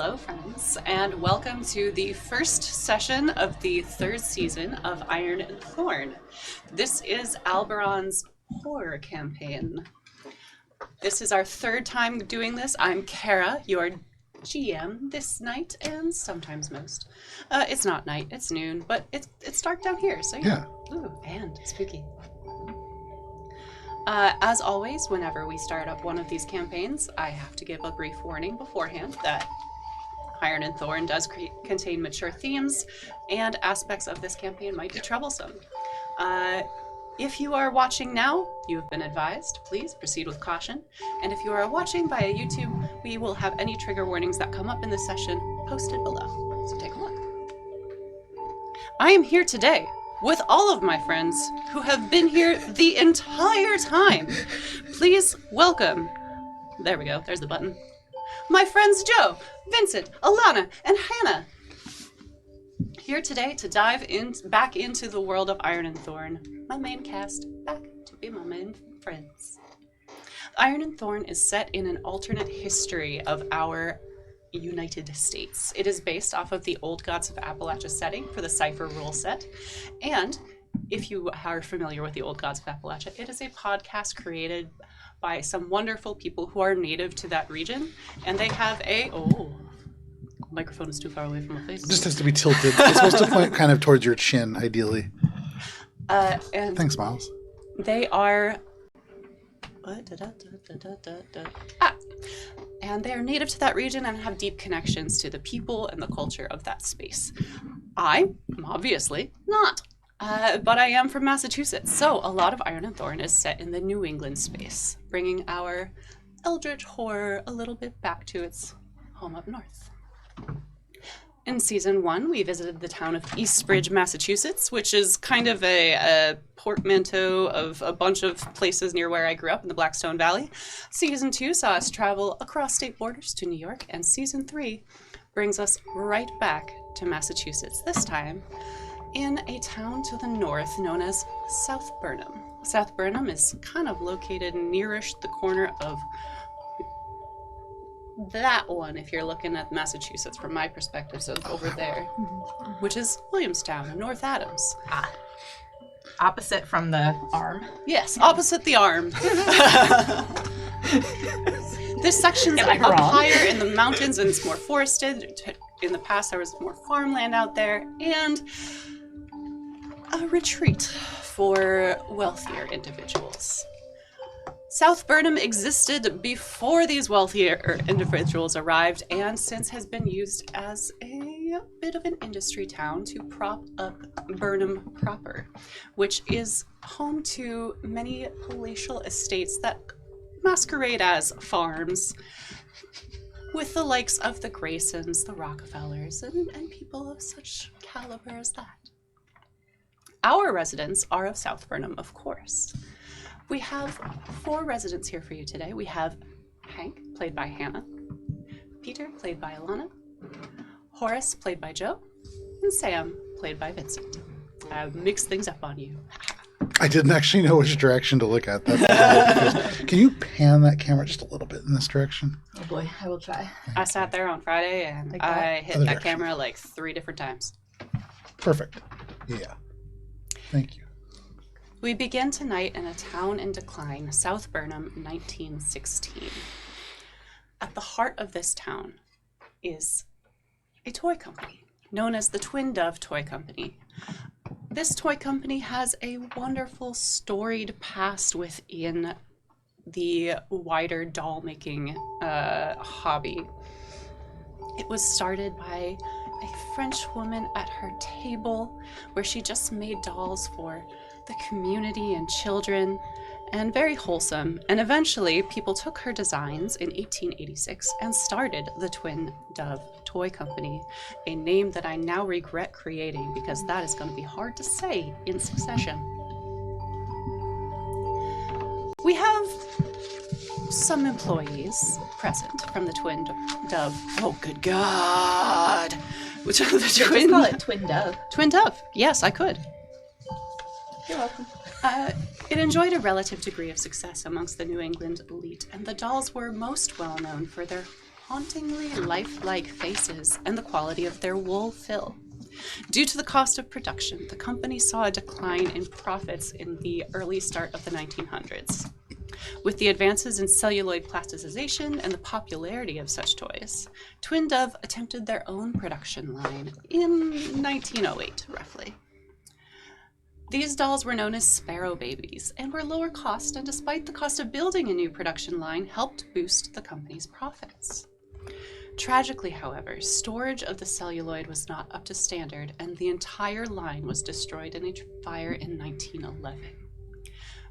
Hello, friends, and welcome to the first session of the third season of Iron and Thorn. This is Alberon's horror campaign. This is our third time doing this. I'm Cara, your GM this night and sometimes most. It's not night, it's noon, but it's dark down here, so yeah. Ooh, and spooky. As always, whenever we start up one of these campaigns, I have to give a brief warning beforehand that Iron and Thorn does contain mature themes, and aspects of this campaign might be troublesome. If you are watching now, you have been advised. Please proceed with caution. And if you are watching via YouTube, we will have any trigger warnings that come up in this session posted below. So take a look. I am here today with all of my friends who have been here the entire time. Please welcome, there we go, there's the button, my friends Joe, Vincent, Alanna, and Hannah. Here today to dive back into the world of Iron and Thorn, my main cast, back to be my main friends. Iron and Thorn is set in an alternate history of our United States. It is based off of the Old Gods of Appalachia setting for the Cypher Ruleset, and if you are familiar with the Old Gods of Appalachia, it is a podcast created by some wonderful people who are native to that region, and they have a microphone is too far away from my face. It just has to be tilted. It's supposed to point kind of towards your chin, ideally. And thanks, Miles. They are and they are native to that region and have deep connections to the people and the culture of that space. I am obviously not, but I am from Massachusetts, so a lot of Iron and Thorn is set in the New England space, bringing our eldritch horror a little bit back to its home up north. In Season 1, we visited the town of Eastbridge, Massachusetts, which is kind of a portmanteau of a bunch of places near where I grew up in the Blackstone Valley. Season 2 saw us travel across state borders to New York, and Season 3 brings us right back to Massachusetts, this time in a town to the north known as South Burnham. South Burnham is kind of located nearish the corner of that one, if you're looking at Massachusetts from my perspective, so over there, which is Williamstown, North Adams. Opposite from the arm. Yes, opposite the arm. This section's up higher in the mountains and it's more forested. In the past, there was more farmland out there, and a retreat for wealthier individuals. South Burnham existed before these wealthier individuals arrived, and since has been used as a bit of an industry town to prop up Burnham proper, which is home to many palatial estates that masquerade as farms, with the likes of the Graysons, the Rockefellers, and people of such caliber as that. Our residents are of South Burnham, of course. We have 4 residents here for you today. We have Hank, played by Hannah, Peter, played by Alanna, Horace, played by Joe, and Sam, played by Vincent. I've mixed things up on you. I didn't actually know which direction to look at. Can you pan that camera just a little bit in this direction? Oh boy, I will try. I sat there on Friday and like I hit Other that direction. camera like 3 different times. Perfect. Yeah. Thank you. We begin tonight in a town in decline, South Burnham, 1916. At the heart of this town is a toy company known as the Twin Dove Toy Company. This toy company has a wonderful storied past within the wider doll-making hobby. It was started by a French woman at her table where she just made dolls for the community and children, and very wholesome. And eventually, people took her designs in 1886 and started the Twin Dove Toy Company, a name that I now regret creating because that is going to be hard to say in succession. We have some employees present from the Twin Dove. Oh, good God! Which are the Just Twin? call it Twin Dove. Twin Dove. Yes, I could. You're welcome. It enjoyed a relative degree of success amongst the New England elite, and the dolls were most well known for their hauntingly lifelike faces and the quality of their wool fill. Due to the cost of production, the company saw a decline in profits in the early start of the 1900s. With the advances in celluloid plasticization and the popularity of such toys, Twin Dove attempted their own production line in 1908, roughly. These dolls were known as Sparrow Babies and were lower cost, and despite the cost of building a new production line, helped boost the company's profits. Tragically, however, storage of the celluloid was not up to standard, and the entire line was destroyed in a fire in 1911.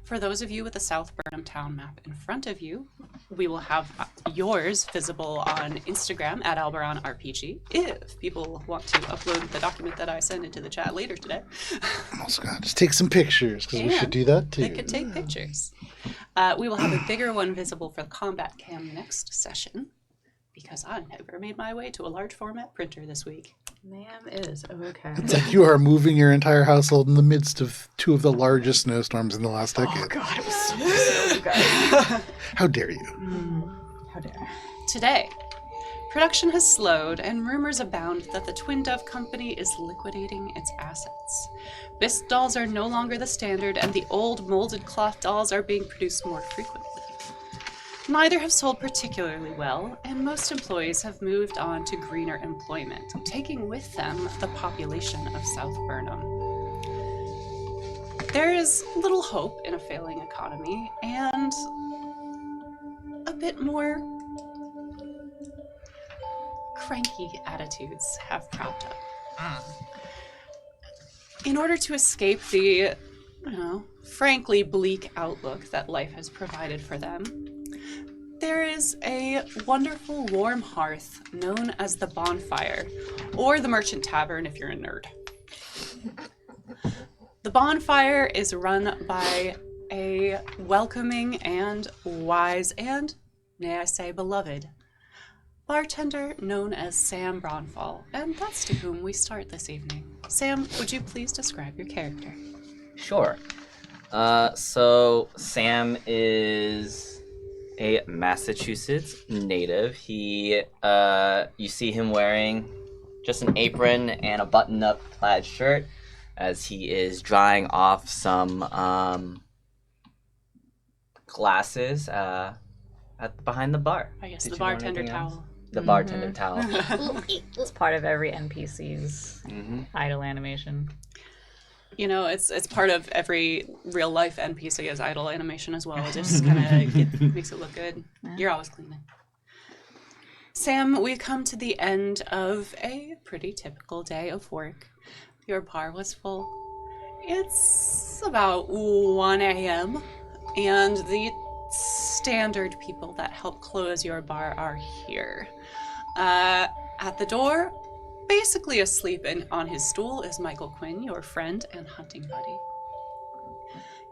For those of you with the South Burnham town map in front of you, we will have yours visible on Instagram at AlberonRPG if people want to upload the document that I send into the chat later today. Also, God, just take some pictures because we should do that too. They could take pictures. We will have a bigger one visible for the combat cam next session because I never made my way to a large format printer this week. Ma'am is okay. It's like you are moving your entire household in the midst of two of the largest snowstorms in the last decade. Oh God, it was so good. How dare you? How dare I? Today, production has slowed and rumors abound that the Twin Dove Company is liquidating its assets. Bisque dolls are no longer the standard, and the old molded cloth dolls are being produced more frequently. Neither have sold particularly well, and most employees have moved on to greener employment, taking with them the population of South Burnham. There is little hope in a failing economy, and a bit more cranky attitudes have cropped up. In order to escape the, frankly bleak outlook that life has provided for them, there is a wonderful warm hearth known as the Bonfire, or the Merchant Tavern if you're a nerd. The Bonfire is run by a welcoming and wise and, may I say, beloved bartender known as Sam Bronfall, and that's to whom we start this evening. Sam, would you please describe your character? Sure. So Sam is a Massachusetts native. He, you see him wearing just an apron and a button-up plaid shirt as he is drying off some glasses behind the bar. I guess Did the you want bartender anything else? towel. The bartender towel. It's part of every NPC's idle animation. You know, it's part of every real life NPC as idle animation as well. It just kind of makes it look good. Yeah. You're always cleaning. Sam, we've come to the end of a pretty typical day of work. Your bar was full. It's about 1 a.m. and the standard people that help close your bar are here. At the door, basically asleep on his stool, is Michael Quinn, your friend and hunting buddy.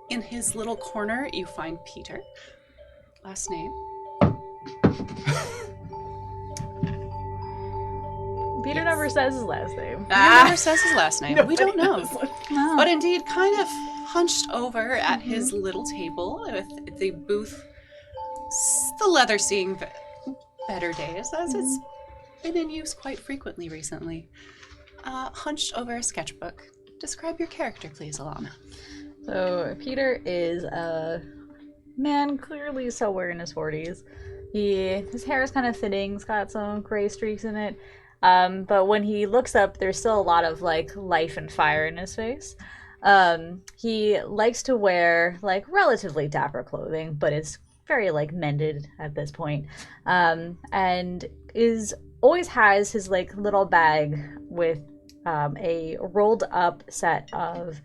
In his little corner, you find Peter. Last name. Peter never says his last name. He never says his last name. We don't know. No. But indeed, kind of hunched over at his little table with the booth, the leather seeing better days, as it's been in use quite frequently recently. Hunched over a sketchbook. Describe your character, please, Alanna. So Peter is a man clearly somewhere in his 40s. His hair is kind of thinning. It's got some gray streaks in it. But when he looks up, there's still a lot of life and fire in his face. He likes to wear relatively dapper clothing, but it's very mended at this point. And always has his little bag with a rolled up set of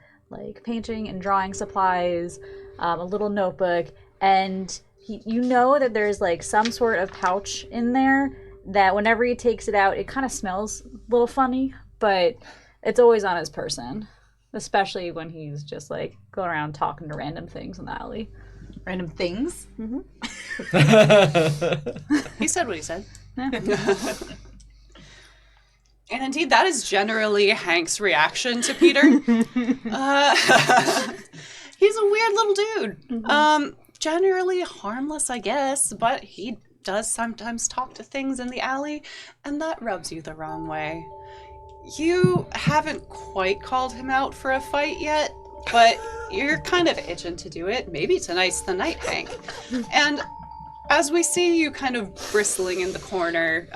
painting and drawing supplies, a little notebook, and you know that there's some sort of pouch in there that whenever he takes it out, it kind of smells a little funny, but it's always on his person, especially when he's just going around talking to random things in the alley. Random things? Mm-hmm. He said what he said. And indeed, that is generally Hank's reaction to Peter. He's a weird little dude. Generally harmless, I guess, but he does sometimes talk to things in the alley, and that rubs you the wrong way. You haven't quite called him out for a fight yet, but you're kind of itching to do it. Maybe tonight's the night, Hank. And as we see you kind of bristling in the corner,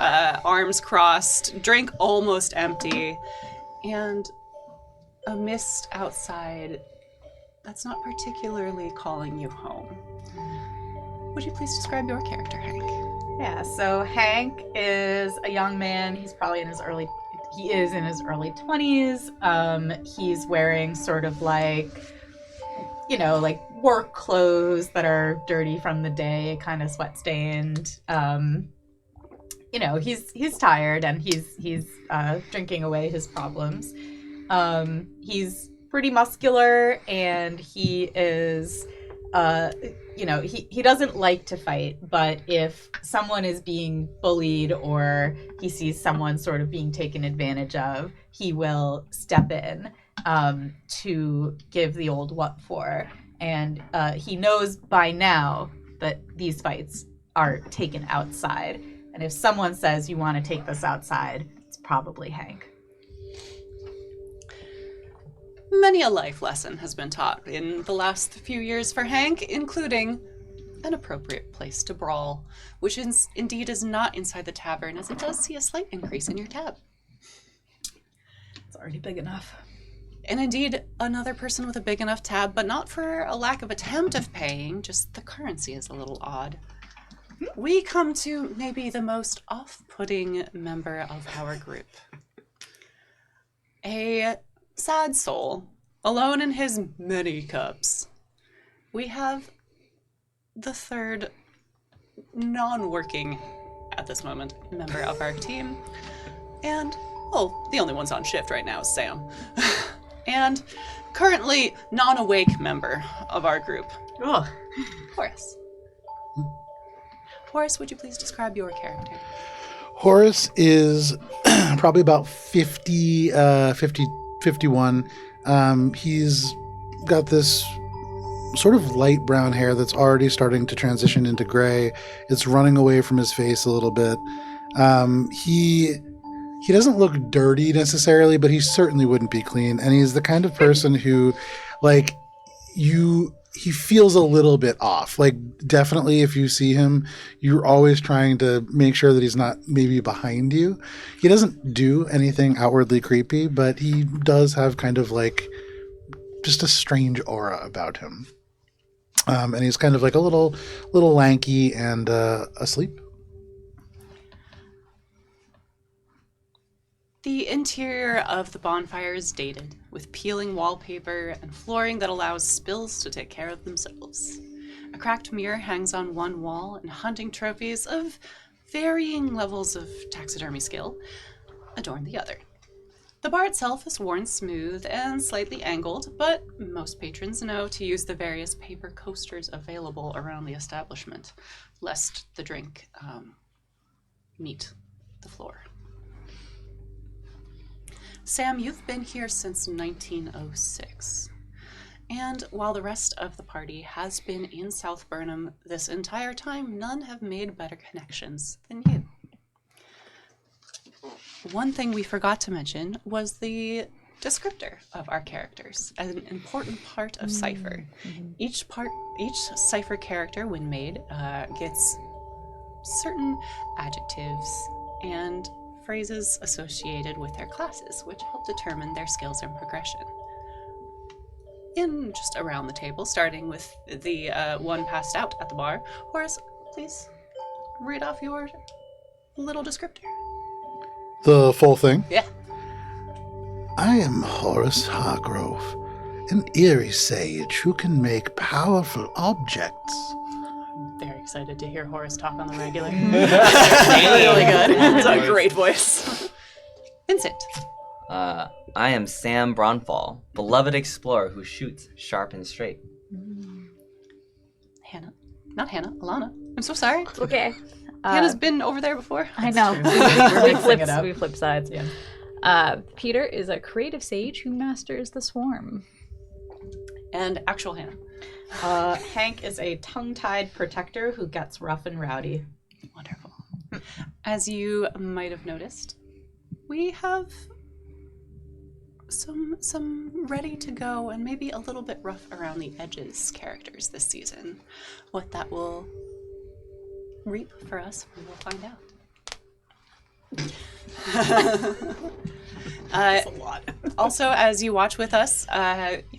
arms crossed, drink almost empty, and a mist outside that's not particularly calling you home. Would you please describe your character, Hank? Yeah, so Hank is a young man. He is in his early 20s. He's wearing sort of like work clothes that are dirty from the day, kind of sweat stained. He's tired and he's drinking away his problems. He's pretty muscular, and he is he doesn't like to fight, but if someone is being bullied or he sees someone sort of being taken advantage of, he will step in to give the old what for. And he knows by now that these fights are taken outside. And if someone says you want to take this outside, it's probably Hank. Many a life lesson has been taught in the last few years for Hank, including an appropriate place to brawl, which indeed is not inside the tavern, as it does see a slight increase in your tab. It's already big enough. And indeed, another person with a big enough tab, but not for a lack of attempt of paying, just the currency is a little odd. We come to maybe the most off-putting member of our group. A sad soul, alone in his many cups. We have the third non-working, at this moment, member of our team. And, the only one's on shift right now is Sam. And currently non-awake member of our group, Horace. Horace, would you please describe your character? Horace is probably about 51. He's got this sort of light brown hair that's already starting to transition into gray. It's running away from his face a little bit. He doesn't look dirty necessarily, but he certainly wouldn't be clean. And he's the kind of person who, he feels a little bit off. Definitely if you see him, you're always trying to make sure that he's not maybe behind you. He doesn't do anything outwardly creepy, but he does have kind of just a strange aura about him. And he's kind of a little lanky and asleep. The interior of the bonfire is dated, with peeling wallpaper and flooring that allows spills to take care of themselves. A cracked mirror hangs on one wall, and hunting trophies of varying levels of taxidermy skill adorn the other. The bar itself is worn smooth and slightly angled, but most patrons know to use the various paper coasters available around the establishment, lest the drink meet the floor. Sam, you've been here since 1906. And while the rest of the party has been in South Burnham this entire time, none have made better connections than you. One thing we forgot to mention was the descriptor of our characters, as an important part of Cypher. Each Cypher character, when made, gets certain adjectives and phrases associated with their classes, which help determine their skills and progression. In just around the table, starting with the one passed out at the bar, Horace, please read off your little descriptor. The full thing? Yeah. I am Horace Hargrove, an eerie sage who can make powerful objects. Very excited to hear Horace talk on the regular. Really good. It's a great voice. Vincent. I am Sam Bronfall, beloved explorer who shoots sharp and straight. Hannah. Not Hannah, Alanna. I'm so sorry. It's okay. Hannah's been over there before. I know. We flipped sides. Yeah. Peter is a creative sage who masters the swarm. And actual Hannah. Hank is a tongue-tied protector who gets rough and rowdy. As you might have noticed, we have some ready to go and maybe a little bit rough around the edges characters this season. What that will reap for us, we will find out. That's a lot. Also, as you watch with us,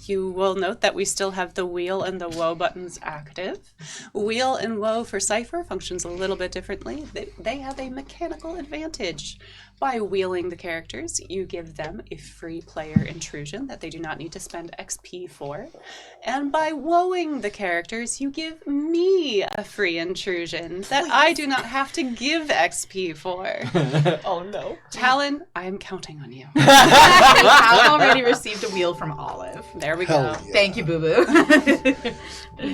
you will note that we still have the wheel and the woe buttons active. Wheel and woe for Cypher functions a little bit differently. They have a mechanical advantage. By wheeling the characters, you give them a free player intrusion that they do not need to spend XP for. And by woeing the characters, you give me a free intrusion that I do not have to give XP for. Oh no. Talon, I am counting on you. Talon already received a wheel from Olive. There we Hell go. yeah. Thank you, Boo Boo.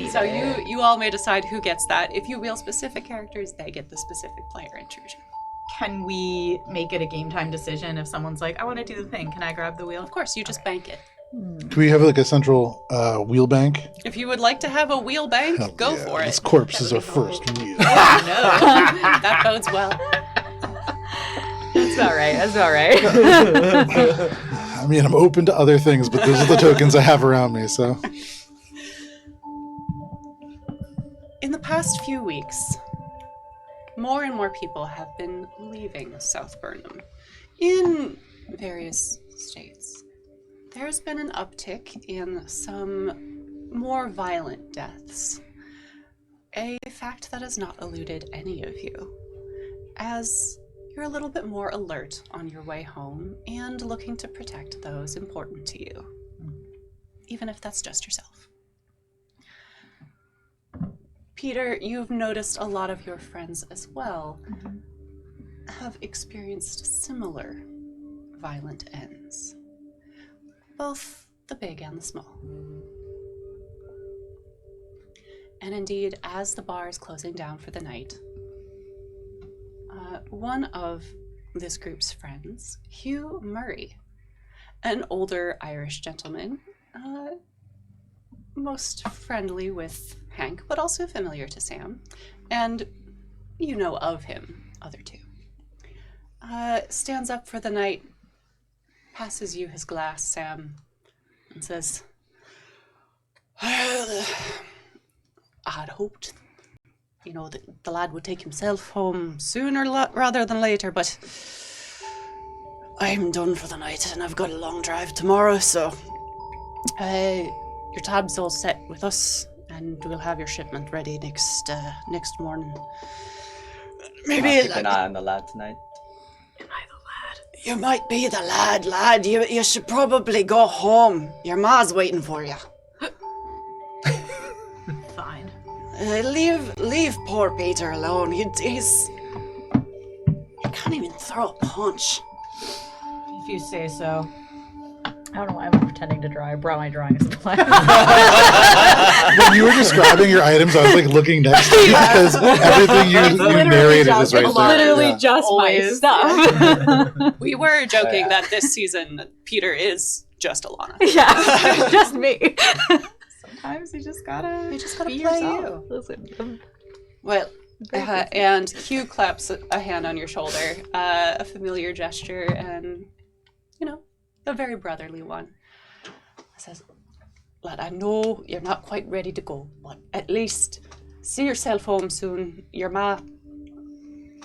So you all may decide who gets that. If you wheel specific characters, they get the specific player intrusion. Can we make it a game time decision if someone's like, I want to do the thing, can I grab the wheel? Of course, you just bank it. Do we have like a central wheel bank? If you would like to have a wheel bank, Hell go yeah, for it. This corpse is our first wheel. No, that bodes well. That's about right. That's about right. I mean, I'm open to other things, but those are the tokens I have around me, so. In the past few weeks, more and more people have been leaving South Burnham in various states. There's been an uptick in some more violent deaths, a fact that has not eluded any of you, as you're a little bit more alert on your way home and looking to protect those important to you, even if that's just yourself. Peter, you've noticed a lot of your friends as well have experienced similar violent ends, both the big and the small. And indeed, as the bar is closing down for the night, one of this group's friends, Hugh Murray, an older Irish gentleman, most friendly with Hank, but also familiar to Sam, and you know of him, other two, stands up for the night, passes you his glass, Sam, and says, "Well, I'd hoped, that the lad would take himself home sooner rather than later, but I'm done for the night, and I've got a long drive tomorrow, so your tab's all set with us, and we'll have your shipment ready next morning. Maybe Keep an eye on the lad tonight. Am I the lad? You might be the lad. You should probably go home. Your ma's waiting for you. Fine. Leave poor Peter alone. He can't even throw a punch. If you say so. I don't know why I'm pretending to draw. I brought my drawing supply. When you were describing your items, I was like looking next to you because everything you narrated is right there. Literally Yeah. just my Always. stuff. We were joking that this season Peter is just Alanna. Yeah, just me. Sometimes you just gotta You just gotta be play yourself. you. Listen, Well, and Hugh claps a hand on your shoulder, a familiar gesture, and a very brotherly one. Says, "Lad, I know you're not quite ready to go, but at least see yourself home soon. Your ma,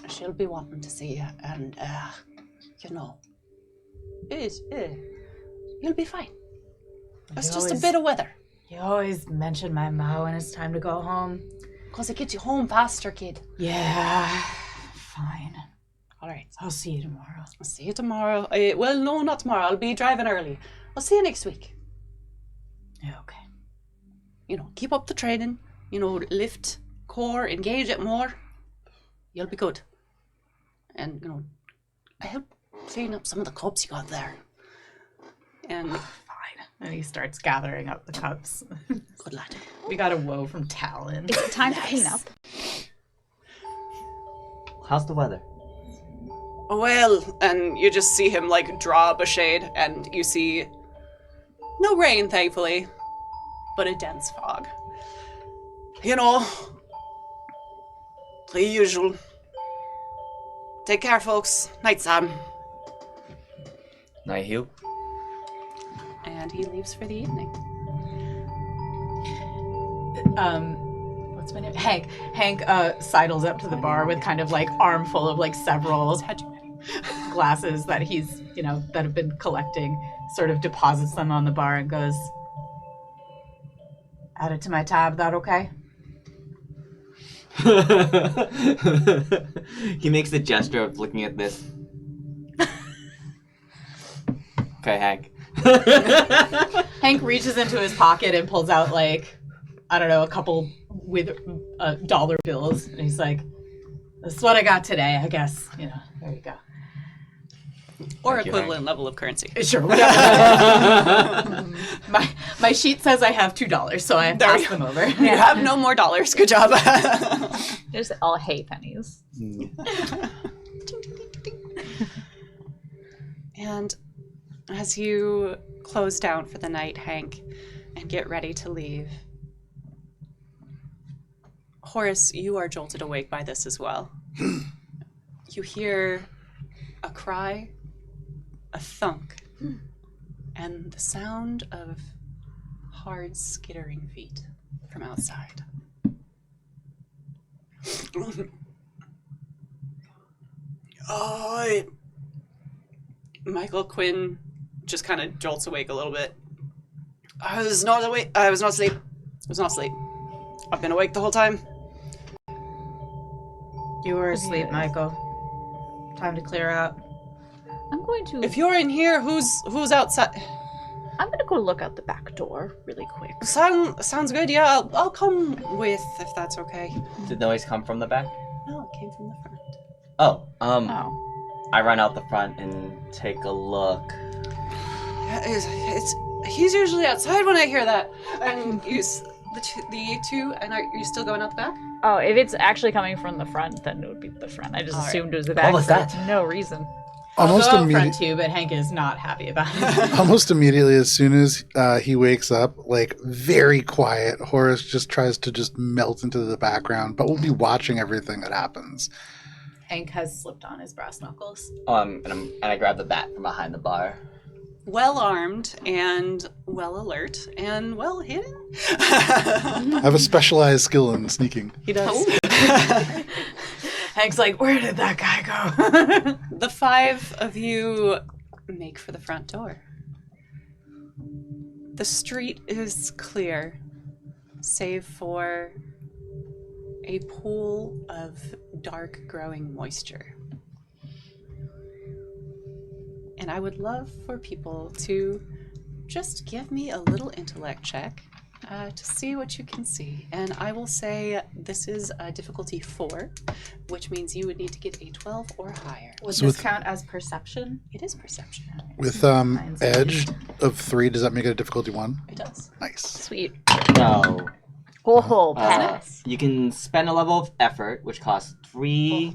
she'll be wanting to see you, and you'll be fine. It's just a bit of weather, You always mention my ma when it's time to go home. 'cause it gets you home faster, kid." Yeah, fine. All right. I'll see you tomorrow. I'll see you tomorrow. Well, no, not tomorrow. I'll be driving early. I'll see you next week. Yeah, okay. Keep up the training. Lift core, engage it more. You'll be good. And, I help clean up some of the cups you got there. And Fine. And he starts gathering up the cups. good lad. We got a woe from Talon. is it time to clean up? How's the weather? Well, and you just see him draw up a shade, and you see no rain, thankfully, but a dense fog. The usual. Take care, folks. Night, Sam. Night, Hugh. And he leaves for the evening. What's my name? Hank sidles up to the bar with kind of like armful of like several glasses that he's, that have been collecting, sort of deposits them on the bar and goes, add it to my tab, that okay? He makes the gesture of looking at this. Okay, Hank. Hank reaches into his pocket and pulls out like, I don't know, a couple with dollar bills. And he's like, this is what I got today, I guess. There you go. Or Thank you, equivalent level of currency. Sure, whatever. my sheet says I have $2, so I pass them over. You have no more dollars. Good job. Just all hay pennies. And as you close down for the night, Hank, and get ready to leave, Horace, you are jolted awake by this as well. You hear a cry, a thunk, and the sound of hard skittering feet from outside. Michael Quinn just kind of jolts awake a little bit. I was not awake. I was not asleep. I've been awake the whole time. You were asleep, Michael. Time to clear out. I'm going to. If you're in here, who's outside? I'm gonna go look out the back door really quick. Sounds good. Yeah, I'll come with if that's okay. Did noise come from the back? No, it came from the front. Oh, Oh. I run out the front and take a look. Yeah, he's usually outside when I hear that. And the two, and are you still going out the back? Oh, if it's actually coming from the front, then it would be the front. I just All right. assumed it was the back. was for that? No reason. Almost I'll go out front immediately. too, but Hank is not happy about it. Almost immediately, as soon as he wakes up, like very quiet, Horace just tries to just melt into the background, but we'll be watching everything that happens. Hank has slipped on his brass knuckles. And I grab the bat from behind the bar. Well armed and well alert and well hidden. I have a specialized skill in sneaking. He does. Hank's like, where did that guy go? The five of you make for the front door. The street is clear, save for a pool of dark growing moisture. And I would love for people to just give me a little intellect check to see what you can see. And I will say this is a difficulty 4, which means you would need to get a 12 or higher. Would So this with- count as perception? It is perception. With edge of 3, does that make it a difficulty 1? It does. Nice. Sweet. No. Oh, pass. You can spend a level of effort, which costs 3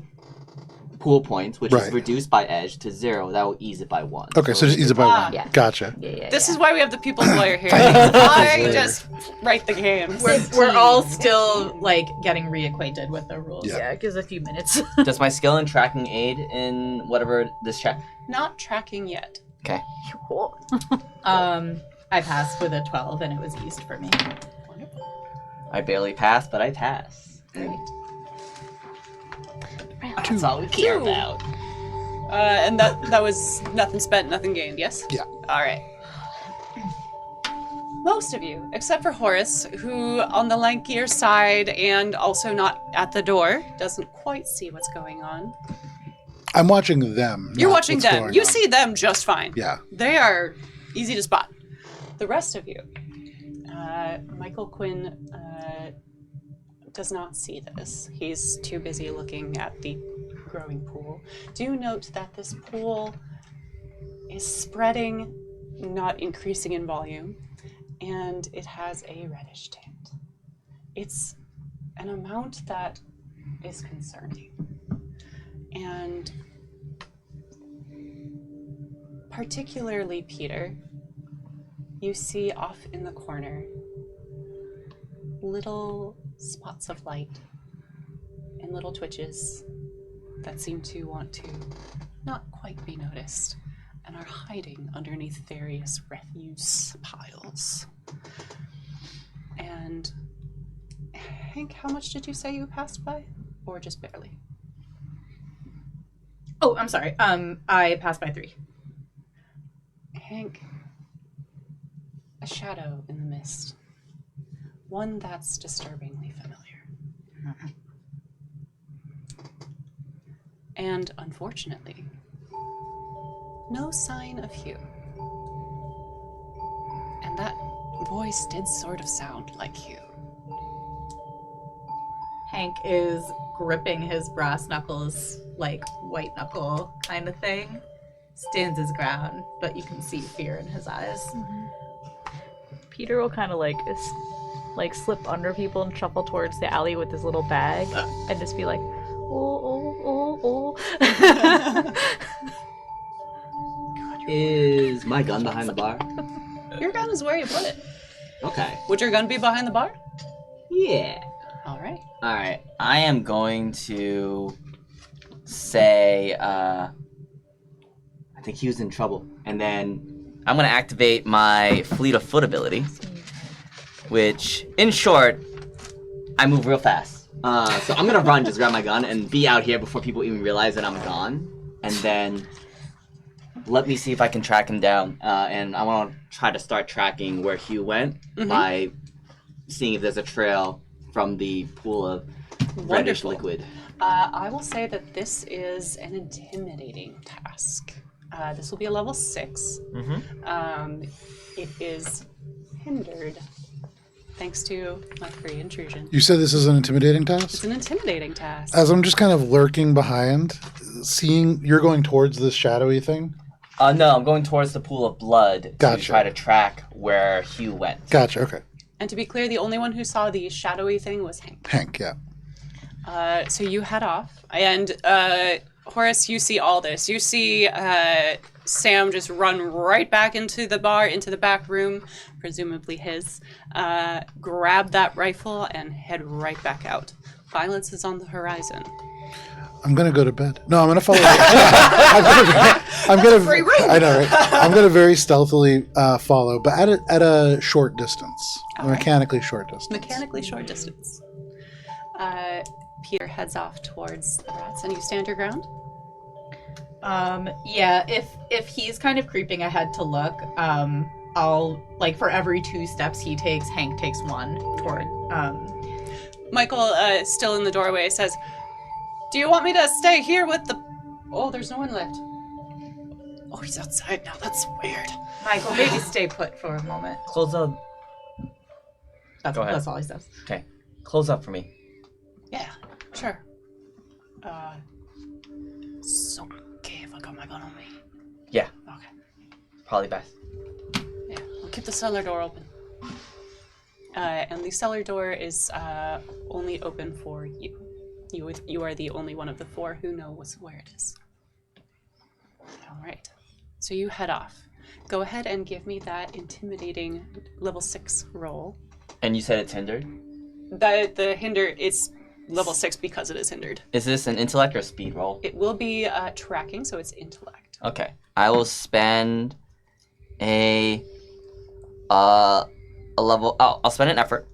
pool points, which Right. is reduced by edge to 0. That will ease it by 1. Okay, so just ease it by 1. Yeah. Gotcha. Yeah. This is why we have the people's lawyer here. I just write the games. We're all still like getting reacquainted with the rules. Yeah. Yeah, gives a few minutes. Does my skill in tracking aid in whatever this check? Not tracking yet. Okay. Cool. I passed with a 12 and it was eased for me. I barely pass, but I pass. Great. That's all we care about. And that was nothing spent, nothing gained, yes? Yeah. All right. Most of you, except for Horace, who on the lankier side and also not at the door, doesn't quite see what's going on. I'm watching them. You're not watching what's them. going You on. see them just fine. Yeah. They are easy to spot. The rest of you, Michael Quinn does not see this. He's too busy looking at the growing pool. Do note that this pool is spreading, not increasing in volume, and it has a reddish tint. It's an amount that is concerning. And particularly Peter, you see off in the corner little spots of light and little twitches that seem to want to not quite be noticed and are hiding underneath various refuse piles. And Hank, how much did you say you passed by? Or just barely? Oh, I'm sorry. I passed by 3. Hank, a shadow in the mist. One that's disturbingly familiar. And unfortunately, no sign of Hugh. And that voice did sort of sound like Hugh. Hank is gripping his brass knuckles like white knuckle kind of thing. Stands his ground, but you can see fear in his eyes. Peter will kind of like slip under people and shuffle towards the alley with his little bag and just be like, oh. Is my gun behind the bar? Your gun is where you put it. Okay. Would your gun be behind the bar? Yeah. All right. Alright, I am going to say, I think he was in trouble. And then I'm going to activate my Fleet of Foot ability, which, in short, I move real fast. So I'm gonna run, just grab my gun, and be out here before people even realize that I'm gone. And then let me see if I can track him down. And I want to try to start tracking where Hugh went by seeing if there's a trail from the pool of reddish Wonderful. liquid. I will say that this is an intimidating task. This will be a level 6. It is hindered thanks to my free intrusion. You said this is an intimidating It's task? an intimidating task. As I'm just kind of lurking behind, seeing you're going towards this shadowy thing? No, I'm going towards the pool of blood Gotcha. to try to track where Hugh went. Gotcha, okay. And to be clear, the only one who saw the shadowy thing was Hank. Hank, yeah. So you head off, and Horace, you see all this. You see Sam just run right back into the bar, into the back room, presumably his, grab that rifle, and head right back out. Violence is on the horizon. I'm gonna go to bed. No, I'm gonna follow. I'm gonna. free room. I know, right? I'm gonna very stealthily follow, but at a short distance, All right. mechanically short distance. Mechanically short distance. Peter heads off towards the rats, and you stand your ground? Yeah, if he's kind of creeping ahead to look, I'll, like, for every 2 steps he takes, Hank takes 1 toward, Michael, still in the doorway, says, "Do you want me to stay here with the..." Oh, there's no one left. Oh, he's outside now. That's weird. Michael, maybe stay put for a moment. Close up. That's, Go ahead. that's all he says. Okay, close up for me. Yeah, sure. It's okay if I got my gun on me. Yeah, Okay. probably best. Yeah, we'll keep the cellar door open. And the cellar door is only open for you. You are the only one of the 4 who knows where it is. All right. So you head off. Go ahead and give me that intimidating level 6 roll. And you said it's hindered? The hinder is level 6 because it is hindered. Is this an intellect or a speed roll? It will be tracking, so it's intellect. Okay. I will spend a level... Oh, I'll spend an effort.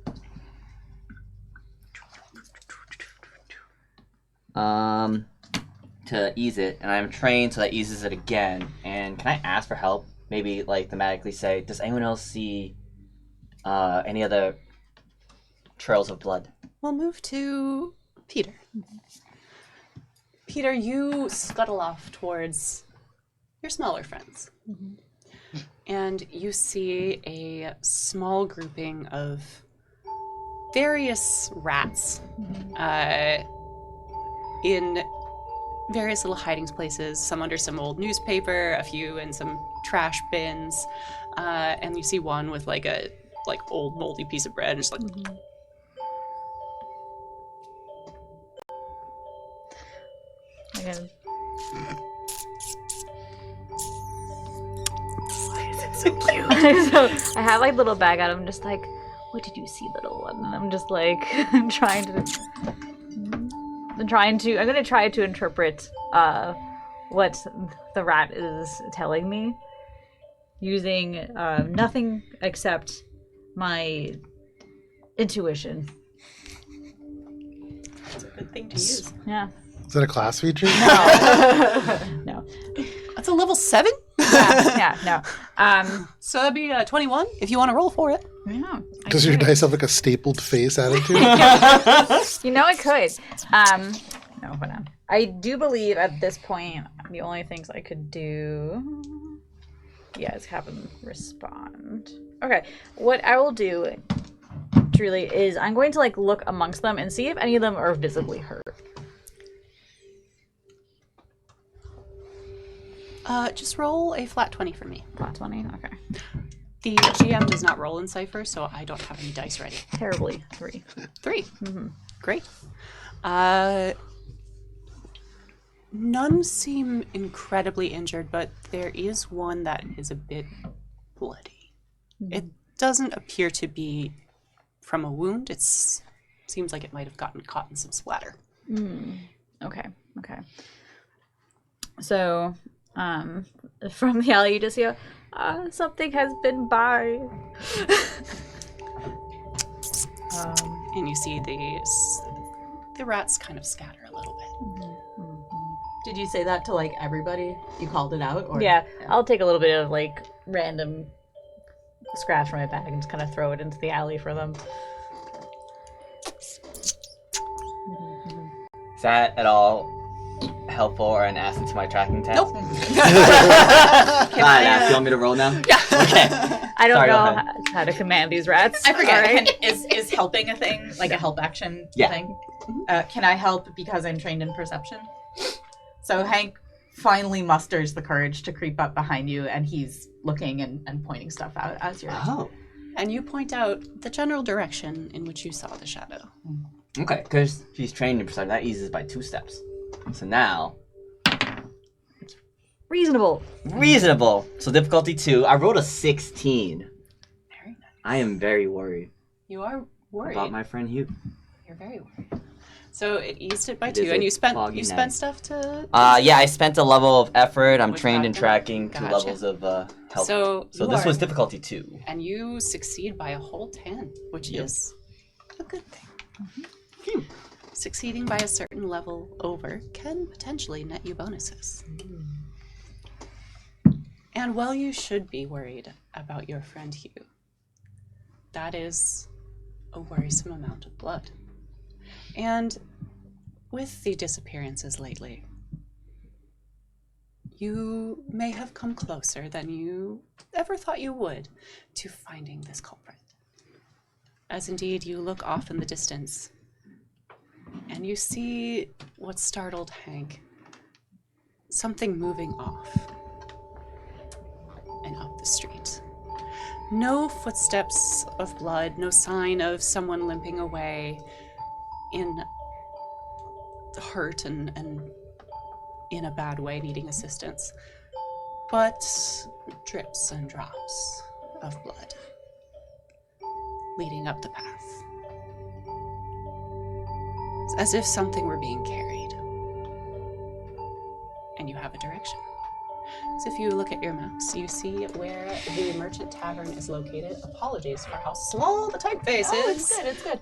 To ease it, and I'm trained so that eases it again. And can I ask for help? Maybe, like, thematically say, does anyone else see any other trails of blood? We'll move to Peter. Peter, you scuttle off towards your smaller friends. And you see a small grouping of various rats in various little hiding places, some under some old newspaper, a few in some trash bins, and you see one with like a old moldy piece of bread and just like Okay. so cute. So I have like little bag out. I'm just like, what did you see, little one? And I'm just like trying to. gonna try to interpret what the rat is telling me using nothing except my intuition. That's a good thing to use. Yeah. Is that a class feature? No. That's a level 7? No. So that'd be 21 if you want to roll for it. Yeah. Does your dice have like a stapled face attitude? You know, I could. No, hold on. I do believe at this point the only things I could do, is have them respond. Okay, what I will do, truly, is I'm going to like look amongst them and see if any of them are visibly hurt. Just roll a flat 20 for me. Flat 20. Okay. The GM does not roll in Cypher, so I don't have any dice ready. Terribly. 3. 3. Great. None seem incredibly injured, but there is one that is a bit bloody. It doesn't appear to be from a wound. It seems like it might have gotten caught in some splatter. Okay. So, from the alley, you just hear, something has been by. And you see the rats kind of scatter a little bit. Did you say that to like everybody? You called it out? Or? Yeah, I'll take a little bit of like random scratch from my bag and just kind of throw it into the alley for them. Is that at all helpful or an asset to my tracking test? Nope. Alright, you want me to roll now? Yeah. Okay. I don't Sorry, go know ahead. how to command these rats. I forget. All right. Is helping a thing? Like a help action Yeah. thing? Can I help because I'm trained in perception? So Hank finally musters the courage to creep up behind you, and he's looking and pointing stuff out as you're... Oh. And you point out the general direction in which you saw the shadow. Okay, because she's trained in perception. That eases by 2 steps. So now, Reasonable. reasonable. So difficulty 2. I rolled a 16. Very nice. I am very worried You are worried. about my friend Hugh. You're very worried. So it eased it by It 2, is and a you spent foggy spent night. stuff to. Yeah, I spent a level of effort. I'm With trained in that, tracking 2 gotcha. levels of help. So you this are- was difficulty 2. And you succeed by a whole 10, which Yep. is a good thing. Succeeding by a certain level over can potentially net you bonuses. And while you should be worried about your friend Hugh, that is a worrisome amount of blood. And with the disappearances lately, you may have come closer than you ever thought you would to finding this culprit. As indeed you look off in the distance, and you see what startled Hank. Something moving off and up the street. No footsteps of blood, no sign of someone limping away in hurt and in a bad way, needing assistance. But drips and drops of blood leading up the path. It's as if something were being carried. And you have a direction. So if you look at your maps, you see where the Merchant Tavern is located. Apologies for how small the typeface is. It's good.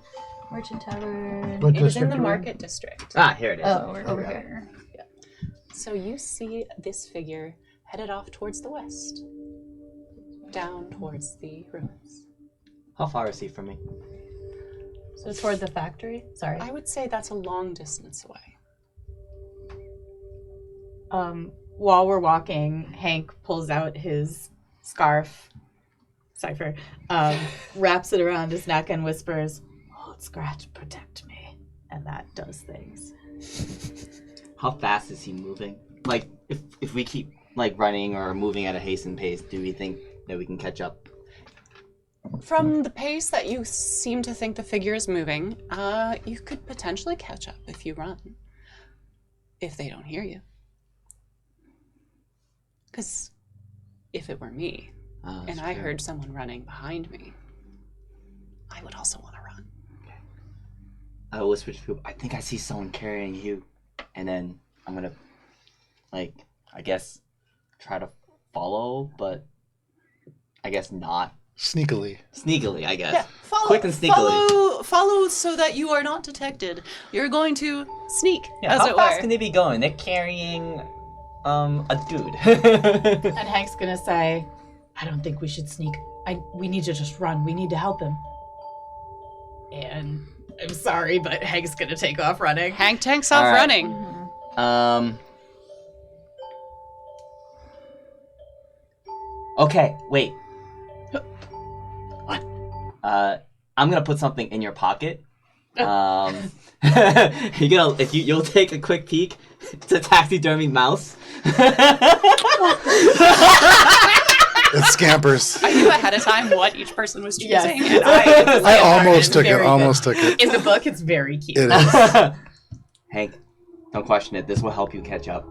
Merchant Tavern. What It is in district the are we market district. Ah, here it is. Over here. So you see this figure headed off towards the west, down towards the ruins. How far is he from me? So toward the factory? Sorry. I would say that's a long distance away. While we're walking, Hank pulls out his scarf, Cypher, wraps it around his neck and whispers, "Hold scratch, protect me." And that does things. How fast is he moving? Like, if we keep like running or moving at a hastened pace, do we think that we can catch up? From the pace that you seem to think the figure is moving, you could potentially catch up if you run. If they don't hear you. Because if it were me, and I heard someone running behind me, I would also want to run. I whisper to people, I think I see someone carrying you. And then I'm gonna, like, I guess, try to follow, but I guess not. Sneakily. Sneakily, I guess. Yeah, follow, Quick and sneakily. Follow so that you are not detected. You're going to sneak, Yeah, as how it fast were. can they be going? They're carrying a dude. And Hank's gonna say, I don't think we should sneak. We need to just run. We need to help him. And I'm sorry, but Hank's gonna take off running. Hank tanks off All right. running. Okay, wait. What? I'm gonna put something in your pocket. You'll take a quick peek. It's a taxidermy mouse. It scampers. I knew ahead of time what each person was choosing, Yes. and I almost took it. Very good. Almost took it. In the book, it's very cute. It is. Hank, don't question it. This will help you catch up.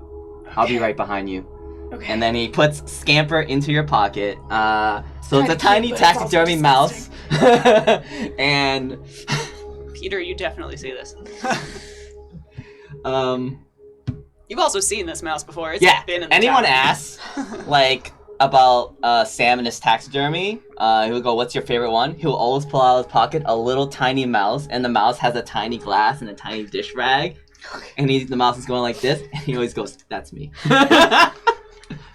I'll be right behind you. Okay. And then he puts Scamper into your pocket. So it's Kinda a tiny cute, but it's also taxidermy mouse. And Peter, you definitely see this. um You've also seen this mouse before. It's yeah. been in the Anyone town. asks like about Sam and his taxidermy, he'll go, "What's your favorite one?" He'll always pull out of his pocket a little tiny mouse, and the mouse has a tiny glass and a tiny dish rag. And the mouse is going like this, and he always goes, "That's me."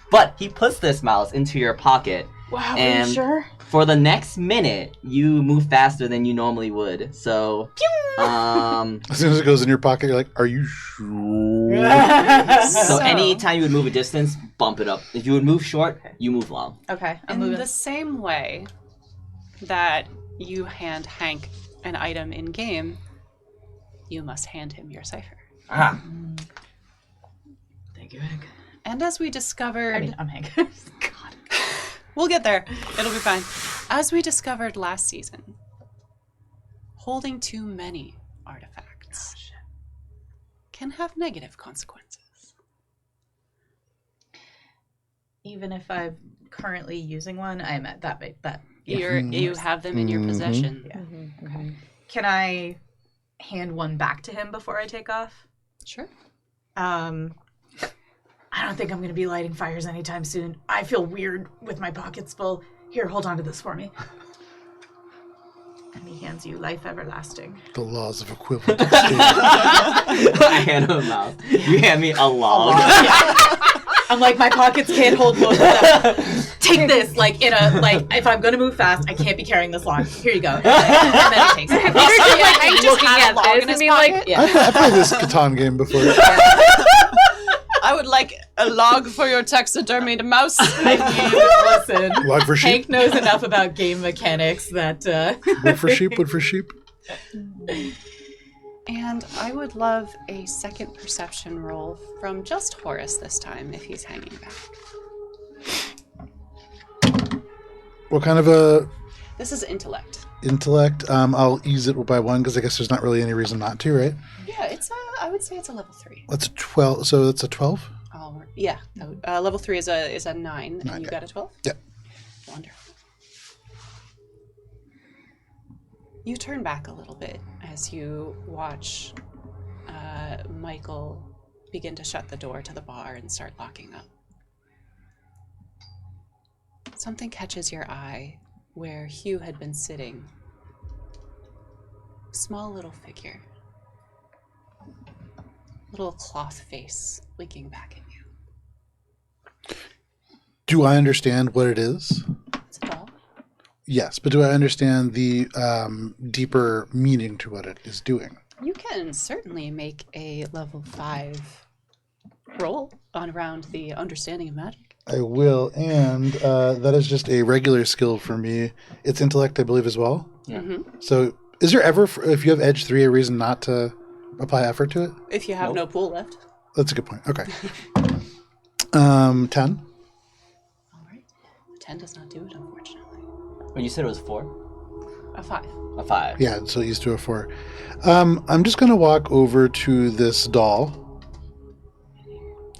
But he puts this mouse into your pocket. Wow, And are you sure? for the next minute, you move faster than you normally would. So, As soon as it goes in your pocket, you're like, "Are you sure?" so anytime you would move a distance, bump it up. If you would move short, you move long. Okay, I'm In moving. the same way that you hand Hank an item in game, you must hand him your cipher. Ah. Thank you, Hank. And as we discovered, I mean, I'm Hank. God, we'll get there. It'll be fine. As we discovered last season, holding too many artifacts can have negative consequences. Even if I'm currently using one, I'm at that. You have them in your possession. Yeah. Okay. Can I hand one back to him before I take off? Sure. I don't think I'm going to be lighting fires anytime soon. I feel weird with my pockets full. Here, hold on to this for me. And he hands you life everlasting. The laws of equivalent exchange. I hand him a mouse. You hand me a log. I'm like, my pockets can't hold both of them. Take this, if I'm gonna move fast, I can't be carrying this long. Here you go. And then he takes it. Peter just like looking at this in and his being like, pocket. Yeah. I played this Catan game before. I would like a log for your taxidermied mouse. Listen, Log for Hank sheep. knows enough about game mechanics that Wood for sheep. Wood for sheep. And I would love a second perception roll from just Horace this time, if he's hanging back. What kind of a This is intellect. intellect? I'll ease it by one because I guess there's not really any reason not to, right? Yeah, I would say it's a level 3. That's a 12. So that's a 12. Yeah, level 3 is a 9, and you Okay. got a 12? Yeah. Wonderful. You turn back a little bit as you watch Michael begin to shut the door to the bar and start locking up. Something catches your eye where Hugh had been sitting. Small little figure. Little cloth face blinking back at you. Do I understand what it is? It's a doll. Yes, but do I understand the deeper meaning to what it is doing? You can certainly make a level 5 roll on around the understanding of magic. I will, and that is just a regular skill for me. It's intellect, I believe, as well. Yeah. Mm-hmm. So is there ever, if you have edge 3, a reason not to apply effort to it? If you have no pool left. That's a good point. Okay. 10. All right. 10 does not do it, unfortunately. When you said it was 4? A 5. A 5. Yeah, so used to a 4. I'm just going to walk over to this doll.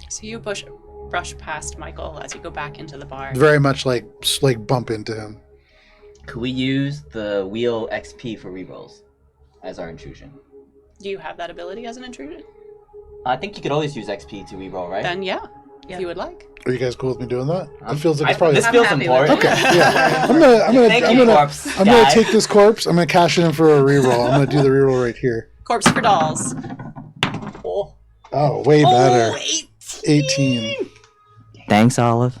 So you brush past Michael as you go back into the bar. Very much like bump into him. Could we use the wheel XP for rerolls as our intrusion? Do you have that ability as an intruder? I think you could always use XP to reroll, right? Then if you would like. Are you guys cool with me doing that? It feels like it's probably. This feels happy with important. Okay, yeah. I'm gonna take this corpse. I'm gonna cash it in for a reroll. I'm gonna do the reroll right here. Corpse for dolls. Oh, way better. 18. 18. Thanks, Olive.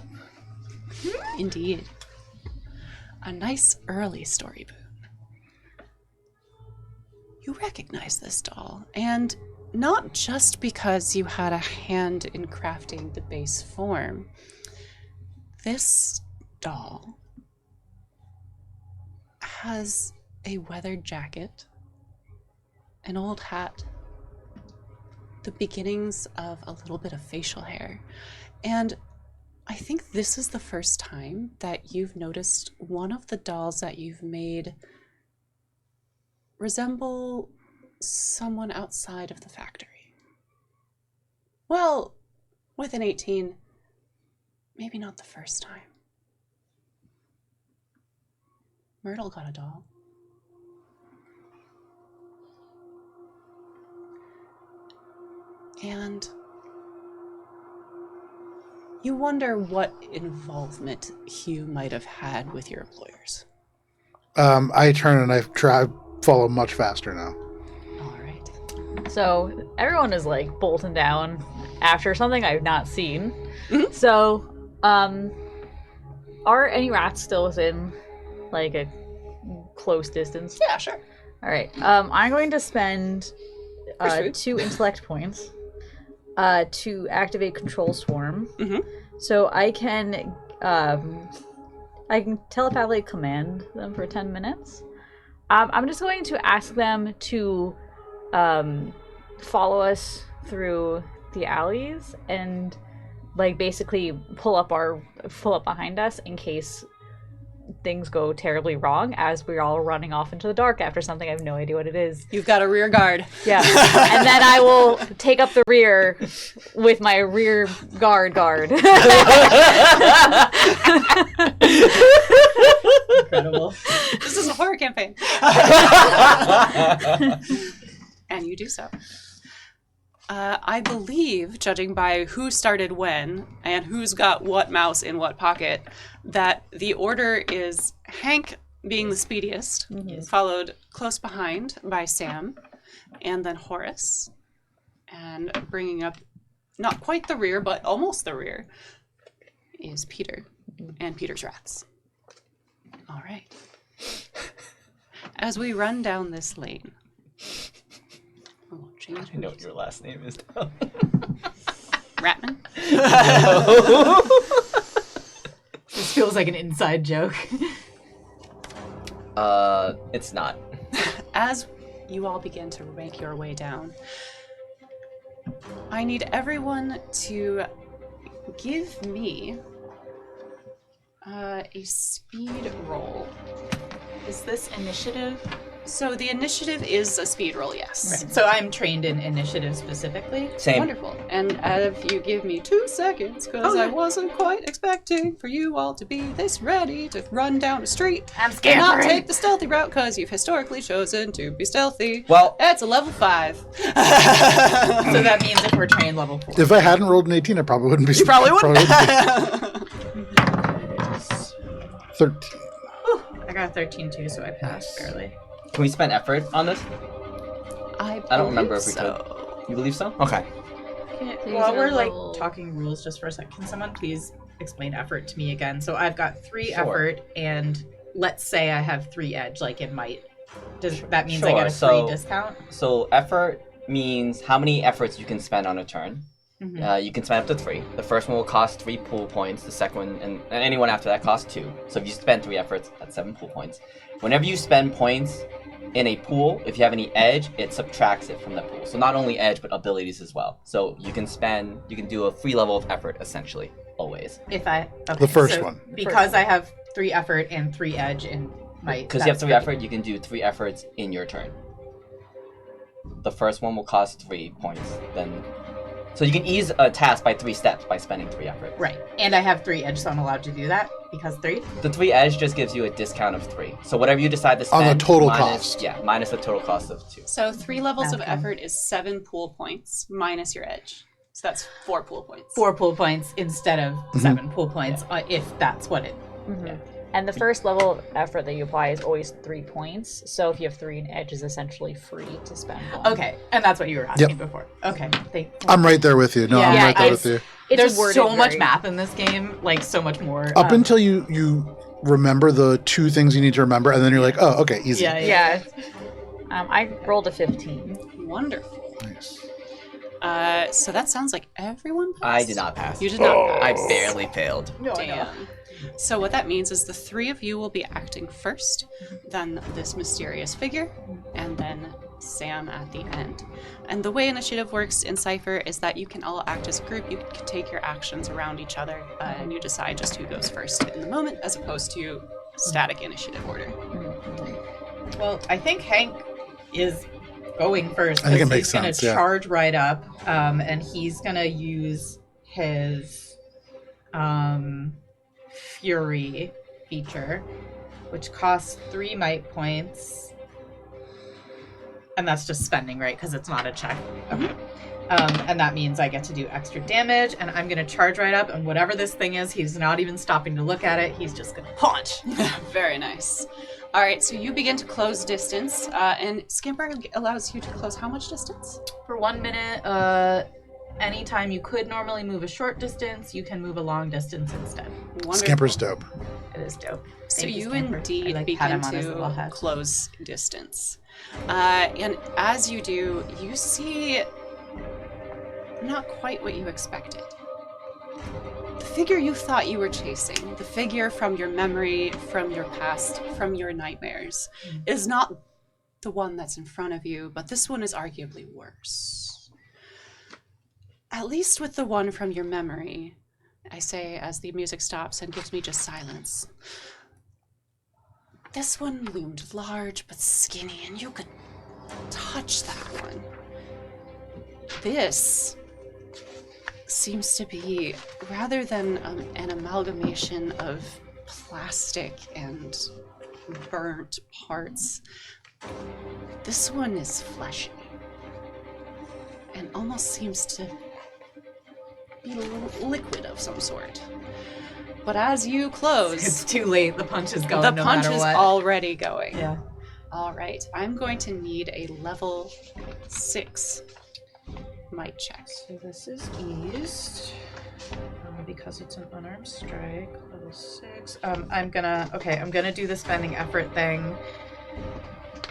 Indeed. A nice early story boon. You recognize this doll, and not just because you had a hand in crafting the base form. This doll has a weathered jacket, an old hat, the beginnings of a little bit of facial hair, and I think this is the first time that you've noticed one of the dolls that you've made resemble someone outside of the factory. Well, with an 18, maybe not the first time. Myrtle got a doll. And you wonder what involvement Hugh might have had with your employers. I turn and I follow much faster now. All right. So everyone is like bolting down after something I've not seen. Mhm. So, are any rats still within like a close distance? Yeah, sure. All right. I'm going to spend First food. 2 intellect points to activate Control Swarm. Mhm. So I can telepathically command them for 10 minutes. I'm just going to ask them to follow us through the alleys and like basically pull up behind us in case things go terribly wrong as we're all running off into the dark after something I have no idea what it is. You've got a rear guard. Yeah. And then I will take up the rear with my rear guard. Incredible. This is a horror campaign. And you do so. I believe, judging by who started when and who's got what mouse in what pocket, that the order is Hank being the speediest, followed close behind by Sam, and then Horace. And bringing up, not quite the rear, but almost the rear, is Peter and Peter's rats. All right. As we run down this lane, I won't change I know what your last name is now. Ratman? This feels like an inside joke. It's not. As you all begin to make your way down, I need everyone to give me a speed roll. Is this initiative? So the initiative is a speed roll, yes. Right. So I'm trained in initiative specifically. Same. Wonderful. And if you give me 2 seconds, because I wasn't quite expecting for you all to be this ready to run down a street. I'm And not scampering. take the stealthy route, because you've historically chosen to be stealthy. Well, It's a level 5. So that means if we're trained level 4. If I hadn't rolled an 18, I probably wouldn't be. You probably wouldn't. 13. I got a 13 too, so I passed barely. can we spend effort on this? I don't remember if we so. You believe so? Okay. While we're like level- talking rules just for a second, can someone please explain effort to me again? So I've got 3 Sure. effort, and let's say I have 3 edge, like in might. Does that means I Sure, get a free so- discount? So effort means how many efforts you can spend on a turn. Mhm. You can spend up to 3. The first one will cost 3 pool points. The second one, and anyone after that costs 2. So if you spend 3 efforts, that's 7 pool points. Whenever you spend points in a pool, if you have any edge, it subtracts it from the pool. So not only edge, but abilities as well. So you can do a free level of effort, essentially, always. If I okay, The first so one. because I have 3 effort and 3 edge in my Because you have 3 effort, you can do 3 efforts in your turn. The first one will cost 3 points. Then So you can ease a task by 3 steps by spending 3 effort. Right. And I have 3 edge, so I'm allowed to do that because 3? The 3 edge just gives you a discount of 3. So whatever you decide to spend On the total minus, cost. Yeah, minus the total cost of 2. So 3 levels of Okay. effort is 7 pool points minus your edge. So that's 4 pool points. 4 pool points instead of 7 pool points, if that's what it. Mhm. And the first level of effort that you apply is always 3 points. So if you have 3, an edge is essentially free to spend 1. Okay, and that's what you were asking before. Okay, I'm right there with you. No, I'm Yeah, right there it's- with you. It's There's worded so much very- math in this game, like so much more. Up until you remember the 2 things you need to remember, and then you're like, oh, okay, easy. Yeah. I rolled a 15. Wonderful. Nice. So that sounds like everyone passed? I did not pass. You did not I pass. barely failed. Damn. So what that means is the 3 of you will be acting first, then this mysterious figure, and then Sam at the end. And the way initiative works in Cypher is that you can all act as a group. You can take your actions around each other, and you decide just who goes first in the moment, as opposed to static initiative order. Well, I think Hank is going first. I think it 'cause makes he's gonna sense, yeah. charge right up, and he's gonna use his Fury feature, which costs 3 might points, and that's just spending, right? Because it's not a check. Okay. And that means I get to do extra damage, and I'm gonna charge right up, and whatever this thing is, he's not even stopping to look at it. He's just gonna punch. Very nice. All right, so you begin to close distance, and Scamper allows you to close how much distance? For 1 minute, anytime you could normally move a short distance, you can move a long distance instead. Wonderful. Scamper's dope. It is dope. So Thank you Scamper. I, indeed pat begin him on his little to head. close distance. And as you do, you see not quite what you expected. The figure you thought you were chasing, the figure from your memory, from your past, from your nightmares, is not the one that's in front of you, but this one is arguably worse. At least with the one from your memory, I say as the music stops and gives me just silence. This one loomed large but skinny, and you could touch that one. This seems to be, rather than an amalgamation of plastic and burnt parts, this one is fleshy and almost seems to be liquid of some sort. But as you close, It's too late. The punch is going. the no punch matter is what. already going. Yeah. All right, I'm going to need a level 6 might check. So this is eased because it's an unarmed strike. Level 6. I'm gonna do the spending effort thing.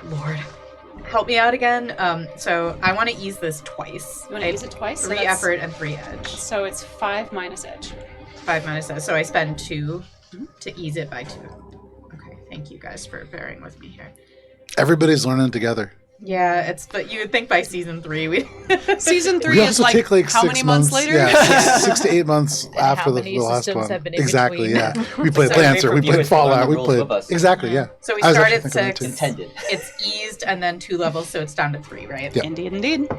Lord, help me out again. So I want to ease this twice. You want to use it twice? So 3 that's- effort and 3 edge. So it's 5 minus edge. 5 minus edge. So I spend 2 to ease it by 2. Okay, thank you guys for bearing with me here. Everybody's learning together. Yeah, but you would think by season 3 we. Season 3 We is also like, take like how 6 many months later? Yeah, 6 to 8 months how after the many last systems one. have been in Exactly. between? Yeah, we played So wait Lancer, for we viewers played to learn Fallout, the we rules played with us. exactly. Yeah. So we I was start actually at thinking that 6. too. Intended. It's eased and then 2 levels, so it's down to 3, right? Yep. Indeed.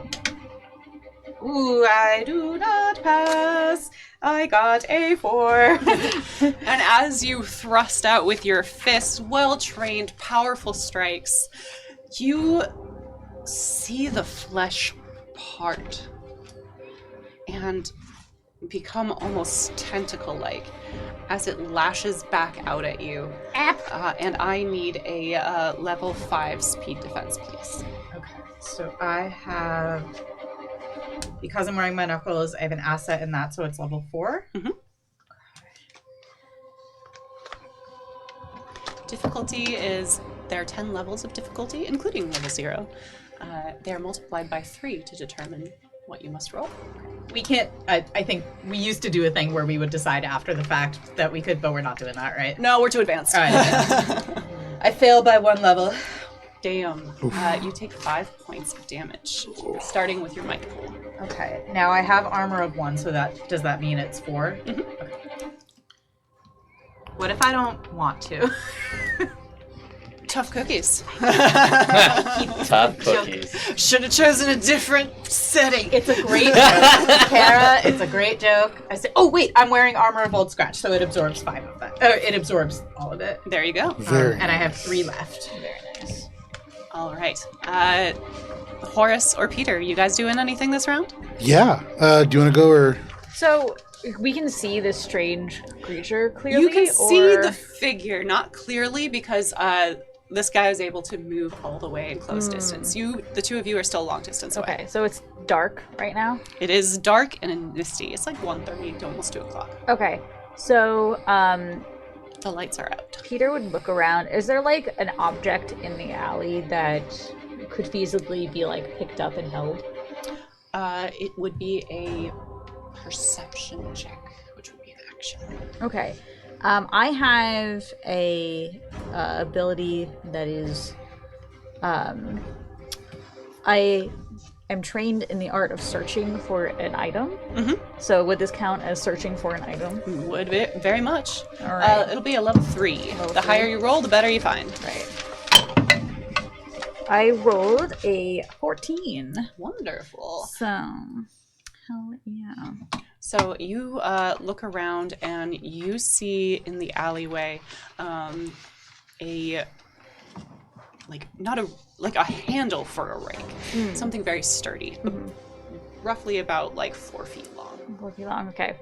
Ooh, I do not pass. I got a 4. And as you thrust out with your fist, well-trained, powerful strikes, you see the flesh part and become almost tentacle-like as it lashes back out at you. And I need a level 5 speed defense, please. Okay, so I have, because I'm wearing my knuckles, I have an asset in that, so it's level 4. Difficulty is, there are 10 levels of difficulty, including level 0. They are multiplied by 3 to determine what you must roll. We can't, I think we used to do a thing where we would decide after the fact that we could, but we're not doing that, right? No, we're too advanced. All right. I failed by 1 level. Damn. You take 5 points of damage, starting with your might pool. Okay, now I have armor of 1, so does that mean it's 4? Mhm. Okay. What if I don't want to? Tough cookies. Tough Tough cookies. Should have chosen a different setting. It's a great joke, Cara. It's a great joke. I said, oh wait, I'm wearing armor of old scratch, so it absorbs 5 of that. It absorbs all of it. There you go. Very And I have 3 left. Very nice. All right. Horace or Peter, you guys doing anything this round? Yeah. Do you want to go or? So we can see this strange creature clearly. You can see or- the figure, not clearly, because this guy is able to move all the way in close distance. The two of you are still long distance away. Okay, so it's dark right now. It is dark and misty. It's like 1:30 to almost 2 o'clock. Okay, so The lights are out. Peter would look around. Is there like an object in the alley that could feasibly be like picked up and held? It would be a perception check, which would be an action. Okay. I have a ability that is, I am trained in the art of searching for an item. Mhm. So would this count as searching for an item? Would be very much. All right. It'll be a level 3. Level The 3. higher you roll, the better you find. Right. I rolled a 14. Wonderful. So, hell yeah. So you look around and you see in the alleyway a handle for a rake, something very sturdy, roughly about like 4 feet long. 4 feet long. Okay.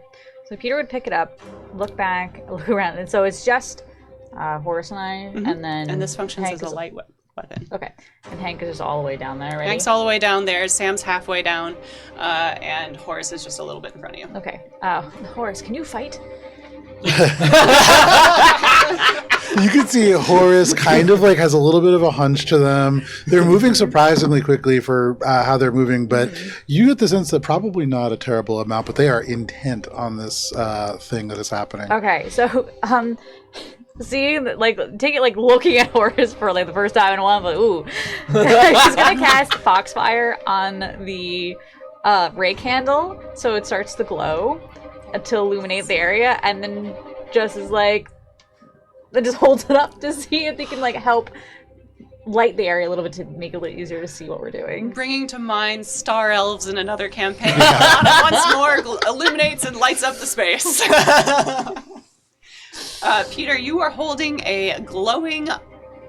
So Peter would pick it up, look back, look around, and so it's just Horace and I, and then And this functions Hank as a is- light weapon. Okay, and Hank is just all the way down there, right? Hank's all the way down there. Sam's halfway down, and Horace is just a little bit in front of you. Okay. Horace, can you fight? You can see Horace kind of like has a little bit of a hunch to them. They're moving surprisingly quickly for how they're moving, but you get the sense that probably not a terrible amount, but they are intent on this thing that is happening. Okay, so seeing take it like looking at Horace for like the first time in a while, I'm like, ooh. He's gonna cast Foxfire on the rake handle, so it starts to glow to illuminate the area, and then just is like, then just holds it up to see if they can like help light the area a little bit to make it a little easier to see what we're doing. Bringing to mind Star Elves in another campaign. Alanna once more illuminates and lights up the space. Peter, you are holding a glowing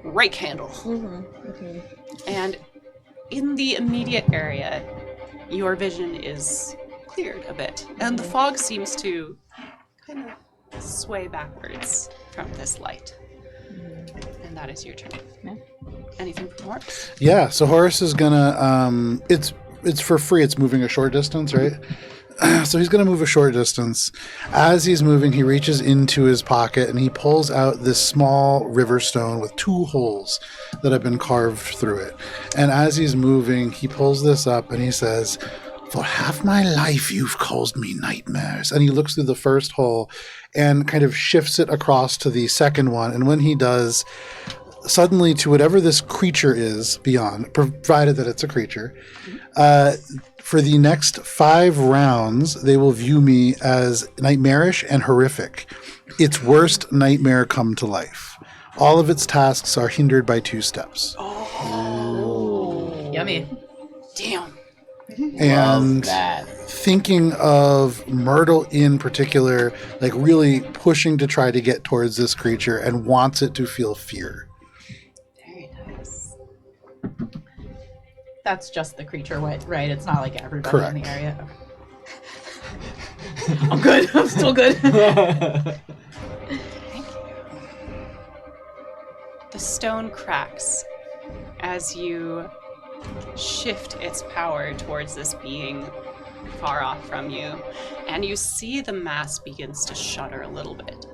rake handle. And in the immediate area, your vision is cleared a bit. And the fog seems to kind of sway backwards from this light. And that is your turn. Yeah. Anything from Horace? Yeah, so Horace is gonna it's for free, it's moving a short distance, right? So he's gonna move a short distance. As he's moving, he reaches into his pocket and he pulls out this small river stone with 2 holes that have been carved through it. And as he's moving, he pulls this up and he says, "For half my life you've caused me nightmares." And he looks through the first hole and kind of shifts it across to the second one. And when he does, suddenly to whatever this creature is beyond, provided that it's a creature, for the next 5 rounds, they will view me as nightmarish and horrific. Its worst nightmare come to life. All of its tasks are hindered by 2 steps. Yummy. Damn. And that. thinking of Myrtle in particular, like really pushing to try to get towards this creature and wants it to feel fear. Very nice. That's just the creature, right? It's not like everybody Correct. in the area. Okay. I'm good. I'm still good. The stone cracks as you shift its power towards this being far off from you, and you see the mass begins to shudder a little bit.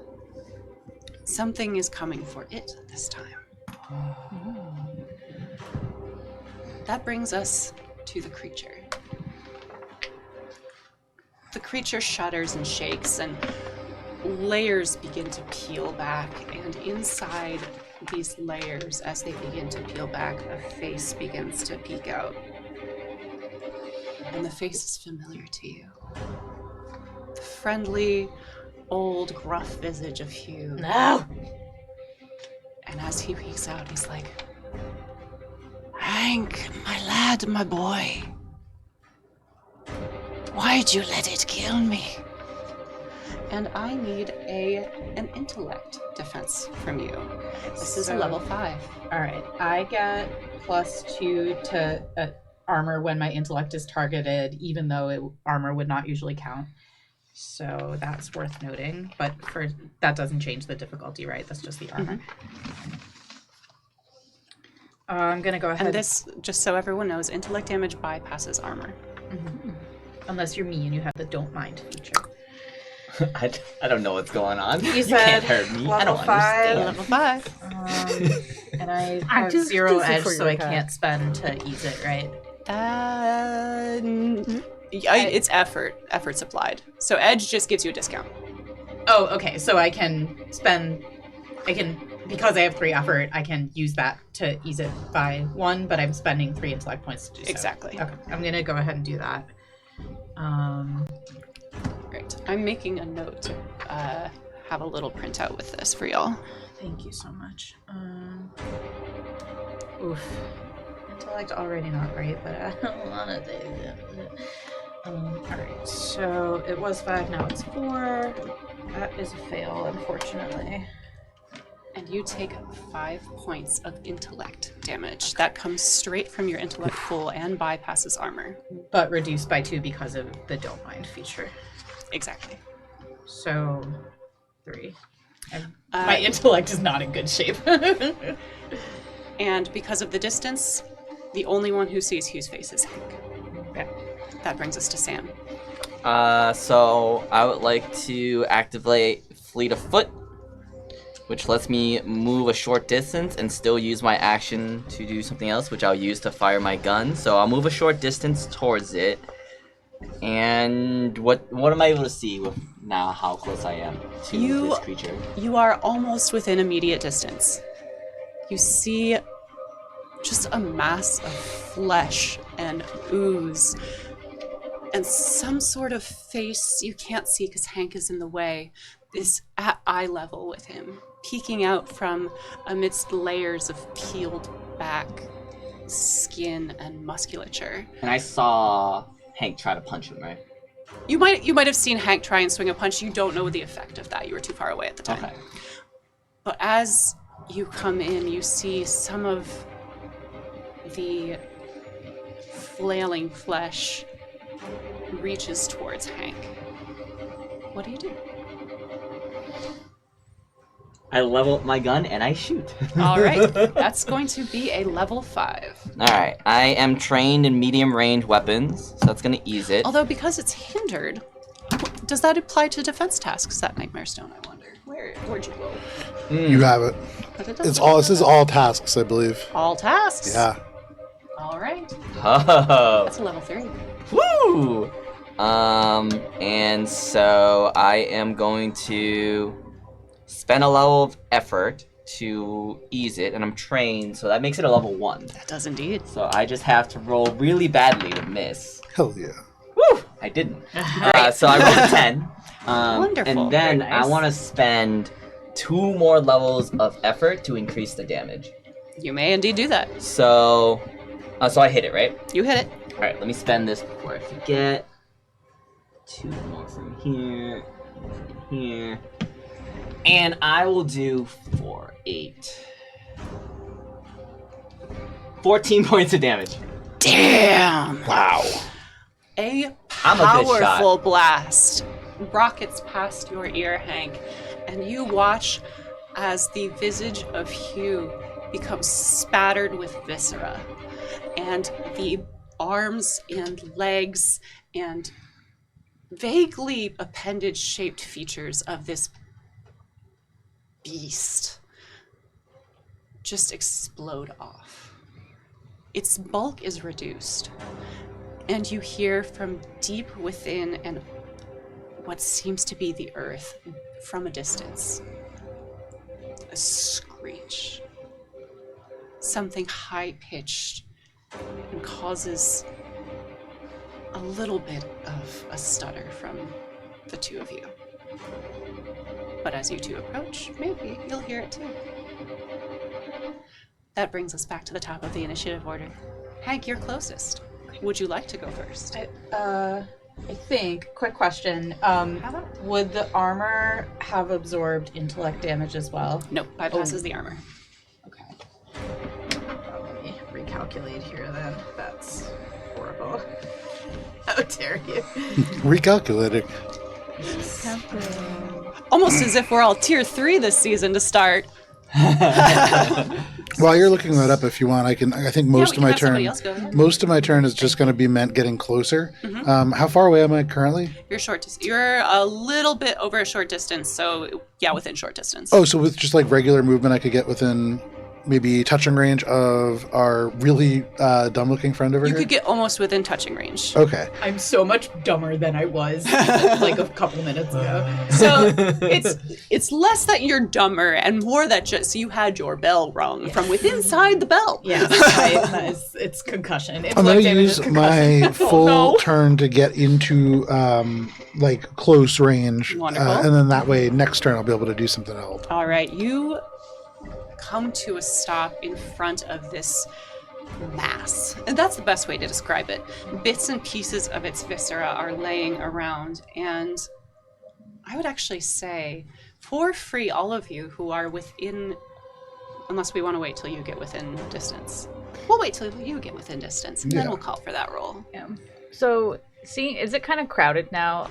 Something is coming for it this time. That brings us to the creature. The creature shudders and shakes, and layers begin to peel back, and inside these layers, as they begin to peel back, a face begins to peek out. And the face is familiar to you. The friendly, old, gruff visage of Hugh. No. And as he peeks out, he's like, Hank, my lad, my boy. Why'd you let it kill me? And I need an intellect defense from you. This is a level 5. All right, I get +2 to armor when my intellect is targeted, even though armor would not usually count. So that's worth noting. But that doesn't change the difficulty, right? That's just the armor. I'm gonna go ahead. And this, just so everyone knows, intellect damage bypasses armor. Unless you're me and you have the don't mind feature. I don't know what's going on. You can't said hurt me. I level don't 5. understand. Level 5. And I I have just 0 it edge, for so your I cat. can't spend to ease it, right? It's effort. Effort's applied. So edge just gives you a discount. Oh, okay. So I can because I have 3 effort, I can use that to ease it by 1, but I'm spending 3 intellect points to do so. Exactly. Okay, I'm gonna go ahead and do that. Right. I'm making a note to have a little printout with this for y'all. Thank you so much. Oof. Intellect already not great, but I don't want to do that. Alright, so it was 5, now it's 4. That is a fail, unfortunately. And you take 5 points of intellect damage. That comes straight from your intellect pool and bypasses armor. But reduced by 2 because of the don't mind feature. Exactly. So 3. And my intellect is not in good shape. And because of the distance, the only one who sees Hugh's face is Hank. Okay. That brings us to Sam. So I would like to activate Fleet of Foot, which lets me move a short distance and still use my action to do something else, which I'll use to fire my gun. So I'll move a short distance towards it. And what am I able to see with now how close I am to this creature? You are almost within immediate distance. You see just a mass of flesh and ooze and some sort of face you can't see because Hank is in the way is at eye level with him, peeking out from amidst layers of peeled back skin and musculature. And I saw Hank try to punch him, right? You might have seen Hank try and swing a punch. You don't know the effect of that. You were too far away at the time. Okay. But as you come in, you see some of the flailing flesh reaches towards Hank. What do you do? I level up my gun and I shoot. All right, that's going to be a level 5. Alright, I am trained in medium range weapons, so that's gonna ease it. Although because it's hindered, does that apply to defense tasks, that Nightmare Stone, I wonder? Where'd you go? You have it. It's all. This is all tasks, I believe. All tasks? Yeah. All right. Oh. That's a level 3. Woo! And so I am going to spend a level of effort to ease it, and I'm trained, so that makes it a level 1. That does indeed. So I just have to roll really badly to miss. Hell yeah. Woo! I didn't. So I rolled a 10. Wonderful. And then Very nice. I want to spend 2 more levels of effort to increase the damage. You may indeed do that. So I hit it, right? You hit it. All right, let me spend this before I forget. 2 more from here, here, and I will do 4, 8, 14 points of damage. Damn. Wow. A I'm a good shot. powerful blast rockets past your ear, Hank, and you watch as the visage of Hugh becomes spattered with viscera, and the arms and legs and vaguely appendage-shaped features of this beast just explode off. Its bulk is reduced, and you hear from deep within and what seems to be the earth from a distance a screech. Something high-pitched and causes a little bit of a stutter from the two of you. But as you two approach, maybe you'll hear it too. That brings us back to the top of the initiative order. Hank, you're closest. Would you like to go first? I think, quick question, would the armor have absorbed intellect damage as well? Nope, bypasses the armor. Okay. Let me recalculate here then. That's horrible. How dare you? Recalculating. Almost as if we're all tier 3 this season to start. While you're looking that up, if you want, I think most of my turn. Most of my turn is just going to be meant getting closer. How far away am I currently? You're a little bit over a short distance, so yeah, within short distance. Oh, so with just like regular movement, I could get within maybe touching range of our really dumb-looking friend over You here? could get almost within touching range. Okay. I'm so much dumber than I was like a couple minutes ago. So it's less that you're dumber and more that just you had your bell rung from within inside the bell. Yes, it's concussion. I'm going to use my full turn to get into like close range. Wonderful. And then that way next turn I'll be able to do something to help. All right, you come to a stop in front of this mass. And that's the best way to describe it. Bits and pieces of its viscera are laying around, and I would actually say, for free, all of you who are within, unless we want to wait till you get within distance. We'll wait till you get within distance, and then we'll call for that roll. Yeah. So, is it kind of crowded now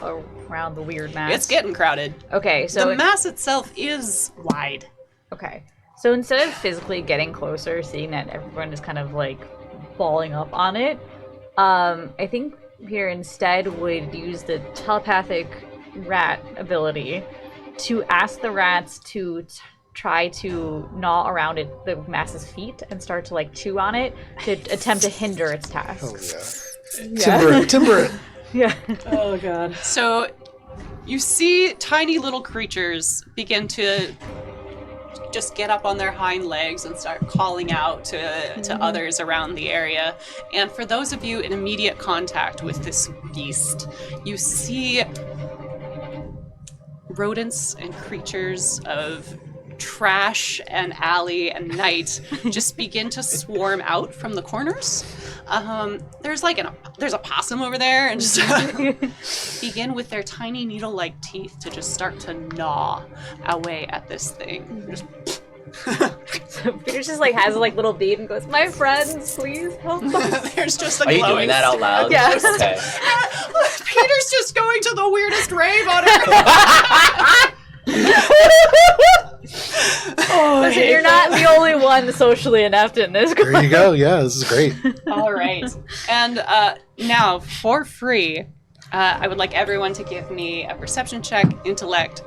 around the weird mass? It's getting crowded. Okay, so the mass itself is wide. Okay. So instead of physically getting closer, seeing that everyone is kind of like balling up on it, I think here instead would use the telepathic rat ability to ask the rats to try to gnaw around the mass's feet and start to like chew on it to attempt to hinder its tasks. Oh yeah. Timber it. Yeah. Oh god. So you see tiny little creatures begin to just get up on their hind legs and start calling out to others around the area. And for those of you in immediate contact with this beast, you see rodents and creatures of trash and alley and night just begin to swarm out from the corners. There's a possum over there, and just begin with their tiny needle-like teeth to just start to gnaw away at this thing. Just So Peter just like has like little bead and goes, "My friends, please help us." There's just a Are you glowing doing that out loud? Yeah. Okay. Peter's just going to the weirdest rave on earth. Listen, you're not the only one socially inept in this group. There you go. Yeah, this is great. All right. And now, for free, I would like everyone to give me a perception check, intellect.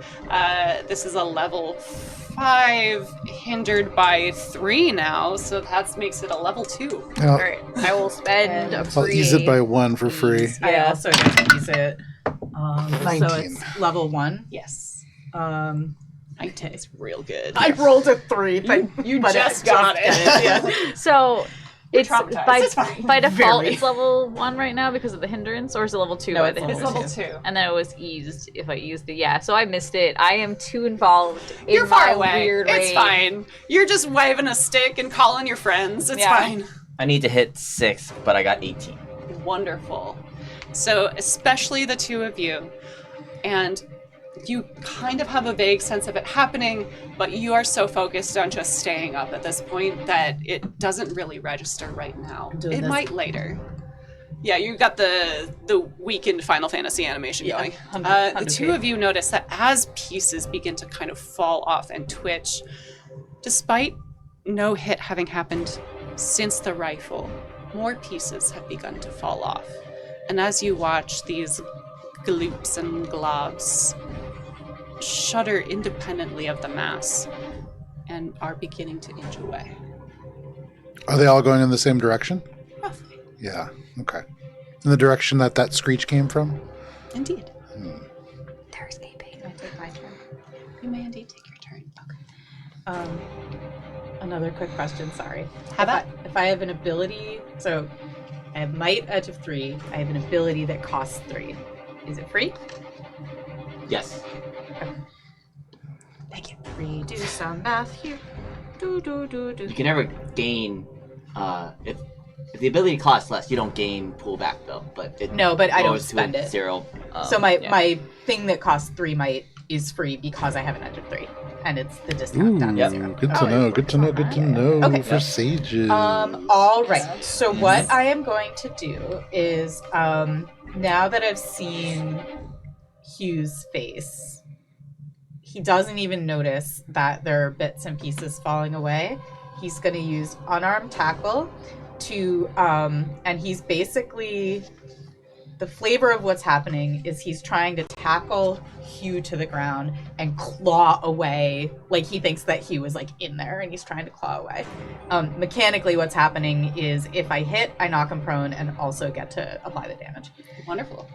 This is a level 5, hindered by 3 now, so that makes it a level 2. Now, Alright, I will spend a I'll free... ease it by 1 for free. I Yeah. also get to use it. So 19. it's level 1. Yes. 19 is real good. I rolled a 3, but You but just I got it. Yeah. So, it's traumatized. It's fine. by default, Very. it's level 1 right now because of the hindrance, or is it level 2 No, by it's the level hindrance? It's level 2. And then it was eased if I used the... Yeah, so I missed it. I am too involved in You're far my away. weird It's rage. fine. You're just waving a stick and calling your friends. It's Yeah. fine. I need to hit 6, but I got 18. Wonderful. So, especially the two of you, and you kind of have a vague sense of it happening, but you are so focused on just staying up at this point that it doesn't really register right now. Doing It this. might later. Yeah, you got the weakened Final Fantasy animation Yeah, going. 100 The two of you notice that as pieces begin to kind of fall off and twitch, despite no hit having happened since the rifle, more pieces have begun to fall off. And as you watch these gloops and globs shudder independently of the mass and are beginning to inch away. Are they all going in the same direction? Roughly. Yeah. Okay. In the direction that screech came from? Indeed. They're escaping. Can I take my turn? You may indeed take your turn. Okay. Another quick question, sorry. Have at. If I have an ability, so I have might edge of 3, I have an ability that costs 3. Is it free? Yes. Thank you. Redo some math here. Do. You can never gain if If the ability costs less, you don't gain pullback though. But it No, but I don't lowers to spend it. 0. So my yeah. my thing that costs 3 might is free because I have an edge of 3, and it's the discount down to Ooh, 0. good to know. Good to know. Good to know Okay. for sages. All right. So what I am going to do is, now that I've seen Hugh's face, he doesn't even notice that there are bits and pieces falling away. He's going to use unarmed tackle to, and he's basically, the flavor of what's happening is he's trying to tackle Hugh to the ground and claw away. Like, he thinks that Hugh is, like, in there, and he's trying to claw away. Mechanically, what's happening is if I hit, I knock him prone and also get to apply the damage. Wonderful.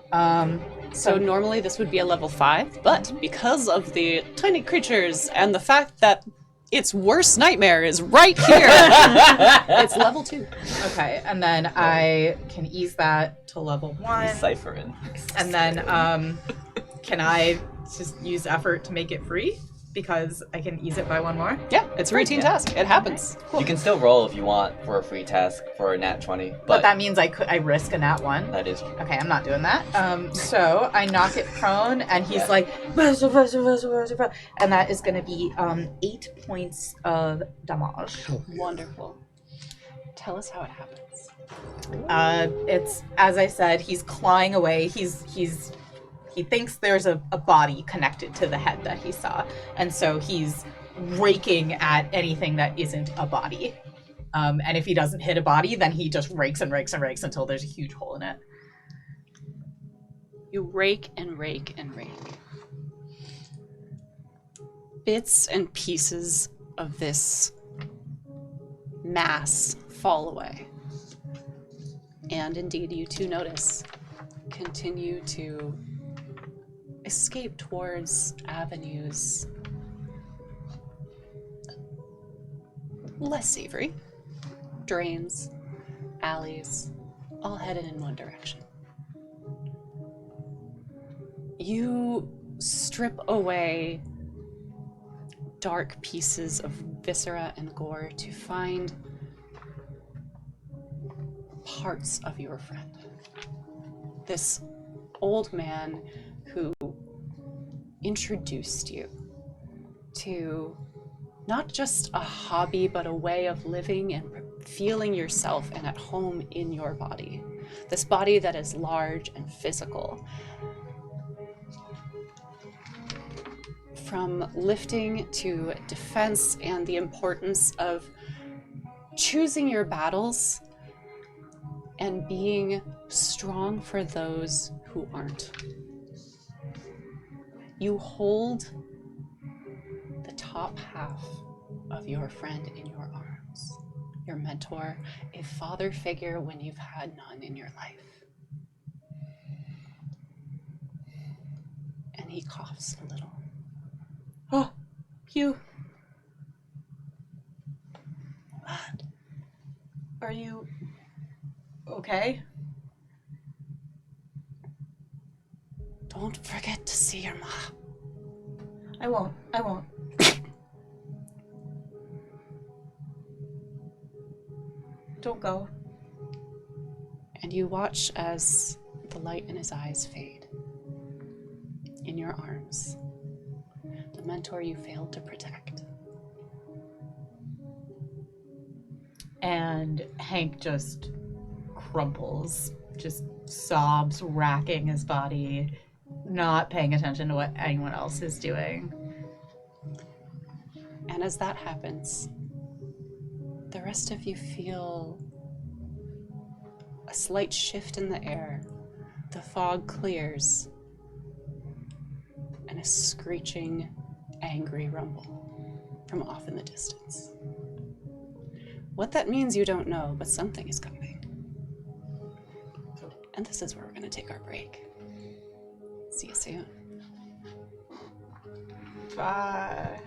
So So normally this would be a level 5, but because of the tiny creatures and the fact that its worst nightmare is right here, it's level 2. okay, and then I can ease that to level 1. Cypher in. And then can I just use effort to make it free? Because I can ease it by 1 more? Yeah, it's a routine task. It happens. Cool. You can still roll if you want for a free task for a nat 20, But that means I risk a nat 1. that is Okay, I'm not doing that. So I knock it prone, and he's Yeah. like, and that is going to be 8 points of damage. Wonderful. Tell us how it happens. It's, as I said, he's clawing away. He thinks there's a body connected to the head that he saw, and so he's raking at anything that isn't a body. And if he doesn't hit a body, then he just rakes and rakes and rakes until there's a huge hole in it. You rake and rake and rake. Bits and pieces of this mass fall away. And indeed, you too notice, continue to escape towards avenues less savory, drains, alleys, all headed in one direction. You strip away dark pieces of viscera and gore to find parts of your friend. This old man who introduced you to not just a hobby, but a way of living and feeling yourself and at home in your body. This body that is large and physical. From lifting to defense and the importance of choosing your battles and being strong for those who aren't. You hold the top half of your friend in your arms, your mentor, a father figure when you've had none in your life. And he coughs a little. Oh, Hugh. What? Are you okay? Don't forget to see your mom. I won't. Don't go. And you watch as the light in his eyes fade. In your arms, the mentor you failed to protect. And Hank just crumples, just sobs, racking his body, not paying attention to what anyone else is doing. And as that happens, the rest of you feel a slight shift in the air. The fog clears, and a screeching, angry rumble from off in the distance. What that means you don't know, but something is coming. And this is where we're going to take our break. See you soon. Bye.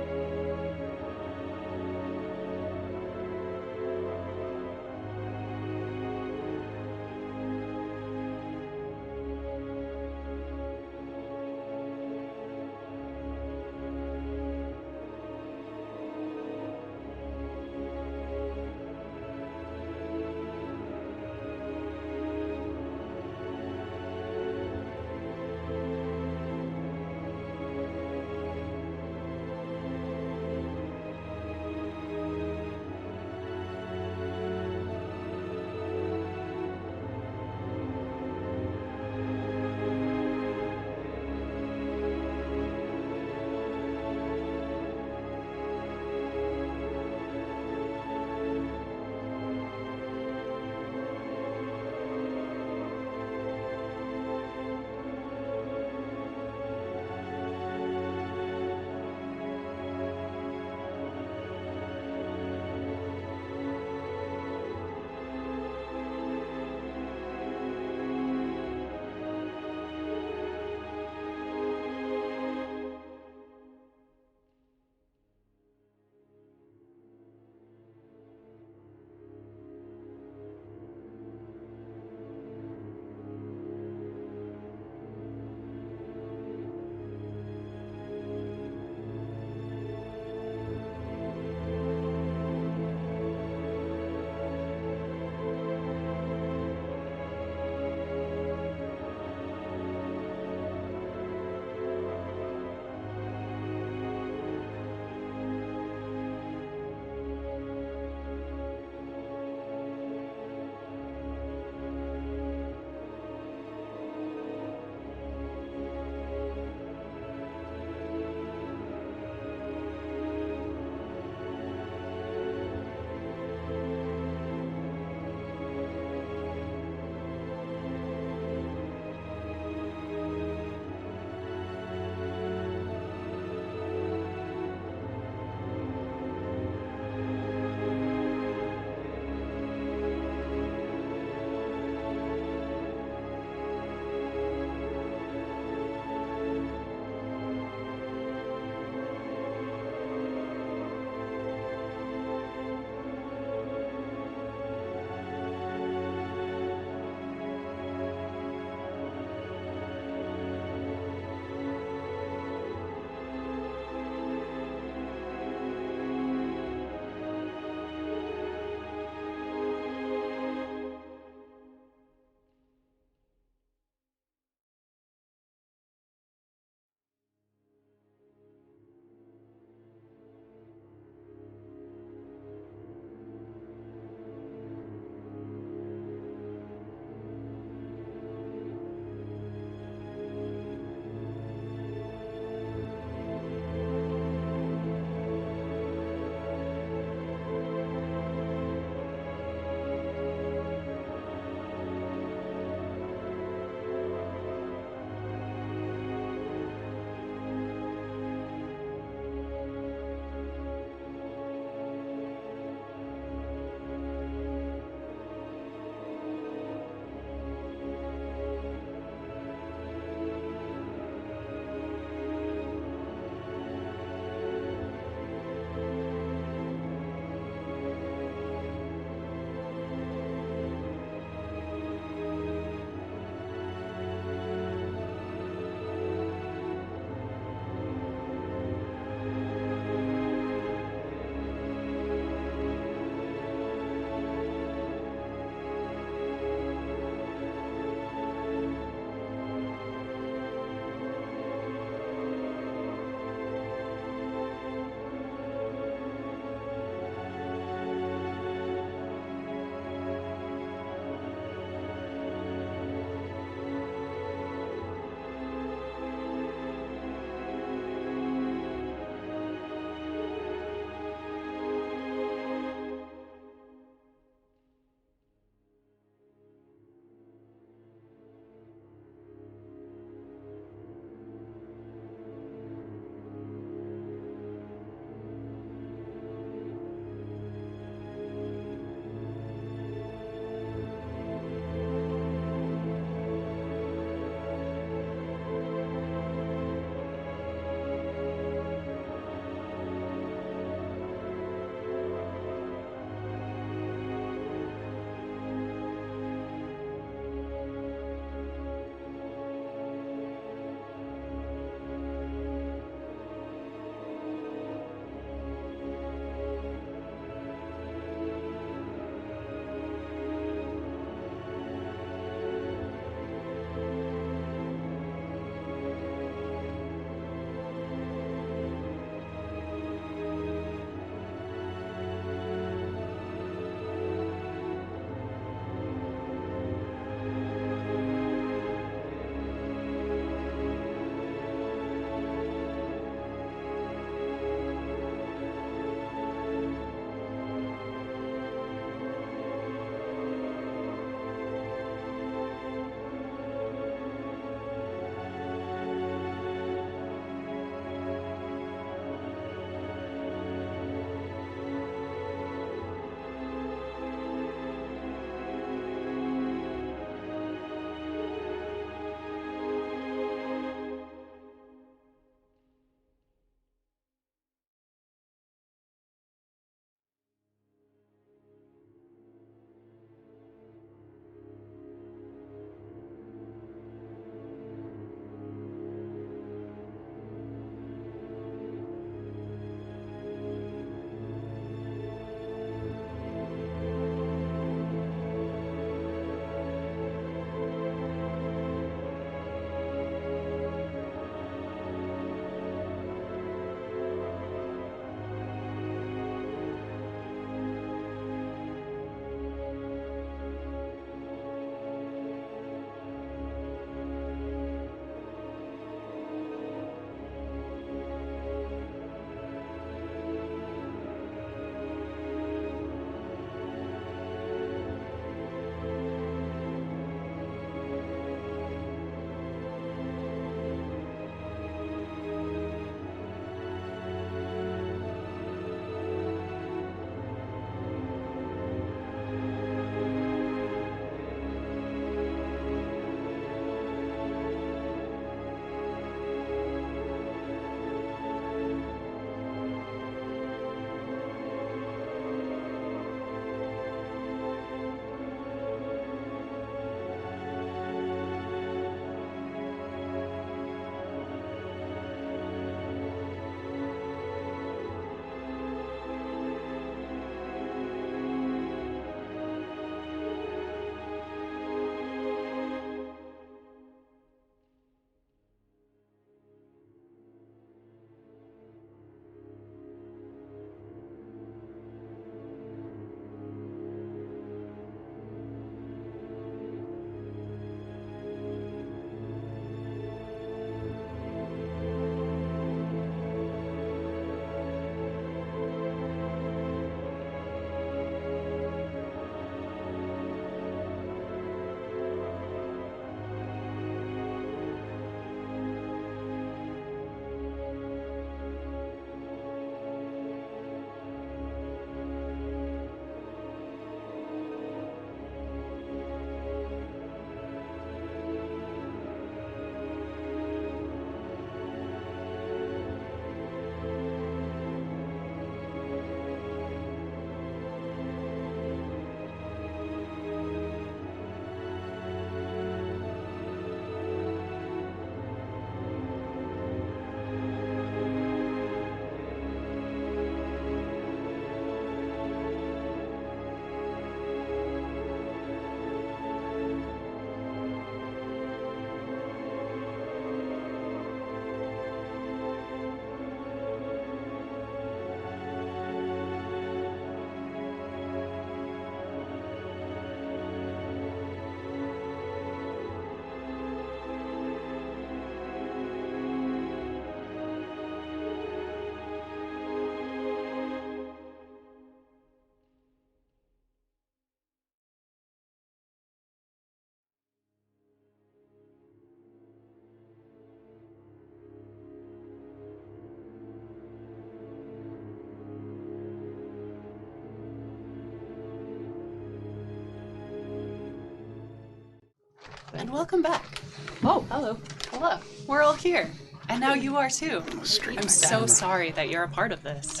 welcome back. Oh, hello. Hello. We're all here. And now you are too. Straight I'm so sorry that you're a part of this.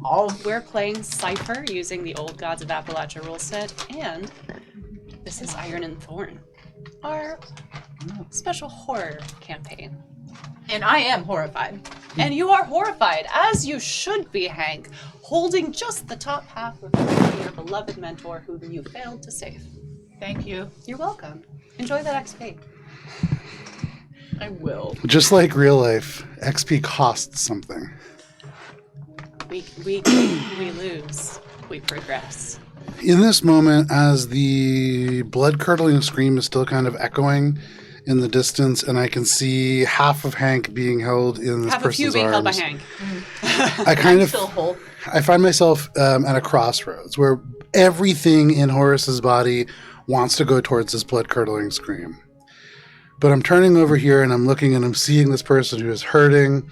Oh, We're playing Cypher using the Old Gods of Appalachia Ruleset, and this is Iron and Thorn, our special horror campaign. and I am horrified. And you are horrified, as you should be, Hank, holding just the top half of your beloved mentor whom you failed to save. Thank you. You're welcome. Enjoy that XP. I will. Just like real life, XP costs something. We lose. We progress. In this moment, as the blood-curdling scream is still kind of echoing in the distance, and I can see half of Hank being held in this Have a few person's being held by arms, Hank. I kind of Still whole. I find myself at a crossroads where everything in Horace's body wants to go towards this blood-curdling scream. But I'm turning over here and I'm looking and I'm seeing this person who is hurting.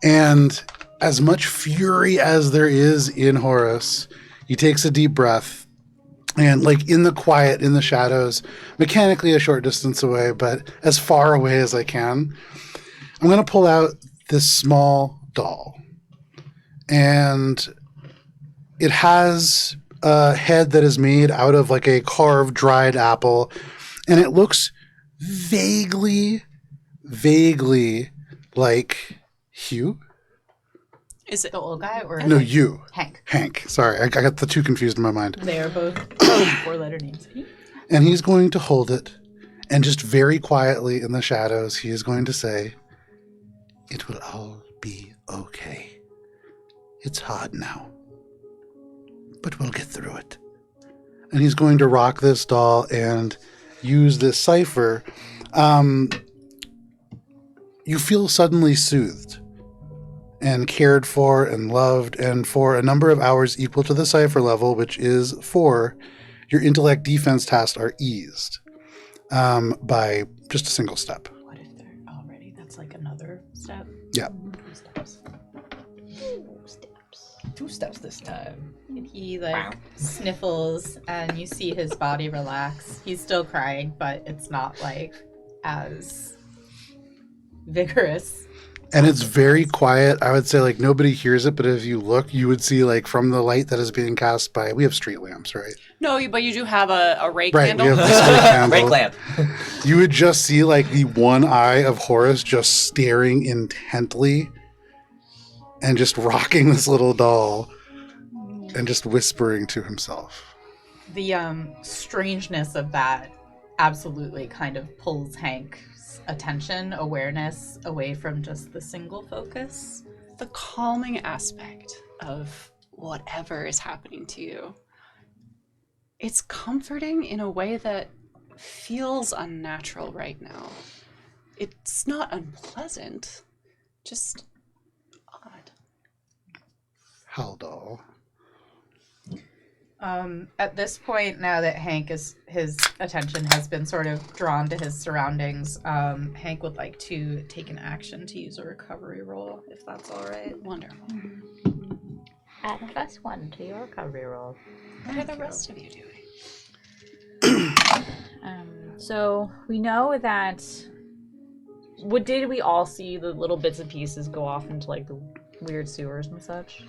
And as much fury as there is in Horace, he takes a deep breath. And like in the quiet, in the shadows, mechanically a short distance away, but as far away as I can, I'm going to pull out this small doll. And it has a head that is made out of like a carved dried apple. And it looks vaguely like Hugh. Is it? The old guy or No, you. Hank? Sorry, I got the two confused in my mind. They are both four-letter names. And he's going to hold it, and just very quietly in the shadows, he is going to say, "It will all be okay. It's hard now, but we'll get through it." And he's going to rock this doll and use this cipher. You feel suddenly soothed and cared for and loved, and for a number of hours equal to the cipher level, which is 4, your intellect defense tasks are eased by just a single step. What if they're already? That's like another step. Yeah. 2 steps. 2 steps this time. And he sniffles, and you see his body relax. He's still crying, but it's not like as vigorous. And it's very quiet. I would say like nobody hears it, but if you look, you would see like from the light that is being cast by, we have street lamps, right? No, but you do have a rake Right, candle. we have the street candle. Rake lamp. You would just see like the one eye of Horace just staring intently and just rocking this little doll and just whispering to himself. The strangeness of that absolutely kind of pulls Hank's attention, awareness away from just the single focus. The calming aspect of whatever is happening to you. It's comforting in a way that feels unnatural right now. It's not unpleasant, just odd. How doll? At this point, now that his attention has been sort of drawn to his surroundings, Hank would like to take an action to use a recovery roll, if that's all right. Wonderful. Add a +1 to your recovery roll. What are the rest of you doing? So we know that. Did we all see the little bits and pieces go off into like the weird sewers and such?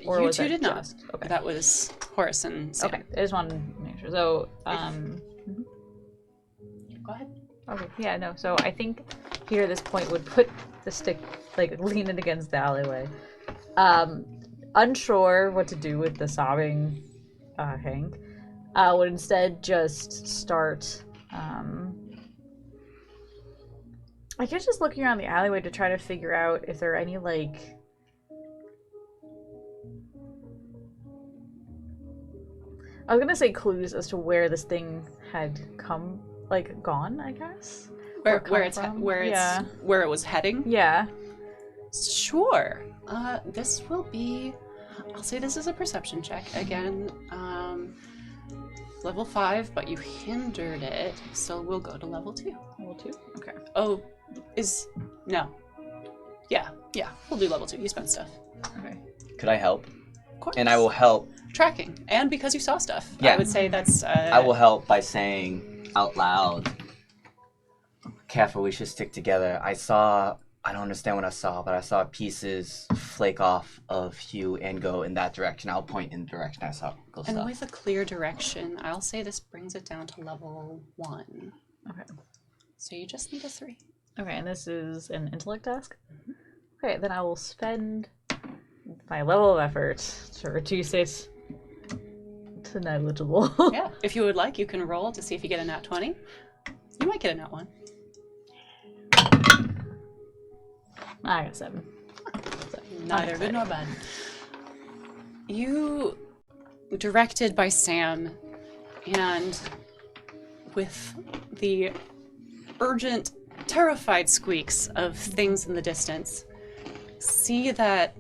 Or You was two that did not. just- okay. That was Horace and Sam. Okay, I just wanted to make sure. So, Go ahead. okay, yeah, no. So I think here at this point would put the stick, like lean it against the alleyway. Unsure what to do with the sobbing Hank, would instead just start, I guess just looking around the alleyway to try to figure out if there are any, like, I was gonna say clues as to where this thing had gone, I guess. Where come it's from? where it's Yeah. where it was heading. Yeah. Sure. This will be. I'll say this is a perception check again. Level 5, but you hindered it, so we'll go to level 2. Level 2? Okay. Oh, no. Yeah. We'll do level 2. You spent stuff. Okay. Could I help? Of course. And I will help. Tracking, and because you saw stuff, Yeah. I would say that's. I will help by saying, out loud. Careful, we should stick together. I don't understand what I saw, but I saw pieces flake off of Hugh and go in that direction. I'll point in the direction I saw go And stuff. with a clear direction, I'll say this brings it down to level 1. Okay. So you just need a 3. Okay, and this is an intellect task? Okay, then I will spend my level of effort to reduce it to negligible. Yeah, if you would like, you can roll to see if you get a nat 20. You might get a nat 1. I got 7. Neither good nor bad. You, directed by Sam, and with the urgent, terrified squeaks of things in the distance, see that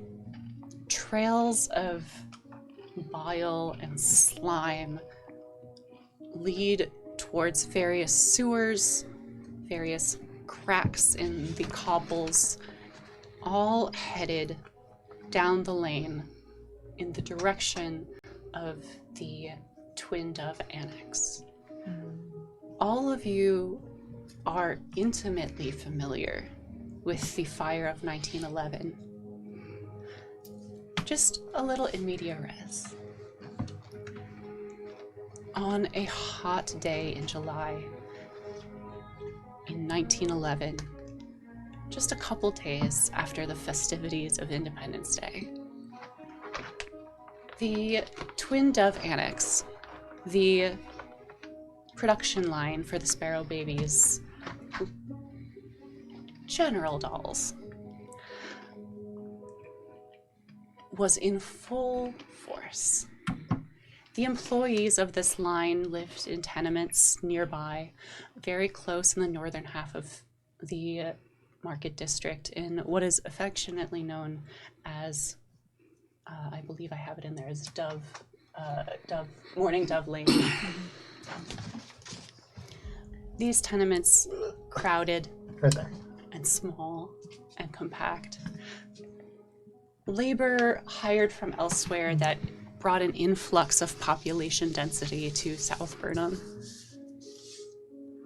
trails of bile and slime lead towards various sewers, various cracks in the cobbles, all headed down the lane in the direction of the Twin Dove Annex. All of you are intimately familiar with the fire of 1911. Just a little in media res. On a hot day in July in 1911, just a couple days after the festivities of Independence Day, the Twin Dove Annex, the production line for the Sparrow Babies, general dolls, was in full force. The employees of this line lived in tenements nearby, very close in the northern half of the Market District, in what is affectionately known as, I believe I have it in there, as Morning Dove Lane. These tenements, crowded Right there. and small and compact. Labor hired from elsewhere that brought an influx of population density to South Burnham.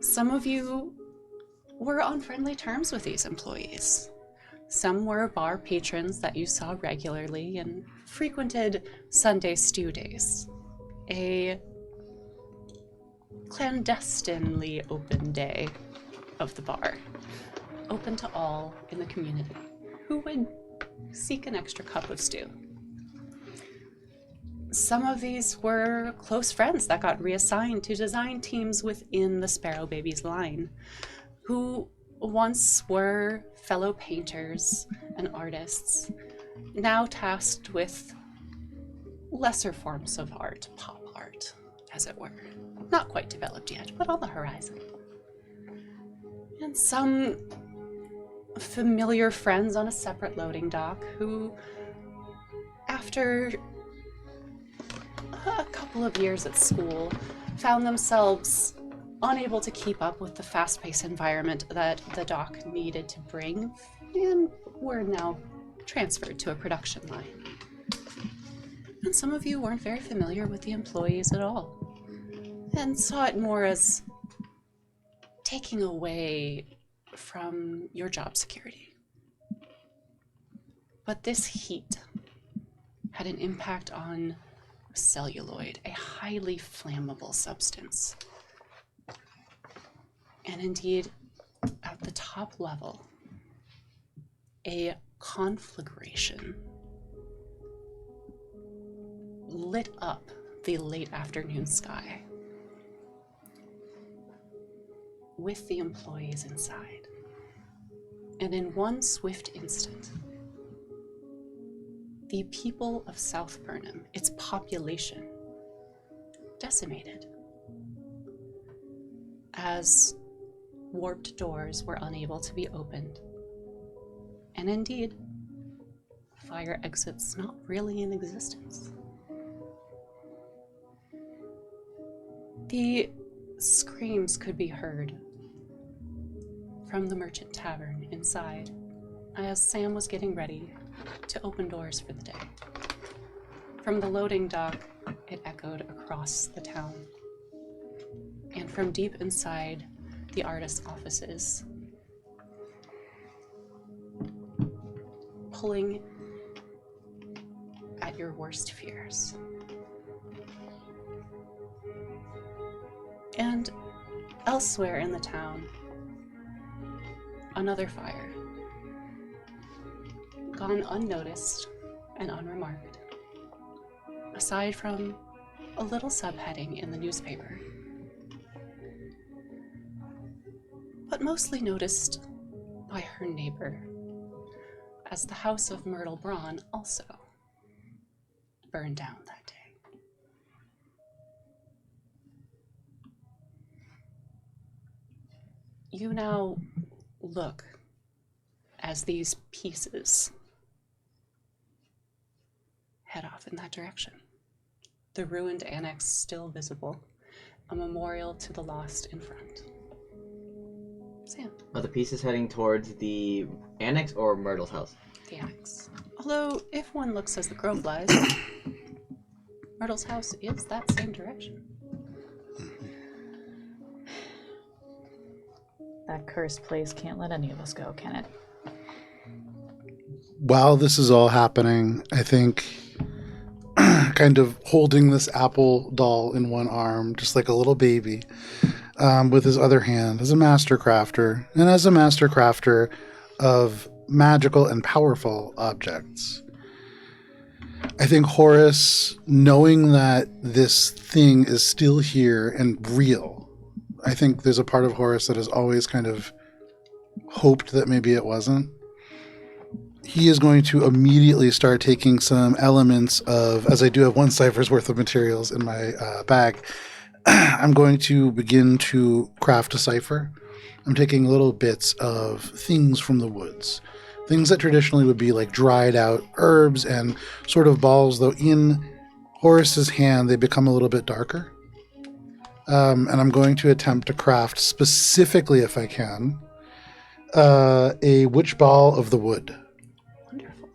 Some of you were on friendly terms with these employees. Some were bar patrons that you saw regularly and frequented Sunday stew days, a clandestinely open day of the bar, open to all in the community who would seek an extra cup of stew. Some of these were close friends that got reassigned to design teams within the Sparrow Babies line, who once were fellow painters and artists, now tasked with lesser forms of art, pop art, as it were. Not quite developed yet, but on the horizon. And some familiar friends on a separate loading dock who, after a couple of years at school, found themselves unable to keep up with the fast-paced environment that the dock needed to bring, and were now transferred to a production line. And some of you weren't very familiar with the employees at all, and saw it more as taking away from your job security. But this heat had an impact on celluloid, a highly flammable substance. And indeed, at the top level, a conflagration lit up the late afternoon sky with the employees inside. And in one swift instant, the people of South Burnham, its population, decimated as warped doors were unable to be opened. And indeed, fire exits not really in existence. The screams could be heard from the merchant tavern inside as Sam was getting ready to open doors for the day. From the loading dock, it echoed across the town. And from deep inside the artist's offices, pulling at your worst fears. And elsewhere in the town, another fire, gone unnoticed and unremarked, aside from a little subheading in the newspaper, but mostly noticed by her neighbor, as the house of Myrtle Braun also burned down that day. You now look as these pieces head off in that direction. The ruined annex still visible, a memorial to the lost in front. Sam. Are the pieces heading towards the annex or Myrtle's house? The annex. Although, if one looks as the crow flies, Myrtle's house is that same direction. That cursed place can't let any of us go, can it? While this is all happening, I think kind of holding this apple doll in one arm, just like a little baby, with his other hand, as a master crafter, and as a master crafter of magical and powerful objects. I think Horace, knowing that this thing is still here and real, I think there's a part of Horace that has always kind of hoped that maybe it wasn't. He is going to immediately start taking some elements of, as I do have one cipher's worth of materials in my bag, I'm going to begin to craft a cipher. I'm taking little bits of things from the woods. Things that traditionally would be like dried out herbs and sort of balls, though in Horace's hand they become a little bit darker. And I'm going to attempt to craft specifically, if I can, a witch ball of the wood. Wonderful.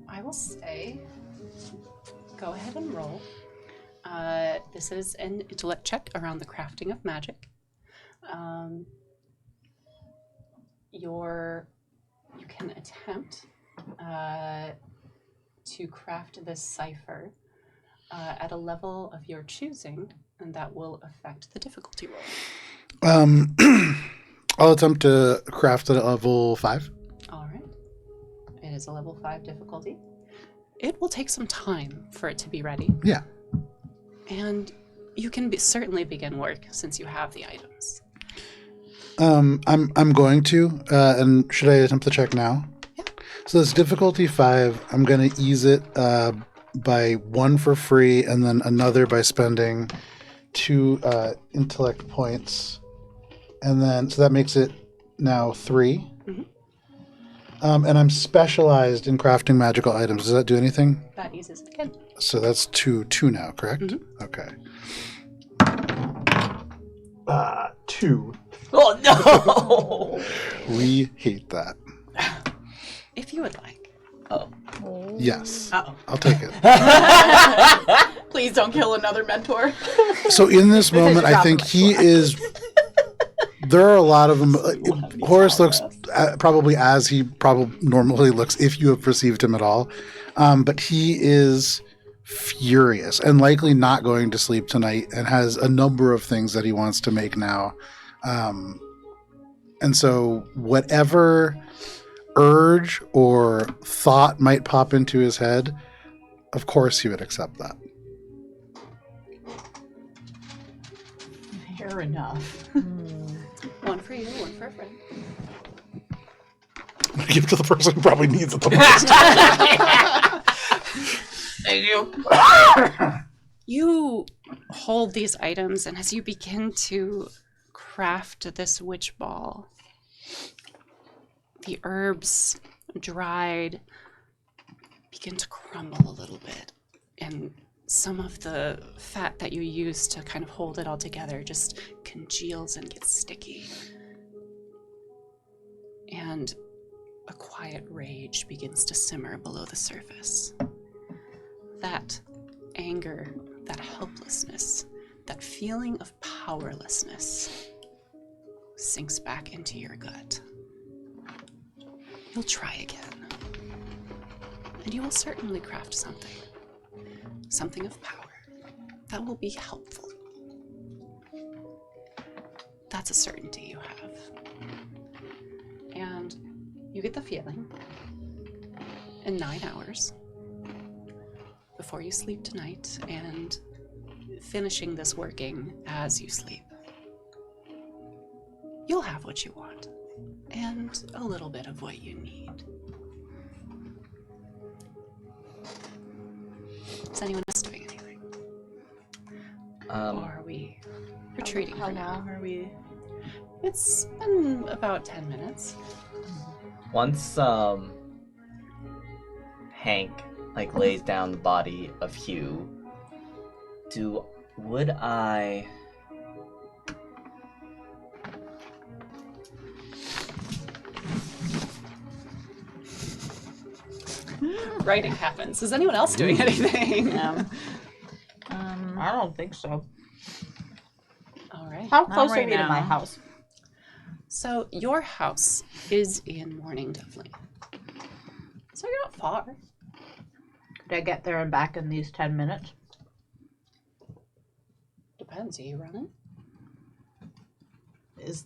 I will say, go ahead and roll. This is an intellect check around the crafting of magic. You can attempt to craft this cipher at a level of your choosing, and that will affect the difficulty roll. I'll attempt to craft it at level 5. All right. It is a level 5 difficulty. It will take some time for it to be ready. Yeah. And you can certainly begin work since you have the items. I'm going to, and should I attempt the check now? Yeah. So it's difficulty 5. I'm going to ease it by 1 for free, and then another by spending 2 intellect points, and then so that makes it now 3. Mm-hmm. And I'm specialized in crafting magical items. Does that do anything? That eases it again. So that's 2 now, correct? Mm-hmm. Okay. 2. Oh no! We hate that. If you would like. Oh. Yes. Uh-oh. I'll take it. Please don't kill another mentor. So in this moment, I think he is. There are a lot of them. Horace looks probably as he probably normally looks if you have perceived him at all. But he is furious and likely not going to sleep tonight and has a number of things that he wants to make now. And so whatever urge or thought might pop into his head, of course he would accept that. Fair enough. One for you, one for a friend. Give it to the person who probably needs it the most. Thank you. You hold these items, and as you begin to craft this witch ball, the herbs, dried, begin to crumble a little bit, and some of the fat that you use to kind of hold it all together just congeals and gets sticky. And a quiet rage begins to simmer below the surface. That anger, that helplessness, that feeling of powerlessness sinks back into your gut. You'll try again. And you will certainly craft something of power that will be helpful. That's a certainty you have. And you get the feeling in 9 hours before you sleep tonight and finishing this working as you sleep. You'll have what you want and a little bit of what you need. Is anyone else doing anything? Or are we retreating How for now? long are we? It's been about 10 minutes. Once Hank lays down the body of Hugh, would I Writing happens. Is anyone else doing anything? I don't think so. All right. How close right are we to my now. house? So your house is in Morning Devlin. So you're not far. Could I get there and back in these 10 minutes? Depends. Are you running?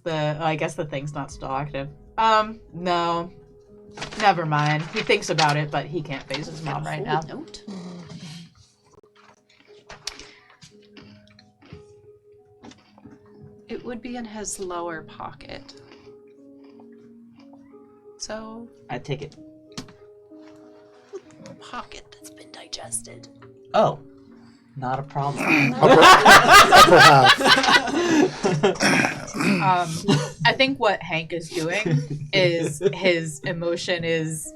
I guess the thing's not still active. No. Never mind. He thinks about it, but he can't face his mom right now. Note. It would be in his lower pocket. So, I take it. pocket that's been digested. Oh, not a problem. Upper half. I think what Hank is doing is his emotion is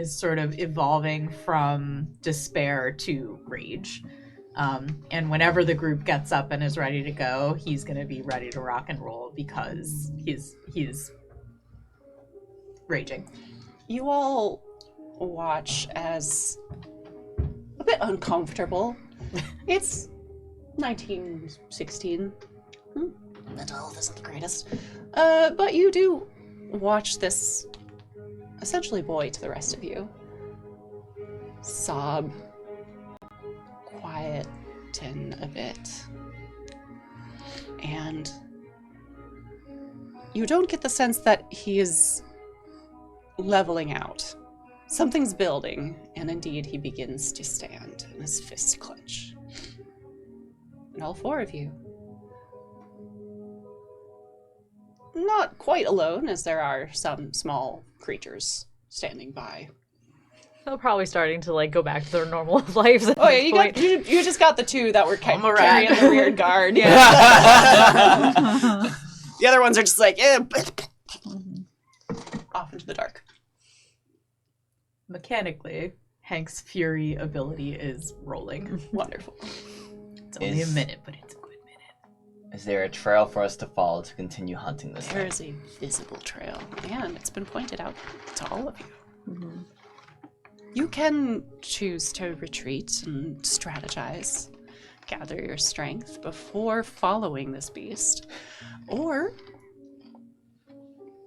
sort of evolving from despair to rage. And whenever the group gets up and is ready to go, he's going to be ready to rock and roll because he's raging. You all watch as a bit uncomfortable. It's 1916. Mental health isn't the greatest. But you do watch this essentially boy to the rest of you sob, quieten a bit. And you don't get the sense that he is leveling out. Something's building, and indeed he begins to stand, and his fists clench. And all four of you, not quite alone, as there are some small creatures standing by. They're probably starting to go back to their normal lives. At Oh yeah, this point. you just got the two that were I'm a rat. carrying the rear guard. Yeah. The other ones are just off into the dark. Mechanically, Hank's fury ability is rolling. Wonderful. It's only a minute, but it's a good minute. Is there a trail for us to follow to continue hunting this There thing? is a visible trail, and it's been pointed out to all of you. Mm-hmm. You can choose to retreat and strategize, gather your strength before following this beast, or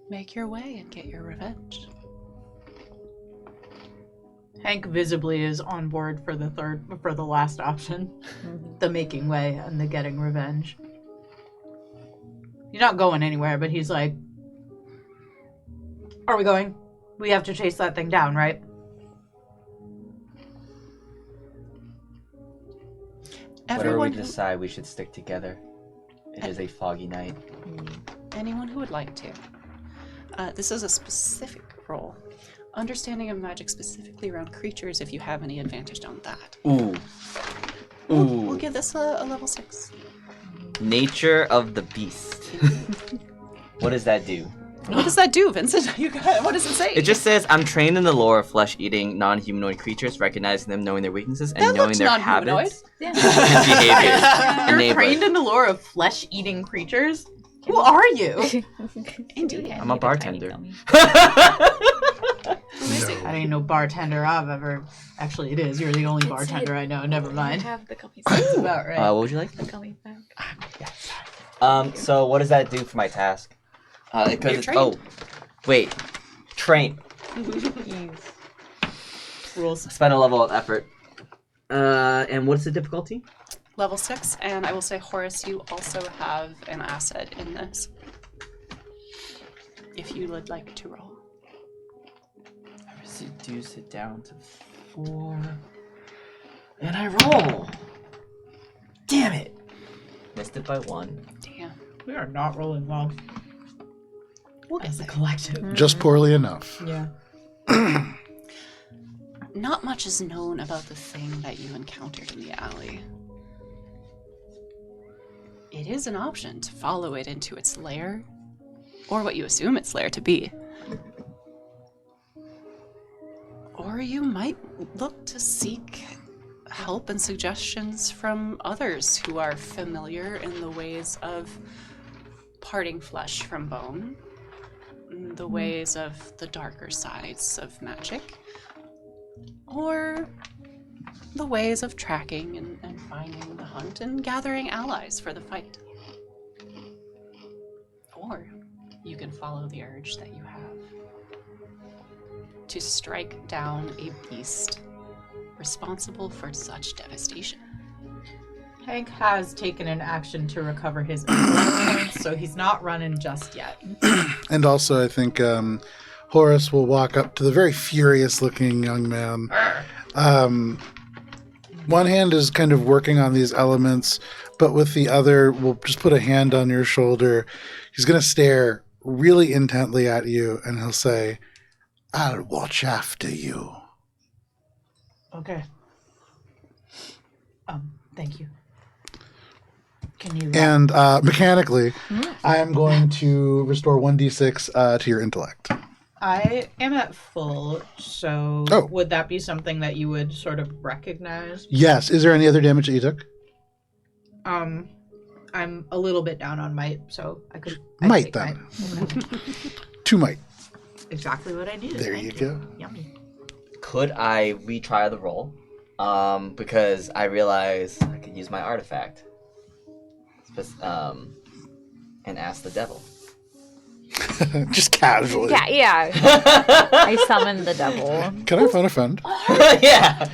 make your way and get your revenge. Hank visibly is on board for the last option, the making way and the getting revenge. He's not going anywhere, but he's like, "Are we going? We have to chase that thing down, right?" Whatever we Everyone, decide, we should stick together. It is a foggy night. anyone who would like to. This is a specific role. Understanding of magic specifically around creatures, if you have any advantage on that. Ooh. We'll give this a level 6. Nature of the beast. What does that do? What does that do, Vincent? What does it say? It just says, I'm trained in the lore of flesh-eating, non-humanoid creatures, recognizing them, knowing their weaknesses, and That knowing looks their non-humanoid. habits and behaviors. You're Enabler. trained in the lore of flesh-eating creatures? Who are you? Indeed. I'm a bartender. That ain't no bartender I've ever. Actually, it is. You're the only bartender I know. Never mind. Have the gummy That's about right. What would you like? the gummy bag. So what does that do for my task? You're trained. Wait. Train. Rules. Spend a level of effort. And what's the difficulty? Level 6, and I will say, Horace, you also have an asset in this. If you would like to roll. I reduce it down to 4. And I roll. Damn it. Missed it by 1. Damn. We are not rolling well. We'll get As a there. collective. Just poorly enough. Yeah. Not much is known about the thing that you encountered in the alley. It is an option to follow it into its lair, or what you assume its lair to be. Or you might look to seek help and suggestions from others who are familiar in the ways of parting flesh from bone, the ways of the darker sides of magic, or the ways of tracking and finding the hunt and gathering allies for the fight. Or you can follow the urge that you have to strike down a beast responsible for such devastation. Hank has taken an action to recover his points, so he's not running just yet. And also, I think Horace will walk up to the very furious-looking young man. One hand is kind of working on these elements, but with the other, will just put a hand on your shoulder. He's going to stare really intently at you, and he'll say, "I'll watch after you." Okay. Thank you. Can you... And mechanically, I am going to restore 1d6 to your intellect. I am at full, so Oh. would that be something that you would sort of recognize? Yes. Is there any other damage that you took? I'm a little bit down on might, so I'd Might, take then. might. 2 might. Exactly what I needed. There Thank you go. Yummy. Could I retry the roll? Because I realize I could use my artifact. And ask the devil. Just casually. Yeah. I summoned the devil. Can I phone a friend? Yeah.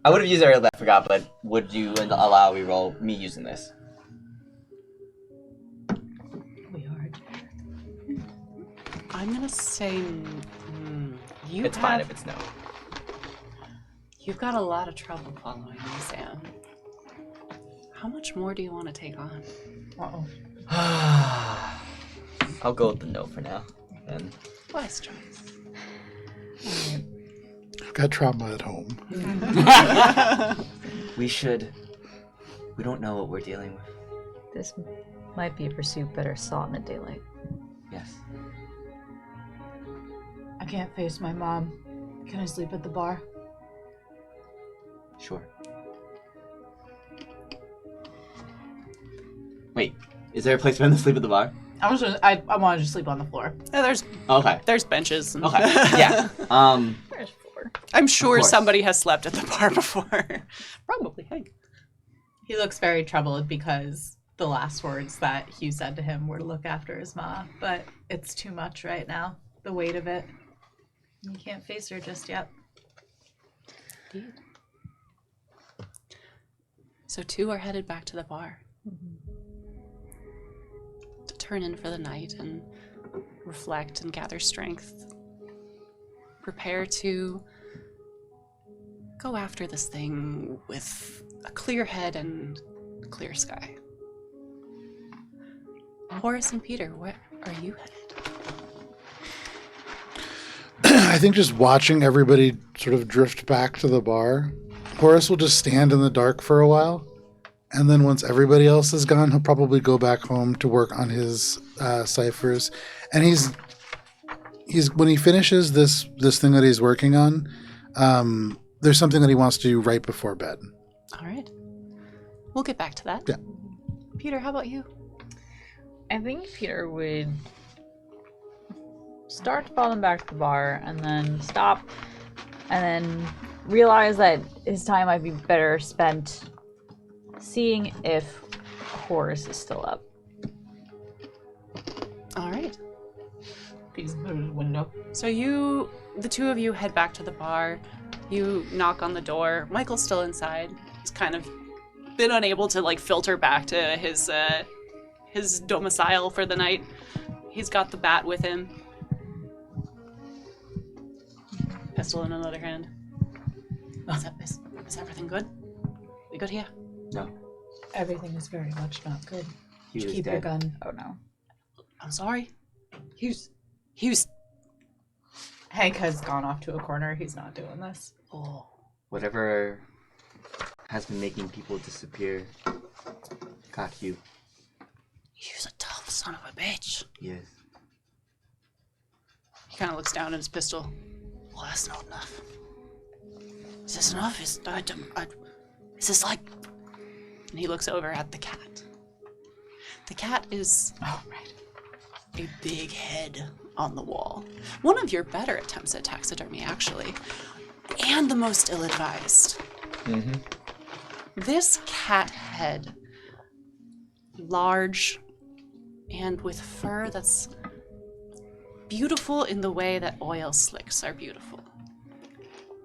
I would have used it earlier, I forgot, but would you allow me using this? We are. I'm gonna say you It's fine if it's no. You've got a lot of trouble following me, Sam. How much more do you want to take on? Uh-oh. I'll go with the no for now. And Wise choice. I've got trauma at home. we don't know what we're dealing with. This might be a pursuit better sought in the daylight. Yes. I can't face my mom. Can I sleep at the bar? Sure. Wait, is there a place for him to sleep at the bar? I wanted to sleep on the floor. Okay. There's benches. And Okay. Yeah. Where's floor? I'm sure course. somebody has slept at the bar before. Probably Hank. He looks very troubled because the last words that Hugh said to him were to look after his ma, but it's too much right now. The weight of it. He can't face her just yet. Indeed. So 2 are headed back to the bar. To turn in for the night and reflect and gather strength. Prepare to go after this thing with a clear head and a clear sky. Horace and Peter, where are you headed? I think just watching everybody sort of drift back to the bar, Horace will just stand in the dark for a while. And then once everybody else is gone, he'll probably go back home to work on his ciphers. And he's when he finishes this thing that he's working on, there's something that he wants to do right before bed. All right. We'll get back to that. Yeah. Peter, how about you? I think Peter would start to follow them back to the bar, and then stop, and then realize that his time might be better spent seeing if Horus is still up. All right. He's through the window. So the two of you head back to the bar. You knock on the door. Michael's still inside. He's kind of been unable to like filter back to his domicile for the night. He's got the bat with him. Pistol in another hand. Is everything good? We good here? No. Everything is very much not good. He was Keep your dead. gun. Oh no. I'm sorry. Hughes. Hank has gone off to a corner. He's not doing this. Oh. Whatever has been making people disappear got you. He's a tough son of a bitch. Yes. He kind of looks down at his pistol. Well, that's not enough. Is this enough? Is this like... And he looks over at the cat. The cat is a big head on the wall. One of your better attempts at taxidermy, actually. And the most ill-advised. Mm-hmm. This cat head, large and with fur that's beautiful in the way that oil slicks are beautiful.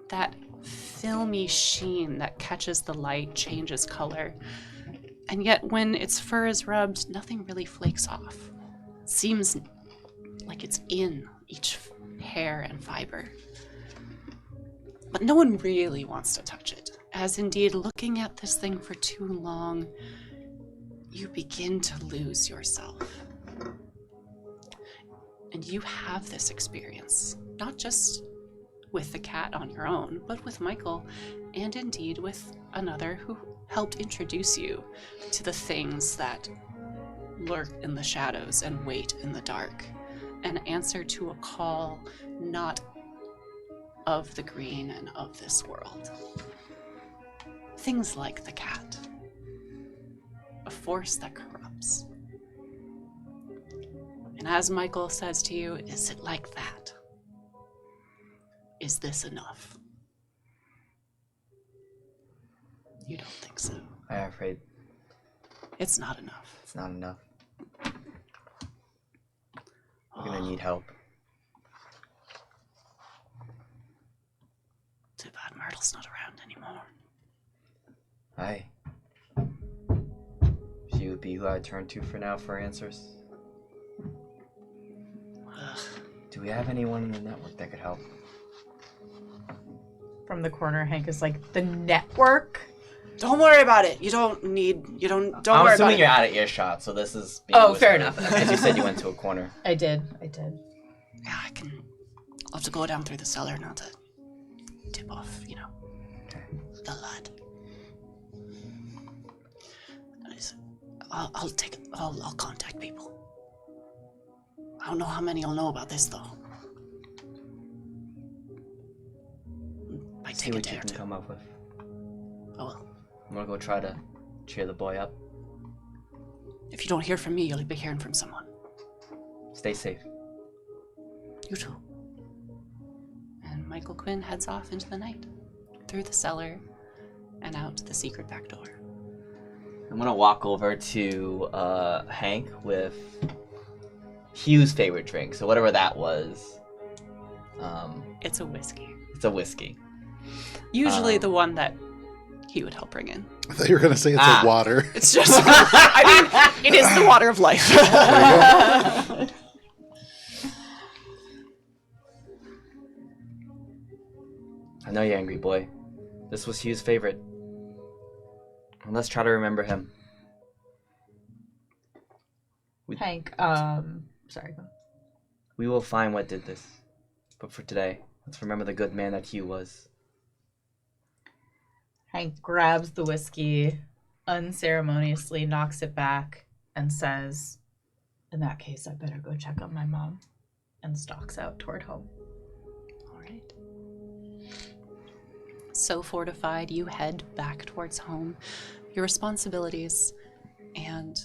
That filmy sheen that catches the light, changes color. And yet when its fur is rubbed, nothing really flakes off. It seems like it's in each hair and fiber. But no one really wants to touch it, as indeed looking at this thing for too long, you begin to lose yourself. And you have this experience, not just with the cat on your own, but with Michael, and indeed with another who helped introduce you to the things that lurk in the shadows and wait in the dark, an answer to a call not of the green and of this world. Things like the cat, a force that corrupts. And as Michael says to you, is it like that? Is this enough? You don't think so. I'm afraid It's not enough. it's not enough. We're gonna need help. Too bad Myrtle's not around anymore. Aye. She would be who I turn to for now for answers. Ugh. Do we have anyone in the network that could help? From the corner, Hank is like, the network? Don't worry about it. Don't I'm worry about assuming it. you're out of earshot, so this is being Oh, fair whispered. enough. As you said, you went to a corner. I did. Yeah, I'll have to go down through the cellar now to tip off, the lad. I'll contact people. I don't know how many will know about this, though. Might See take a what day you or can two. come up with. Oh well. I'm gonna go try to cheer the boy up. If you don't hear from me, you'll be hearing from someone. Stay safe. You too. And Michael Quinn heads off into the night, through the cellar, and out to the secret back door. I'm gonna walk over to Hank with Hugh's favorite drink, so whatever that was. It's a whiskey. It's a whiskey. Usually the one that he would help bring in. I thought you were going to say it's a water. It's just, I mean, it is the water of life. I know you're angry, boy. This was Hugh's favorite. And let's try to remember him. Hank, sorry, go. We will find what did this. But for today, let's remember the good man that Hugh was. Hank grabs the whiskey, unceremoniously knocks it back, and says, in that case, I better go check on my mom, and stalks out toward home. All right. So fortified, you head back towards home, your responsibilities, and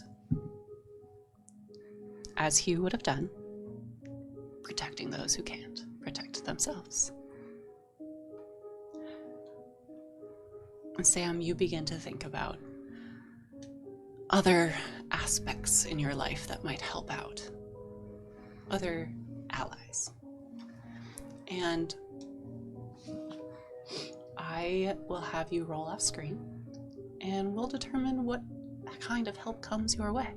as Hugh would have done, protecting those who can't protect themselves. And Sam, you begin to think about other aspects in your life that might help out, other allies. And I will have you roll off screen, and we'll determine what kind of help comes your way.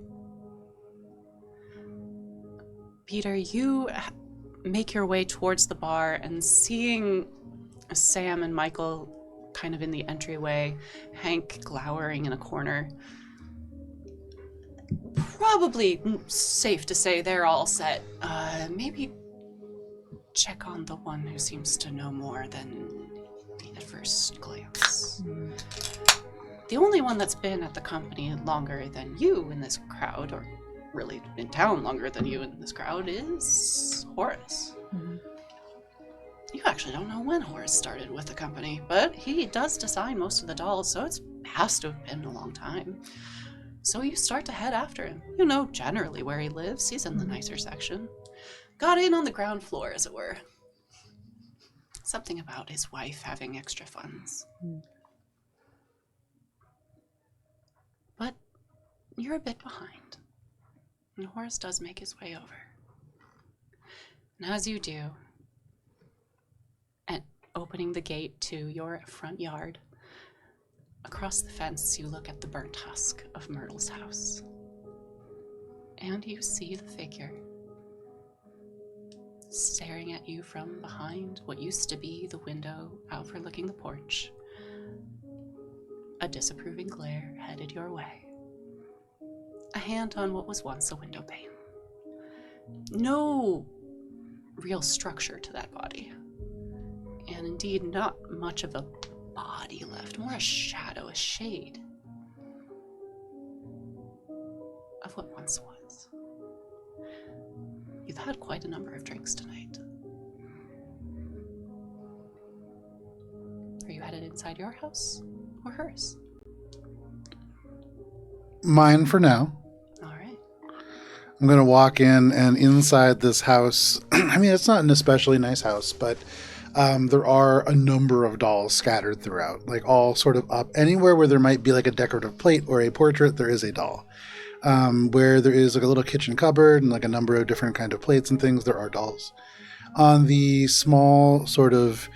Peter, you make your way towards the bar, and seeing Sam and Michael kind of in the entryway, Hank glowering in a corner, probably safe to say they're all set. Maybe check on the one who seems to know more than at first glance. The only one that's been at the company longer than you in this crowd, or really in town longer than you in this crowd, is Horace. You actually don't know when Horace started with the company, but he does design most of the dolls, so it has to have been a long time. So you start to head after him. You know generally where he lives. He's in the nicer section. Got in on the ground floor, as it were. Something about his wife having extra funds. But you're a bit behind. And Horace does make his way over. And as you do, and opening the gate to your front yard, across the fence you look at the burnt husk of Myrtle's house. And you see the figure staring at you from behind what used to be the window overlooking the porch. A disapproving glare headed your way. A hand on what was once a window pane. No real structure to that body. And indeed, not much of a body left, more a shadow, a shade of what once was. You've had quite a number of drinks tonight. Are you headed inside your house or hers? Mine for now. All right. I'm going to walk in, and inside this house, I mean, it's not an especially nice house, but there are a number of dolls scattered throughout, like all sort of up. Anywhere where there might be like a decorative plate or a portrait, there is a doll. Where there is like a little kitchen cupboard and like a number of different kind of plates and things, there are dolls. On the small sort of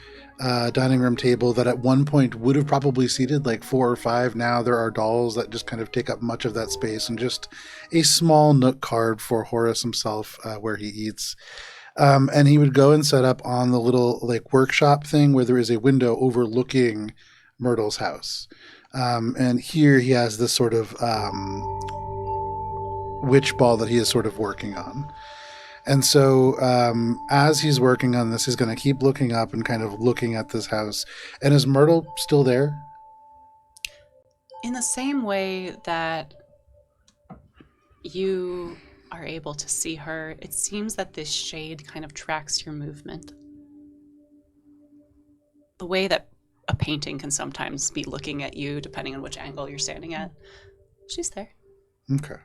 dining room table that at one point would have probably seated like 4 or 5, now there are dolls that just kind of take up much of that space, and just a small nook carved for Horace himself where he eats. And he would go and set up on the little like workshop thing where there is a window overlooking Myrtle's house. And here he has this sort of witch ball that he is sort of working on. And so as he's working on this, he's going to keep looking up and kind of looking at this house. And is Myrtle still there? In the same way that you are able to see her, it seems that this shade kind of tracks your movement. The way that a painting can sometimes be looking at you, depending on which angle you're standing at. She's there. Okay.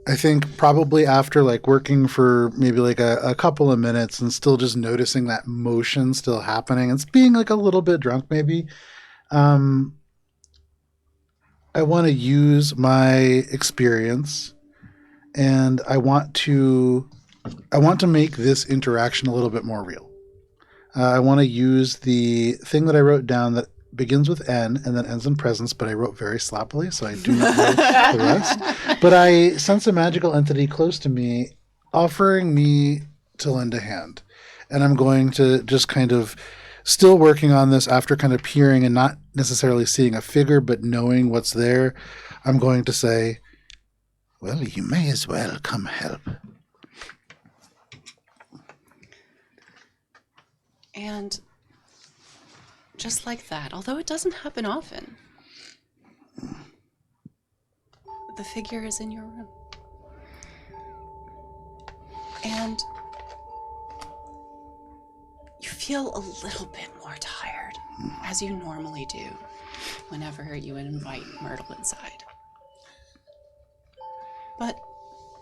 I think probably after like working for maybe like a couple of minutes and still just noticing that motion still happening, it's being like a little bit drunk maybe. I want to use my experience, and I want to make this interaction a little bit more real. I want to use the thing that I wrote down that begins with N and then ends in presence, but I wrote very sloppily, so I do not know the rest. But I sense a magical entity close to me offering me to lend a hand. And I'm going to just kind of, still working on this after kind of peering and not necessarily seeing a figure, but knowing what's there, I'm going to say, well, you may as well come help. And just like that, although it doesn't happen often, the figure is in your room. And you feel a little bit more tired, as you normally do whenever you invite Myrtle inside. But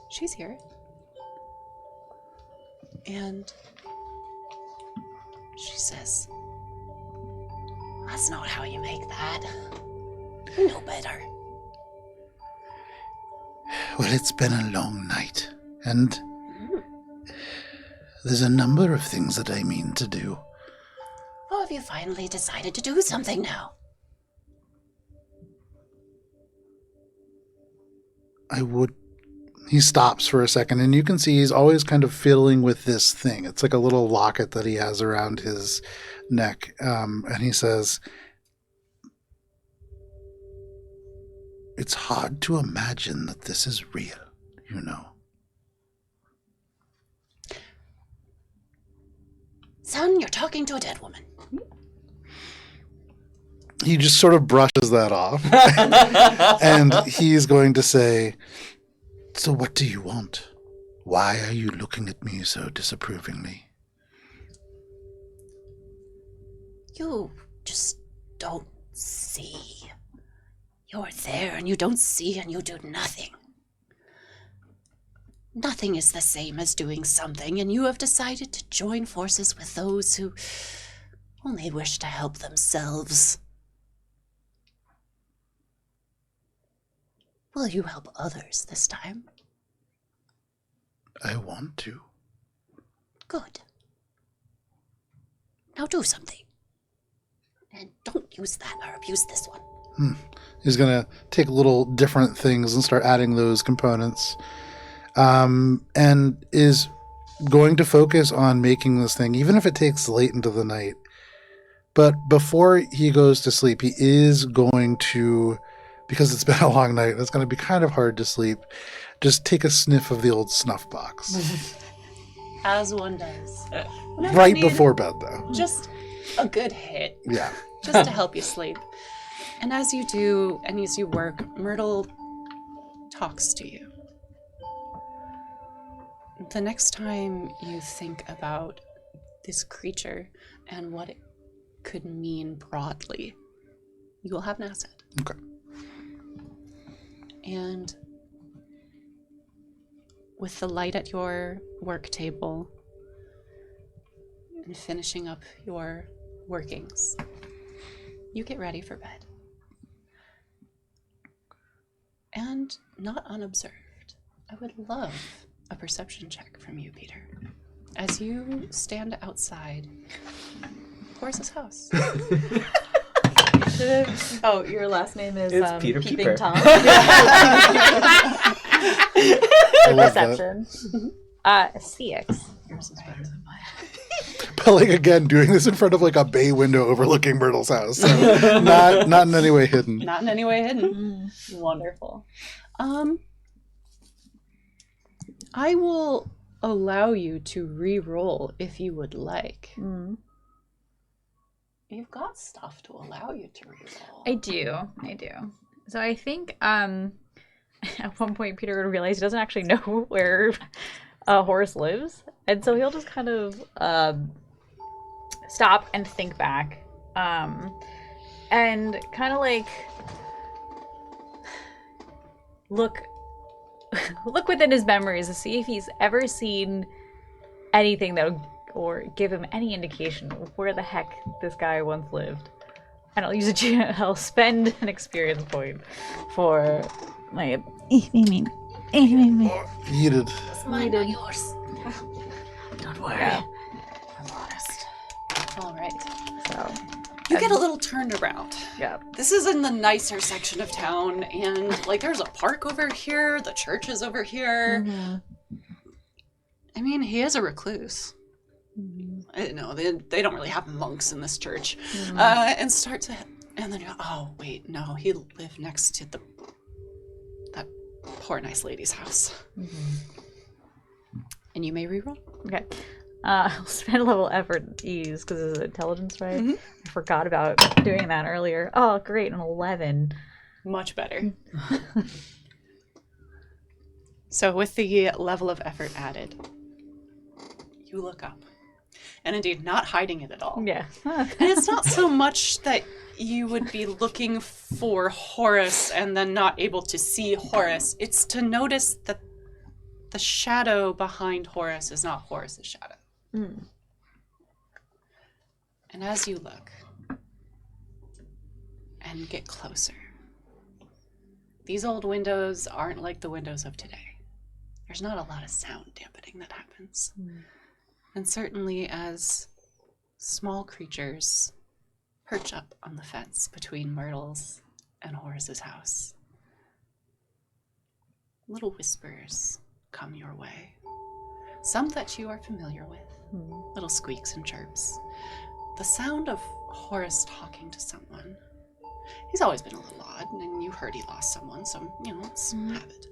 she's here. And she says, "That's not how you make that. You know better." Well, it's been a long night, and there's a number of things that I mean to do. Oh, have you finally decided to do something now? He stops for a second, and you can see he's always kind of fiddling with this thing. It's like a little locket that he has around his neck. And he says, "It's hard to imagine that this is real, you know." Son, you're talking to a dead woman. He just sort of brushes that off. And he's going to say, "So what do you want? Why are you looking at me so disapprovingly?" You just don't see. You're there and you don't see and you do nothing. Nothing is the same as doing something, and you have decided to join forces with those who only wish to help themselves. Will you help others this time? I want to. Good. Now do something. And don't use that herb, use this one. He's going to take little different things and start adding those components. And is going to focus on making this thing, even if it takes late into the night. But before he goes to sleep, he is going to, because it's been a long night, and it's going to be kind of hard to sleep, just take a sniff of the old snuff box. As one does. Whenever Right you need before bed, though. Just a good hit. Yeah. Just to help you sleep. And as you do, and as you work, Myrtle talks to you. The next time you think about this creature and what it could mean broadly, you will have an asset. Okay. And with the light at your work table and finishing up your workings, you get ready for bed. And not unobserved, I would love a perception check from you, Peter. As you stand outside Horace's house. Oh, your last name is It's Peter Peeping Peeper. Tom. I love that. Perception. CX. Yours is better than mine. But like again, doing this in front of like a bay window overlooking Myrtle's house. So not in any way hidden. Not in any way hidden. Wonderful. I will allow you to re-roll if you would like. You've got stuff to allow you to re-roll. I do. So I think at one point Peter would realize he doesn't actually know where Horace lives, and so he'll just kind of stop and think back, and kind of like look within his memories to see if he's ever seen anything that would, or give him any indication of where the heck this guy once lived. And I'll spend an experience point for my Heated. Mine, not yours. Don't worry. Yeah. I'm honest. All right. so You get a little turned around. yeah. This is in the nicer section of town, and like there's a park over here, the church is over here. I mean, he is a recluse. I didn't know, they don't really have monks in this church. And then you're, oh wait, no, he lived next to that poor nice lady's house. And you may reroll. Okay. I'll spend a level effort ease because it's intelligence, right? I forgot about doing that earlier. Oh, great, an 11. Much better. So with the level of effort added, you look up. And indeed, not hiding it at all. Yeah. And it's not so much that you would be looking for Horace and then not able to see Horace. It's to notice that the shadow behind Horus is not Horus's shadow. Mm. And as you look and get closer, these old windows aren't like the windows of today. There's not a lot of sound dampening that happens. And certainly as small creatures perch up on the fence between Myrtle's and Horus's house, little whispers come your way. Some that you are familiar with, little squeaks and chirps. The sound of Horus talking to someone. He's always been a little odd, and you heard he lost someone, so, let's have it.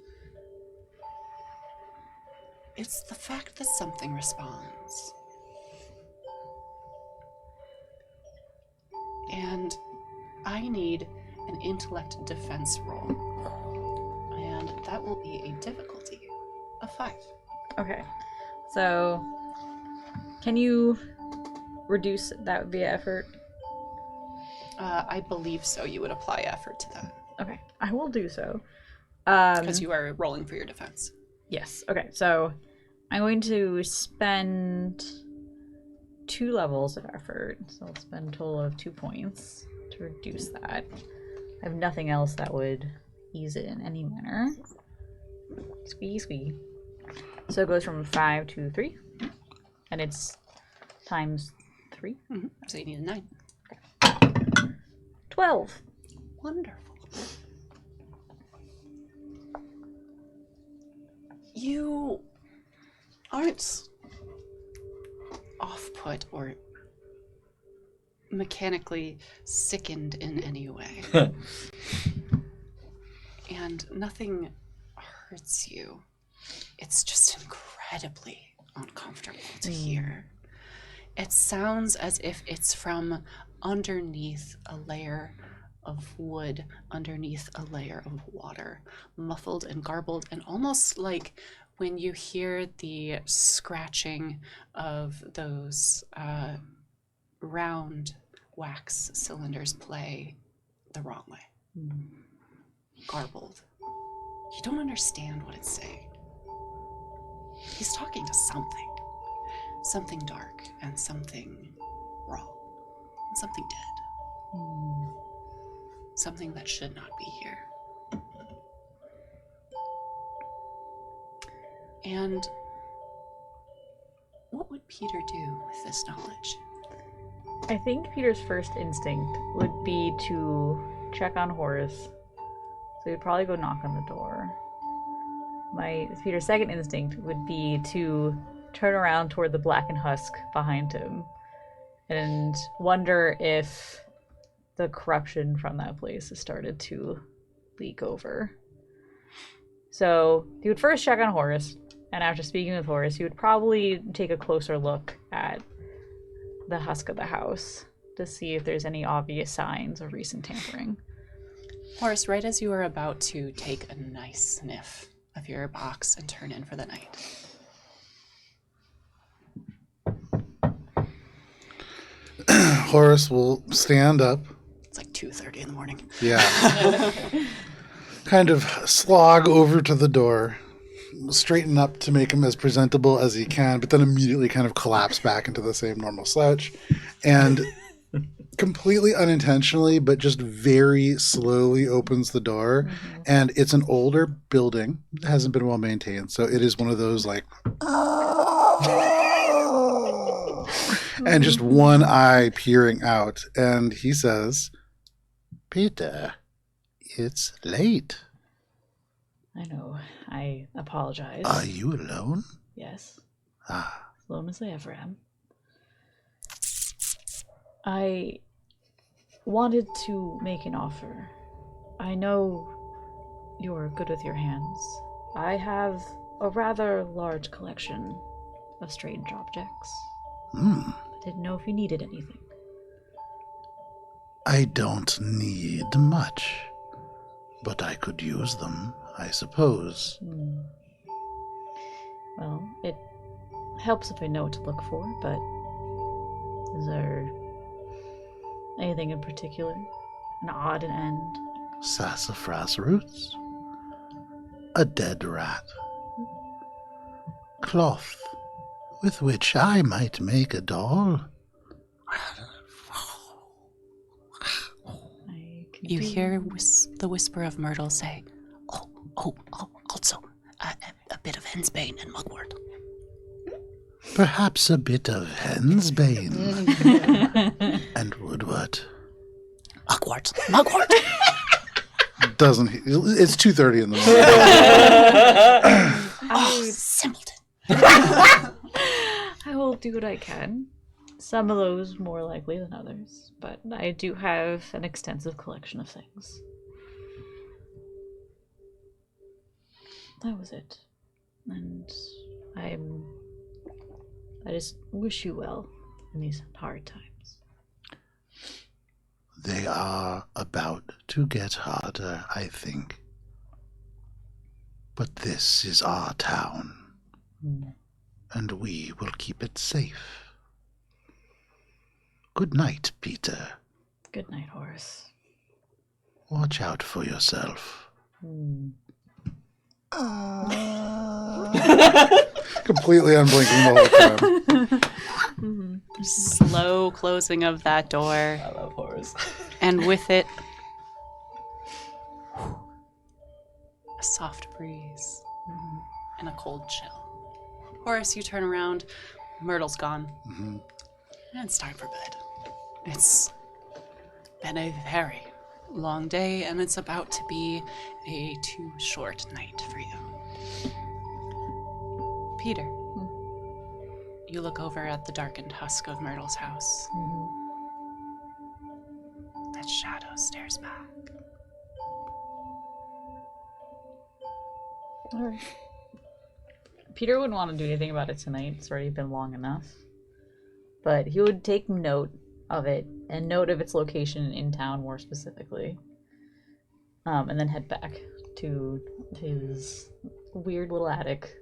It's the fact that something responds. And I need an intellect defense roll. And that will be a difficulty of 5. Okay. So, can you reduce that via effort? I believe so. You would apply effort to that. Okay, I will do so. Because you are rolling for your defense. Yes. Okay, so I'm going to spend 2 levels of effort. So I'll spend a total of 2 points to reduce that. I have nothing else that would ease it in any manner. Squee. So it goes from 5 to 3. And it's times 3. Mm-hmm. So you need a 9. 12. Wonderful. You aren't off-put or mechanically sickened in any way. And nothing hurts you. It's just incredibly uncomfortable to hear. It sounds as if it's from underneath a layer of wood, underneath a layer of water, muffled and garbled, and almost like when you hear the scratching of those round wax cylinders play the wrong way. Garbled. You don't understand what it's saying. He's talking to something. Something dark and something wrong. And something dead. Something that should not be here. And what would Peter do with this knowledge? I think Peter's first instinct would be to check on Horus. So he'd probably go knock on the door. Peter's second instinct would be to turn around toward the blackened husk behind him and wonder if the corruption from that place has started to leak over. So he would first check on Horus, and after speaking with Horus, he would probably take a closer look at the husk of the house to see if there's any obvious signs of recent tampering. Horus, right as you are about to take a nice sniff of your box and turn in for the night, Horace will stand up. it's like 2:30 in the morning. Yeah. Kind of slog over to the door, straighten up to make him as presentable as he can, but then immediately kind of collapse back into the same normal slouch. And completely unintentionally, but just very slowly opens the door. And it's an older building. It hasn't been well maintained. So it is one of those like... and just one eye peering out. And he says, Peter, it's late. I know. I apologize. Are you alone? Yes. Ah. As alone as I ever am. I wanted to make an offer. I know you're good with your hands. I have a rather large collection of strange objects. I didn't know if you needed anything. I don't need much, but I could use them, I suppose. Well, it helps if I know what to look for, but is there anything in particular? An odd end? Sassafras roots. A dead rat. cloth with which I might make a doll? You hear the whisper of Myrtle say, also, a bit of hensbane and mugwort. Perhaps a bit of hensbane. And woodwort. Mugwort! Doesn't he? It's 2:30 in the morning. Simpleton. I will do what I can. Some of those more likely than others, but I do have an extensive collection of things. That was it. And I just wish you well in these hard times. They are about to get harder, I think. But this is our town, and we will keep it safe. Good night, Peter. Good night, Horace. Watch out for yourself. Completely unblinking the whole time. Slow closing of that door. I love horrors. And with it, a soft breeze and a cold chill. Horace, you turn around. Myrtle's gone. And it's time for bed. It's been a very long day, and it's about to be a too short night for you. Peter, you look over at the darkened husk of Myrtle's house. That shadow stares back. All right. Peter wouldn't want to do anything about it tonight. It's already been long enough. But he would take note of it, and note of its location in town more specifically. And then head back to his weird little attic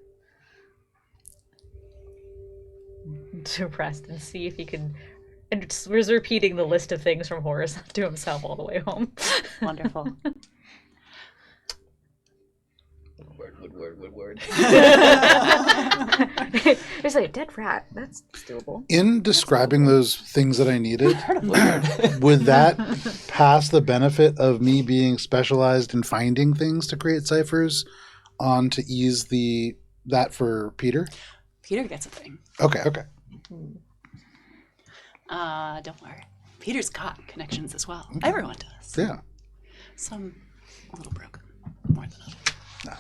to rest and see if he can... And just was repeating the list of things from Horace to himself all the way home. Wonderful. Woodward. There's like a dead rat. That's doable. In describing those things that I needed, would that pass the benefit of me being specialized in finding things to create ciphers on to ease that for Peter? Peter gets a thing. Okay. Don't worry. Peter's got connections as well. Everyone does. Yeah. Some a little broken, more than others. No.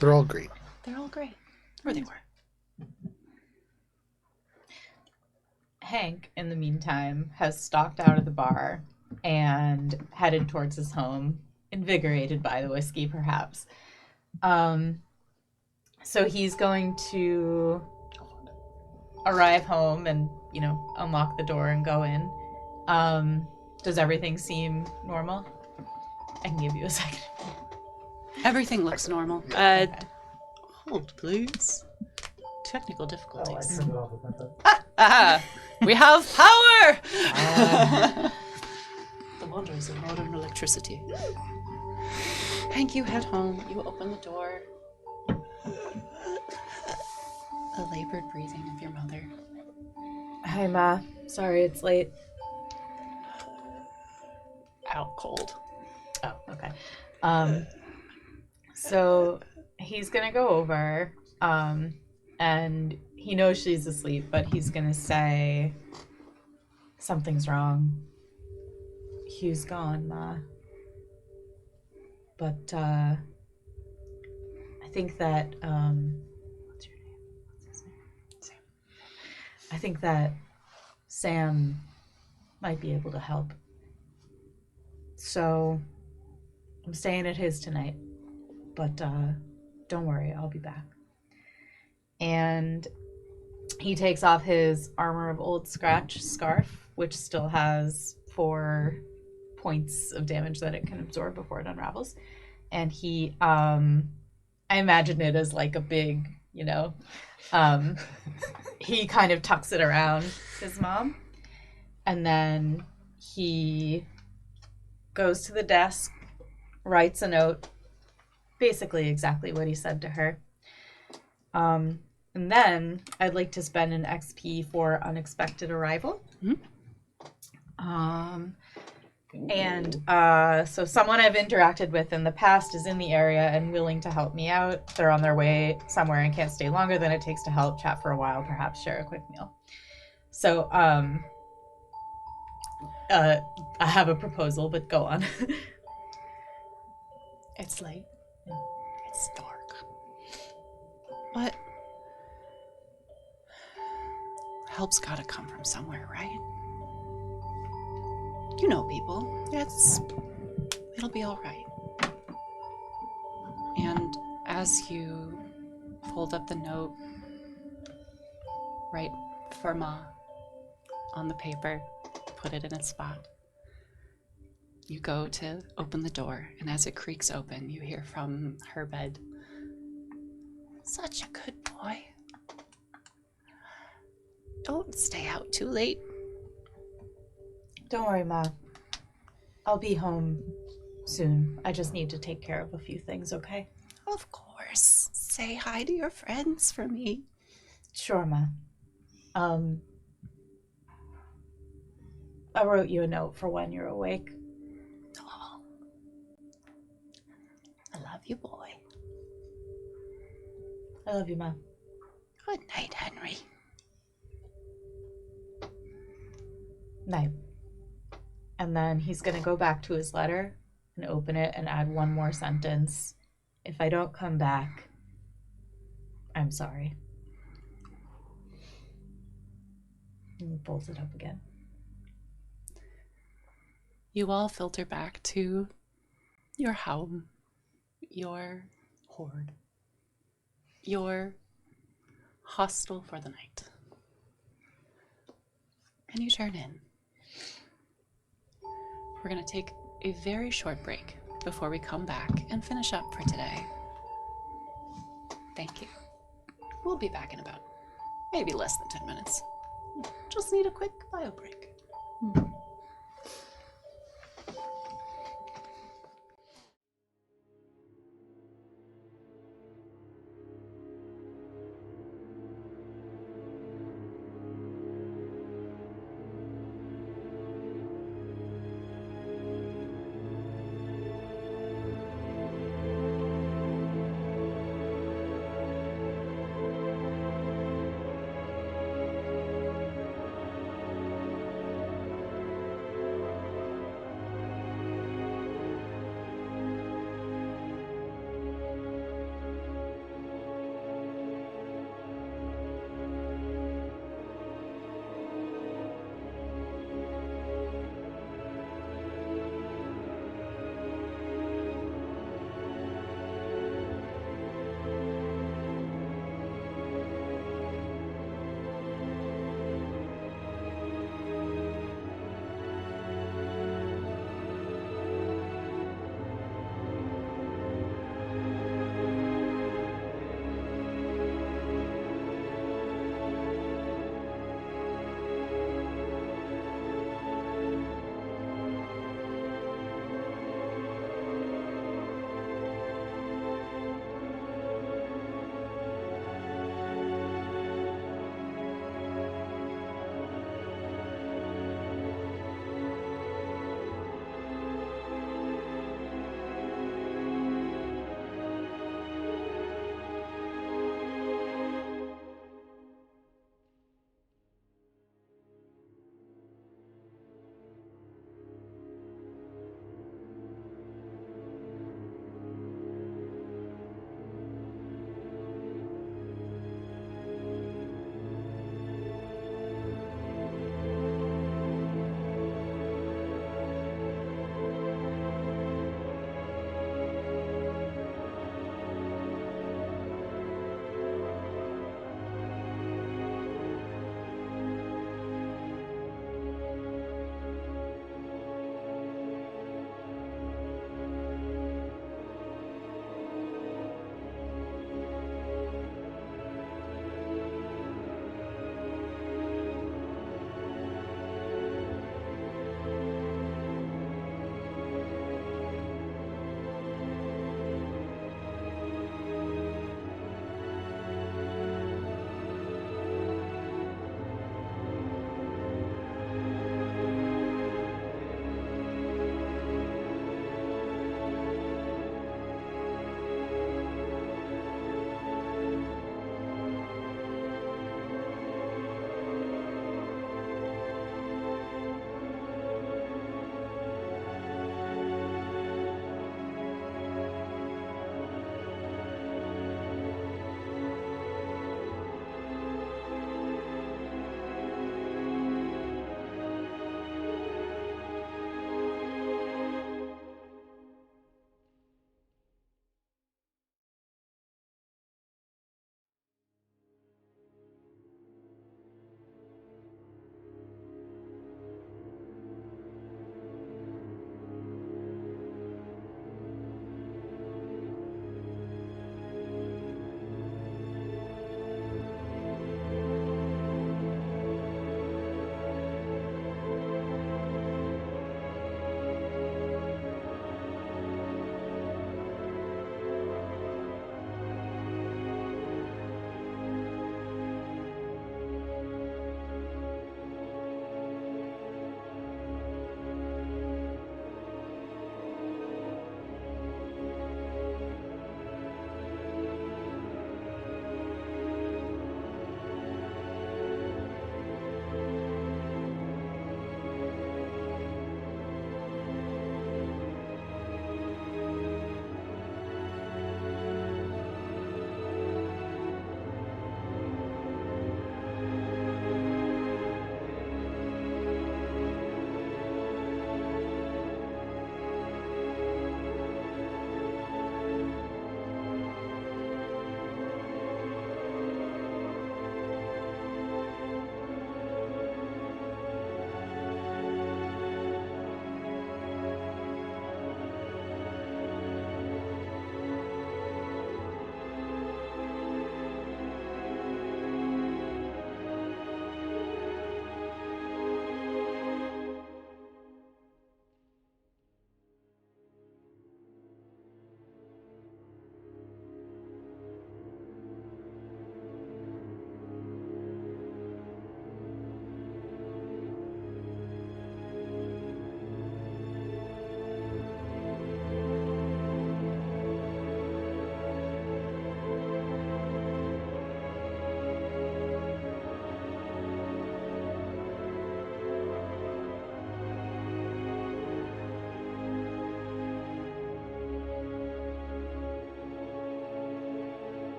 They're all great. They're all great. Or they were. Hank, in the meantime, has stalked out of the bar and headed towards his home, invigorated by the whiskey, perhaps. So he's going to arrive home and, unlock the door and go in. Does everything seem normal? I can give you a second. Everything looks normal. Hold, please. Technical difficulties. We have power! The wonders of modern electricity. Hank, you head home. You open the door. The labored breathing of your mother. Hi, Ma. Sorry it's late. Out cold. Oh, okay. So he's gonna go over, and he knows she's asleep, but he's gonna say, something's wrong. Hugh's gone, Ma. But, I think that, what's your name? What's his name? Sam. I think that Sam might be able to help. So, I'm staying at his tonight. But don't worry, I'll be back. And he takes off his Armor of Old Scratch scarf, which still has 4 points of damage that it can absorb before it unravels. And he, I imagine it as like a big, he kind of tucks it around his mom. And then he goes to the desk, writes a note, basically exactly what he said to her. And then I'd like to spend an XP for unexpected arrival. So someone I've interacted with in the past is in the area and willing to help me out. They're on their way somewhere and can't stay longer than it takes to help, chat for a while, perhaps share a quick meal. So, I have a proposal, but go on. It's late. It's dark. But help's gotta come from somewhere, right? You know people. It'll be all right. And as you fold up the note, write for Ma on the paper, put it in its spot. You go to open the door, and as it creaks open, you hear from her bed, "Such a good boy. Don't stay out too late." Don't worry, Ma. I'll be home soon. I just need to take care of a few things, okay? Of course. Say hi to your friends for me. Sure, Ma. I wrote you a note for when you're awake. Oh. I love you, boy. I love you, Ma. Good night, Henry. Night. And then he's going to go back to his letter and open it and add one more sentence. If I don't come back, I'm sorry. And he folds it up again. You all filter back to your home, your hoard, your hostel for the night. And you turn in. We're going to take a very short break before we come back and finish up for today. Thank you. We'll be back in about maybe less than 10 minutes. Just need a quick bio break.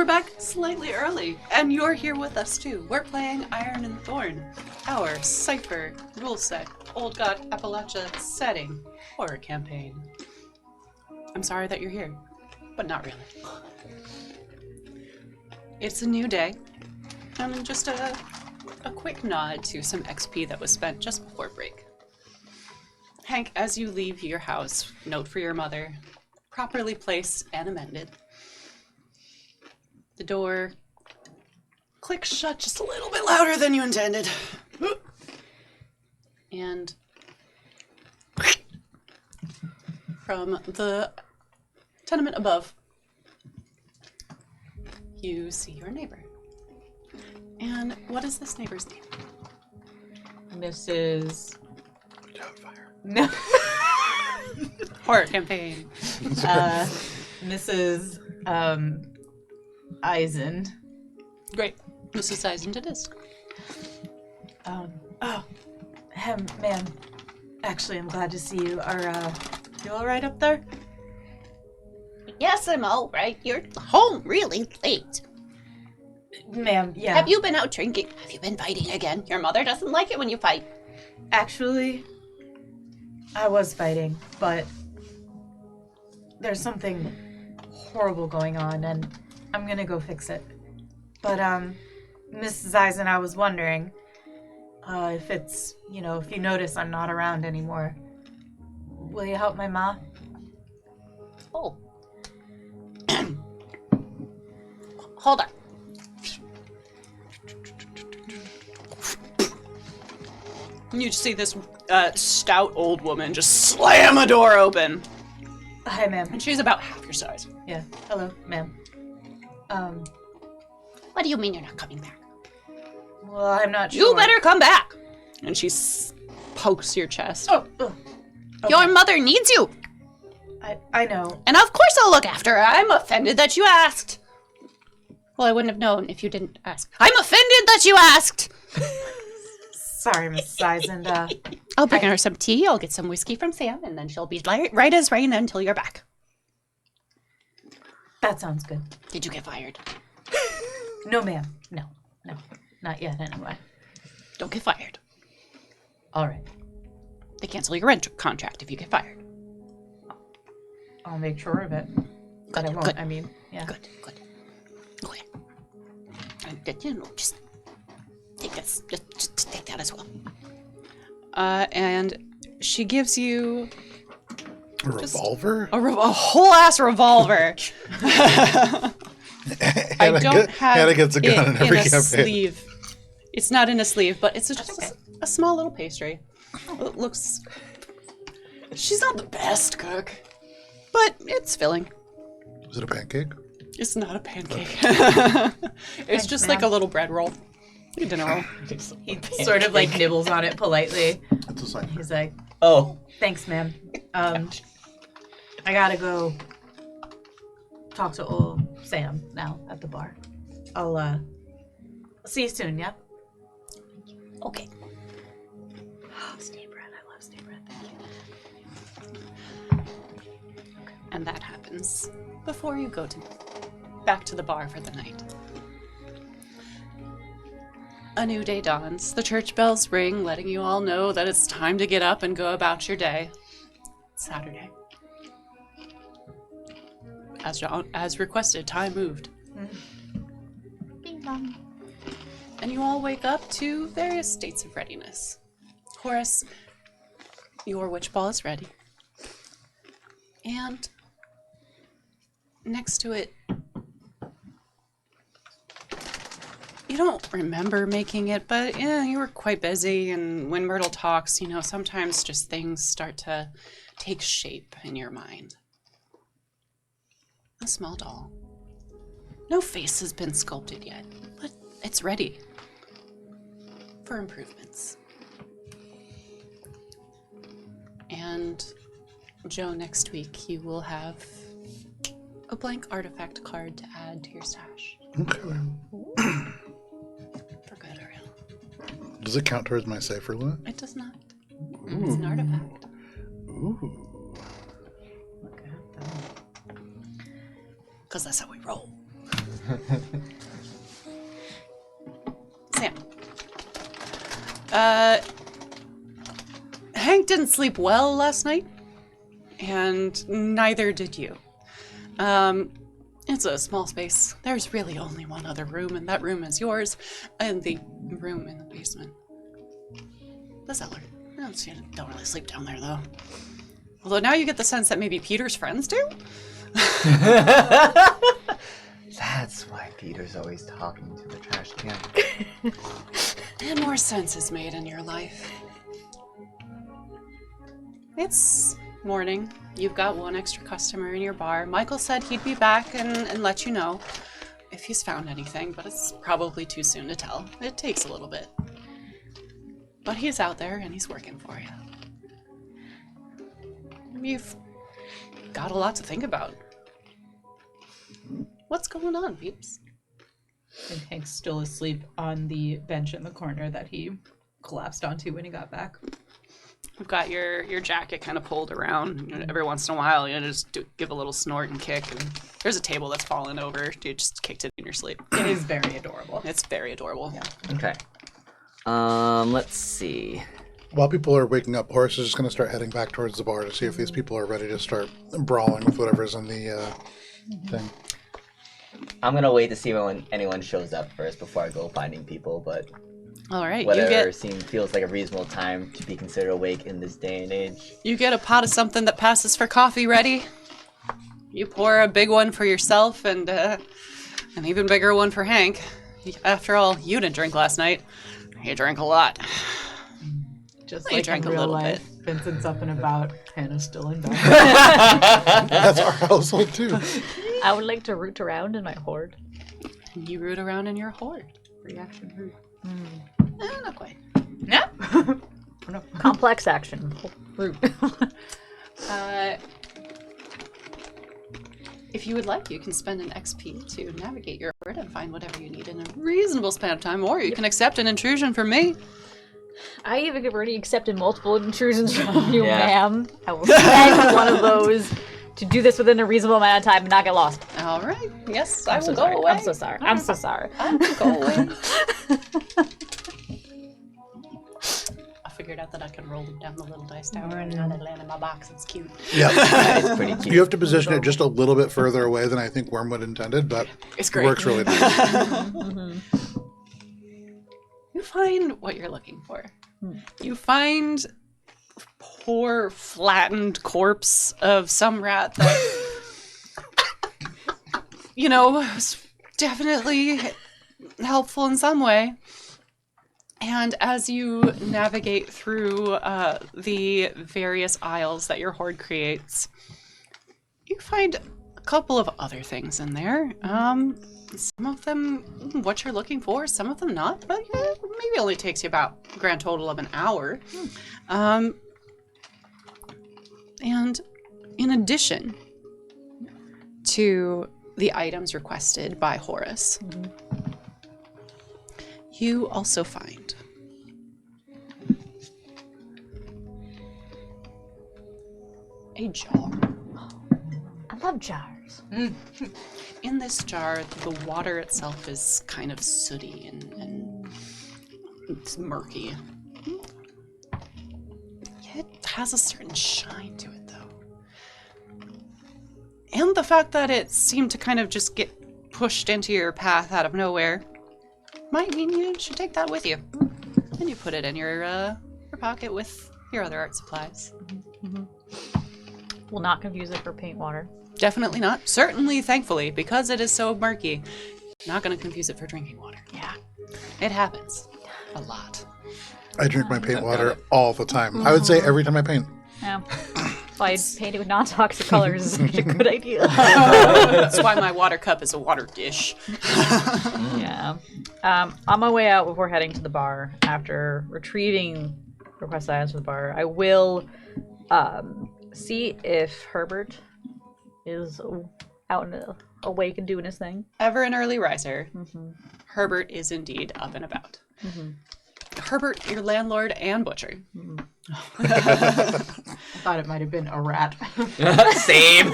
We're back slightly early, and you're here with us too. We're playing Iron and Thorn, our Cypher, Ruleset, Old God Appalachia setting horror campaign. I'm sorry that you're here, but not really. It's a new day, and just a quick nod to some XP that was spent just before break. Hank, as you leave your house, note for your mother, properly placed and amended. The door clicks shut just a little bit louder than you intended. And from the tenement above, you see your neighbor. And what is this neighbor's name? Mrs. Fire. No. Horror campaign. Mrs. Eisen. Great. Mrs. Eisen it is. Ma'am. Actually, I'm glad to see you. Are you all right up there? Yes, I'm all right. You're home really late. Ma'am, yeah. Have you been out drinking? Have you been fighting again? Your mother doesn't like it when you fight. Actually, I was fighting, but there's something horrible going on, and I'm gonna go fix it. But, Mrs. Eisen, I was wondering, if it's, if you notice I'm not around anymore, will you help my ma? Oh. Hold on. You just see this stout old woman just slam a door open. Hi, ma'am. And she's about half your size. Yeah. Hello, ma'am. What do you mean you're not coming back? Well, I'm not sure. You better come back. And she pokes your chest. Oh, okay. Your mother needs you. I know. And of course I'll look after her. I'm offended that you asked. Well, I wouldn't have known if you didn't ask. I'm offended that you asked. Sorry, Mrs. Eisen. I'll bring her some tea. I'll get some whiskey from Sam, and then she'll be right as rain until you're back. That sounds good. Did you get fired? No, ma'am. No. Not yet, anyway. Don't get fired. All right. They cancel your rent contract if you get fired. I'll make sure of it. But I won't. Good. I mean, yeah. Good. Okay. And, just take this. Just take that as well. And she gives you A revolver? a whole ass revolver. I don't have Hannah gets a gun in every a campaign. sleeve. It's not in a sleeve, but it's just a small little pastry. It looks. She's not the best cook, but it's filling. Is it a pancake? It's not a pancake. It's Thanks, just ma'am. like a little bread roll. Like a dinner roll. He sort of like nibbles on it politely. It's a sign. He's like, Oh, thanks, ma'am. I gotta go talk to old Sam now at the bar. I'll see you soon, yeah? Okay. Stay bread. I love stay bread. Thank you. And that happens before you go back to the bar for the night. A new day dawns. The church bells ring, letting you all know that it's time to get up and go about your day. It's Saturday. As requested, time moved. Bing bong. And you all wake up to various states of readiness. Horace, your witch ball is ready. And next to it, you don't remember making it, but yeah, you were quite busy, and when Myrtle talks, sometimes just things start to take shape in your mind. A small doll. No face has been sculpted yet, but it's ready for improvements. And Joe, next week you will have a blank artifact card to add to your stash. Okay. For good or ill. Does it count towards my Cypher loot? It does not. It's an artifact. Ooh. Because that's how we roll. Sam. Hank didn't sleep well last night, and neither did you. It's a small space. There's really only one other room, and that room is yours, and the room in the basement. The cellar. You don't really sleep down there, though. Although now you get the sense that maybe Peter's friends do? That's why Peter's always talking to the trash can. And more sense is made in your life. It's morning. You've got one extra customer in your bar. Michael said he'd be back and let you know if he's found anything, but it's probably too soon to tell. It takes a little bit. But he's out there and he's working for you. You've got a lot to think about. What's going on, peeps? And Hank's still asleep on the bench in the corner that he collapsed onto when he got back. You've got your jacket kind of pulled around. And every once in a while, you just give a little snort and kick. And there's a table that's fallen over. You just kicked it in your sleep. It is very adorable. It's very adorable. Yeah. Okay. Let's see. While people are waking up, Horace is just going to start heading back towards the bar to see if these people are ready to start brawling with whatever's in the thing. I'm gonna wait to see when anyone shows up first before I go finding people, but All right. whatever feels like a reasonable time to be considered awake in this day and age. You get a pot of something that passes for coffee ready. You pour a big one for yourself and an even bigger one for Hank. After all, you didn't drink last night. You drank a lot. Just You like drank in a real little life, Vincent's up and about. Hannah's still in bed. That's our household too. I would like to root around in my hoard. You root around in your hoard. Reaction root. Not quite. No. Complex action. Root. If you would like, you can spend an XP to navigate your hoard and find whatever you need in a reasonable span of time, or you can accept an intrusion from me. I even have already accepted multiple intrusions from you, Yeah. ma'am. I will spend one of those to do this within a reasonable amount of time and not get lost. All right. Yes, I I'm will so go sorry. away. I'm so sorry. I'm so sorry. I will go away. I figured out that I can roll them down the little dice tower, and now they land in my box. It's cute. Yeah. That is pretty cute. You have to position it just a little bit further away than I think Wormwood intended, but It's it great. works really nice. You find what you're looking for. You find poor, flattened corpse of some rat that, was definitely helpful in some way. And as you navigate through the various aisles that your hoard creates, you find a couple of other things in there. Some of them what you're looking for, some of them not, but maybe only takes you about a grand total of an hour. And in addition to the items requested by Horace, you also find a jar. I love jars. In this jar, the water itself is kind of sooty and it's murky. It has a certain shine to it, though. And the fact that it seemed to kind of just get pushed into your path out of nowhere might mean you should take that with you. And you put it in your pocket with your other art supplies. Will not confuse it for paint water. Definitely not. Certainly, thankfully, because it is so murky. Not going to confuse it for drinking water. Yeah. It happens. A lot. I drink my paint water all the time. I would say every time I paint. Yeah. That's why painting with non-toxic colors is such a good idea. That's why my water cup is a water dish. Yeah. On my way out before heading to the bar, after retrieving request items from the bar, I will see if Herbert is out and awake and doing his thing. Ever an early riser, Herbert is indeed up and about. Herbert, your landlord and butcher. I thought it might have been a rat. Same.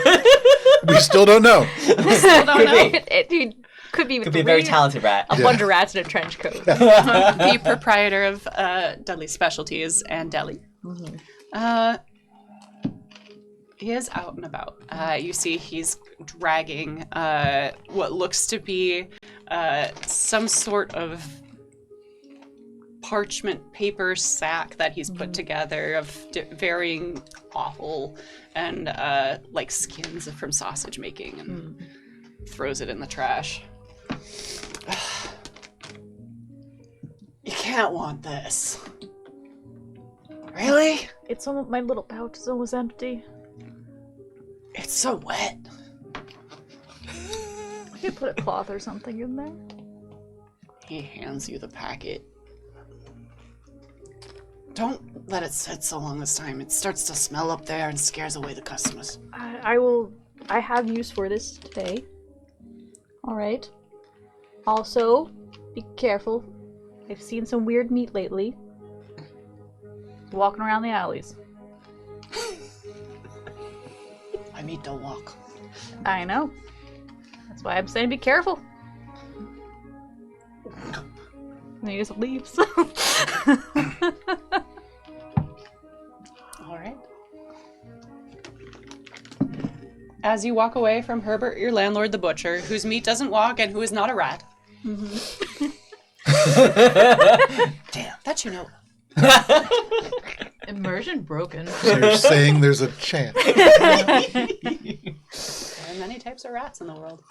We still don't know. Still don't know. It Could be Could be a very talented rat. A bunch of rats in a trench coat. The proprietor of Dudley's Specialties and Deli. He is out and about. You see he's dragging what looks to be some sort of parchment paper sack that he's put together of varying offal and like skins from sausage making, and throws it in the trash. You can't want this. Really? It's almost, my little pouch is almost empty. It's so wet. I could put a cloth or something in there. He hands you the packet. Don't let it sit so long this time. It starts to smell up there and scares away the customers. I have use for this today. Alright. Also, be careful. I've seen some weird meat lately. Walking around the alleys. My meat don't walk. I know. That's why I'm saying be careful. And he just leaves. All right. As you walk away from Herbert, your landlord, the butcher, whose meat doesn't walk and who is not a rat. Damn, that you know. Immersion broken. So you're saying there's a chance. There are many types of rats in the world.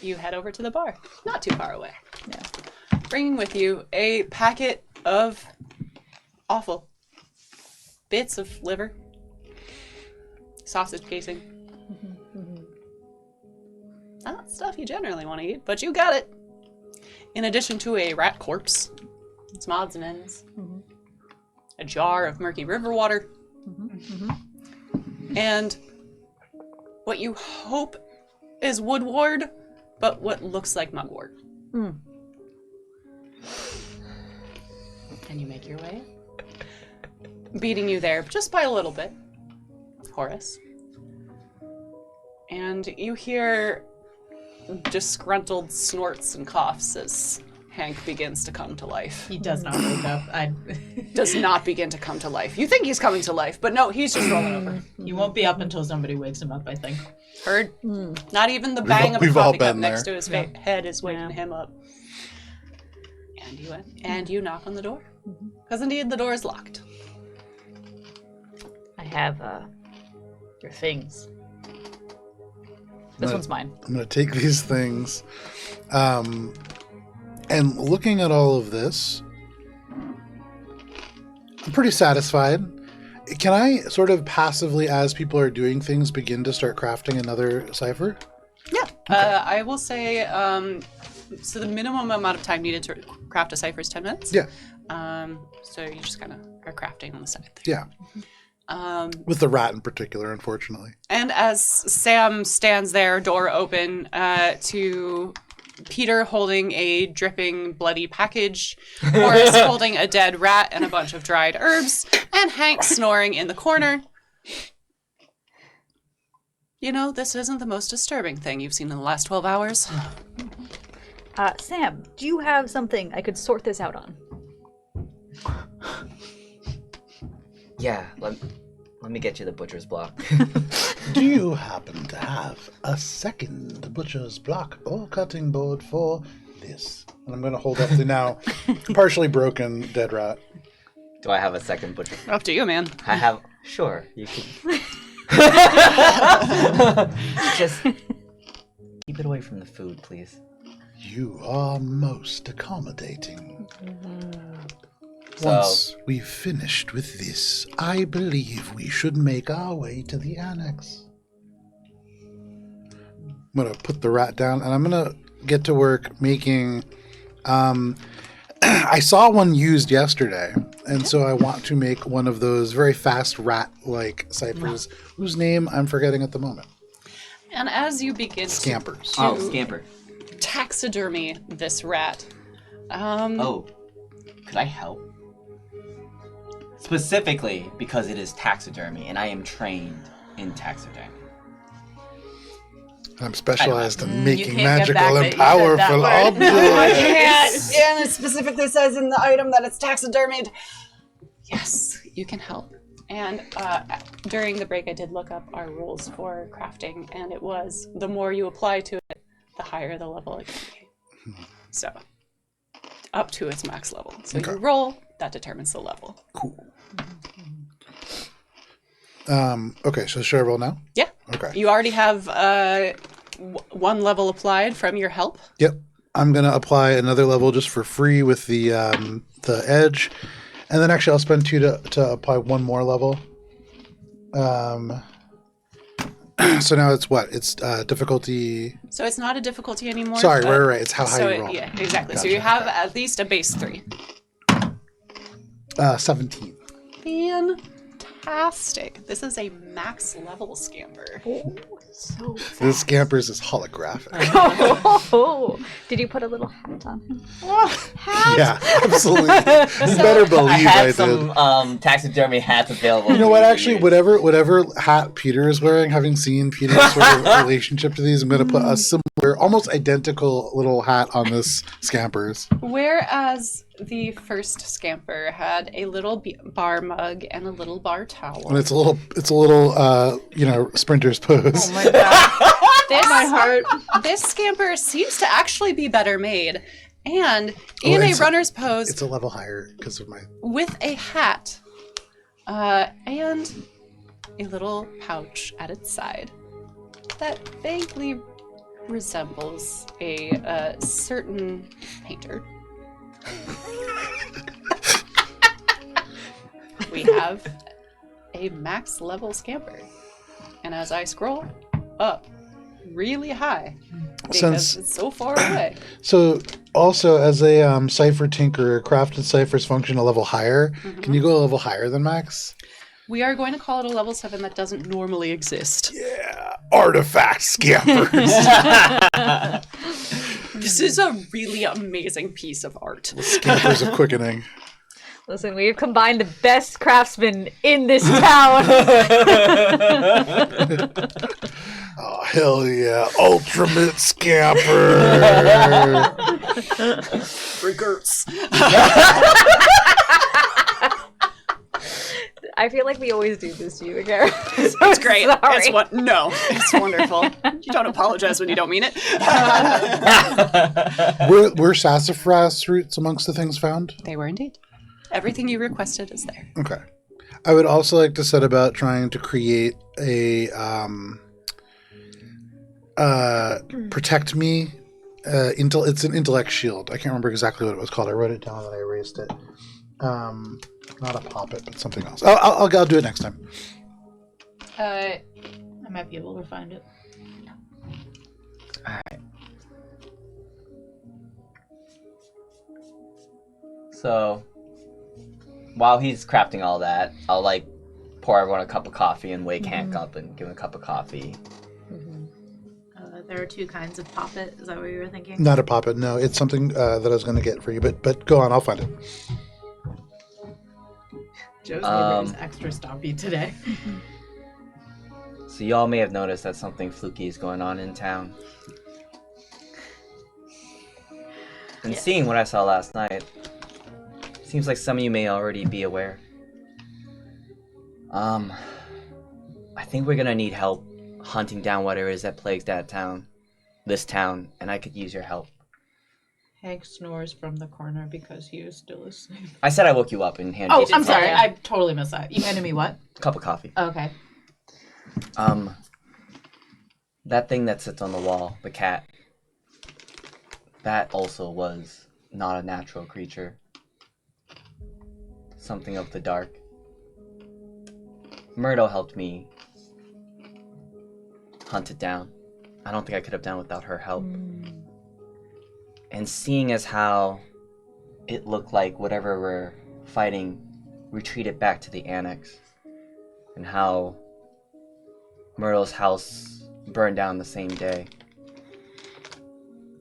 You head over to the bar, not too far away. Yeah. Bringing with you a packet of offal. Bits of liver. Sausage casing. Not stuff you generally want to eat, but you got it. In addition to a rat corpse, some odds and ends, a jar of murky river water, and what you hope is woodward, but what looks like mugwort. And you make your way. Beating you there just by a little bit, Horace. And you hear disgruntled snorts and coughs as Hank begins to come to life. He does not wake up. Does not begin to come to life. You think he's coming to life, but no, he's just rolling over. He won't be up until somebody wakes him up, I think. Heard? Not even the bang of a we've all coffee cup been next there. to his head is waking him up. And you knock on the door. Because indeed, the door is locked. I have, your things. This one's mine. I'm going to take these things. And looking at all of this, I'm pretty satisfied. Can I sort of passively, as people are doing things, begin to start crafting another cipher? Yeah. I will say, so the minimum amount of time needed to craft a cipher is 10 minutes. Yeah. So you just kind of are crafting on the side. Yeah. With the rat in particular, unfortunately. And as Sam stands there, door open, to Peter holding a dripping, bloody package, Horace holding a dead rat and a bunch of dried herbs, and Hank snoring in the corner. You know, this isn't the most disturbing thing you've seen in the last 12 hours. Sam, do you have something I could sort this out on? Yeah, let me get you the butcher's block. Do you happen to have a second butcher's block or cutting board for this? And I'm going to hold up the now partially broken dead rat. Do I have a second butcher? Up to you, man. I have. Sure, you can. Just keep it away from the food, please. You are most accommodating. So- Once we've finished with this, I believe we should make our way to the annex. I'm going to put the rat down, and I'm going to get to work making... I saw one used yesterday, and so I want to make one of those very fast rat-like ciphers, whose name I'm forgetting at the moment. And as you begin Scampers. to Scamper. taxidermy this rat, Oh, could I help? Specifically because it is taxidermy, and I am trained in taxidermy. I'm specialized in You making can't get magical back and that you said that powerful word. objects. And it specifically says in the item that it's taxidermied. Yes, you can help. And during the break, I did look up our rules for crafting, and it was the more you apply to it, the higher the level it can be. So, up to its max level. So Okay. you roll, that determines the level. Cool. Okay, so should I roll now? Yeah. Okay. You already have one level applied from your help. Yep. I'm gonna apply another level just for free with the edge, and then actually I'll spend 2 to apply one more level. So now it's what? It's difficulty. So it's not a difficulty anymore. Sorry, right. It's how high so you roll. Yeah, exactly. So Gotcha. you have at least a base 3. 17. Fantastic. This is a max level scamper. So This Scampers is holographic. Oh, did you put a little hat on him? Yeah, absolutely. You better I believe I had did. some taxidermy hats available. You know what? Actually, Years. whatever hat Peter is wearing, having seen Peter's sort of relationship to these, I'm going to put a similar, almost identical little hat on this Scampers. Whereas the first scamper had a little bar mug and a little bar towel. And it's a little, sprinter's pose. Oh my god. This, My heart. this scamper seems to actually be better made. And in Oh, a it's runner's pose It's a level higher because of my. with a hat and a little pouch at its side that vaguely resembles a certain painter. We have a max level scamper. And as I scroll up really high, because Since it's so far away. so also as a Cypher tinkerer, crafted ciphers function a level higher. Can you go a level higher than max? We are going to call it a level 7 that doesn't normally exist. Yeah, artifact Scampers. This is a really amazing piece of art. Scampers of quickening. Listen, we've combined the best craftsmen in this town. Oh hell yeah, ultimate Scamper. Regrets. I feel like we always do this to you, Cara. It's great. Sorry. It's what? No, it's wonderful. You don't apologize when you don't mean it. Were sassafras roots amongst the things found? They were indeed. Everything you requested is there. Okay. I would also like to set about trying to create a protect me. It's an intellect shield. I can't remember exactly what it was called. I wrote it down and I erased it. Not a poppet, but something else. I'll do it next time. I might be able to find it. So, while he's crafting all that, I'll pour everyone a cup of coffee and wake Hank up and give him a cup of coffee. There are 2 kinds of poppet. Is that what you were thinking? Not a poppet. No, it's something that I was going to get for you. But go on, I'll find it. Joe's neighbor is extra stompy today. So y'all may have noticed that something fluky is going on in town. And seeing what I saw last night, seems like some of you may already be aware. I think we're gonna need help hunting down what it is that plagues this town, and I could use your help. Hank snores from the corner because he is still asleep. I said I woke you up and handed Oh, you I'm sorry. Yeah. I totally missed that. You handed me what? a cup of coffee. Okay. That thing that sits on the wall, the cat, that also was not a natural creature. Something of the dark. Myrtle helped me hunt it down. I don't think I could have done without her help. And seeing as how it looked like whatever we're fighting retreated back to the annex, and how Myrtle's house burned down the same day.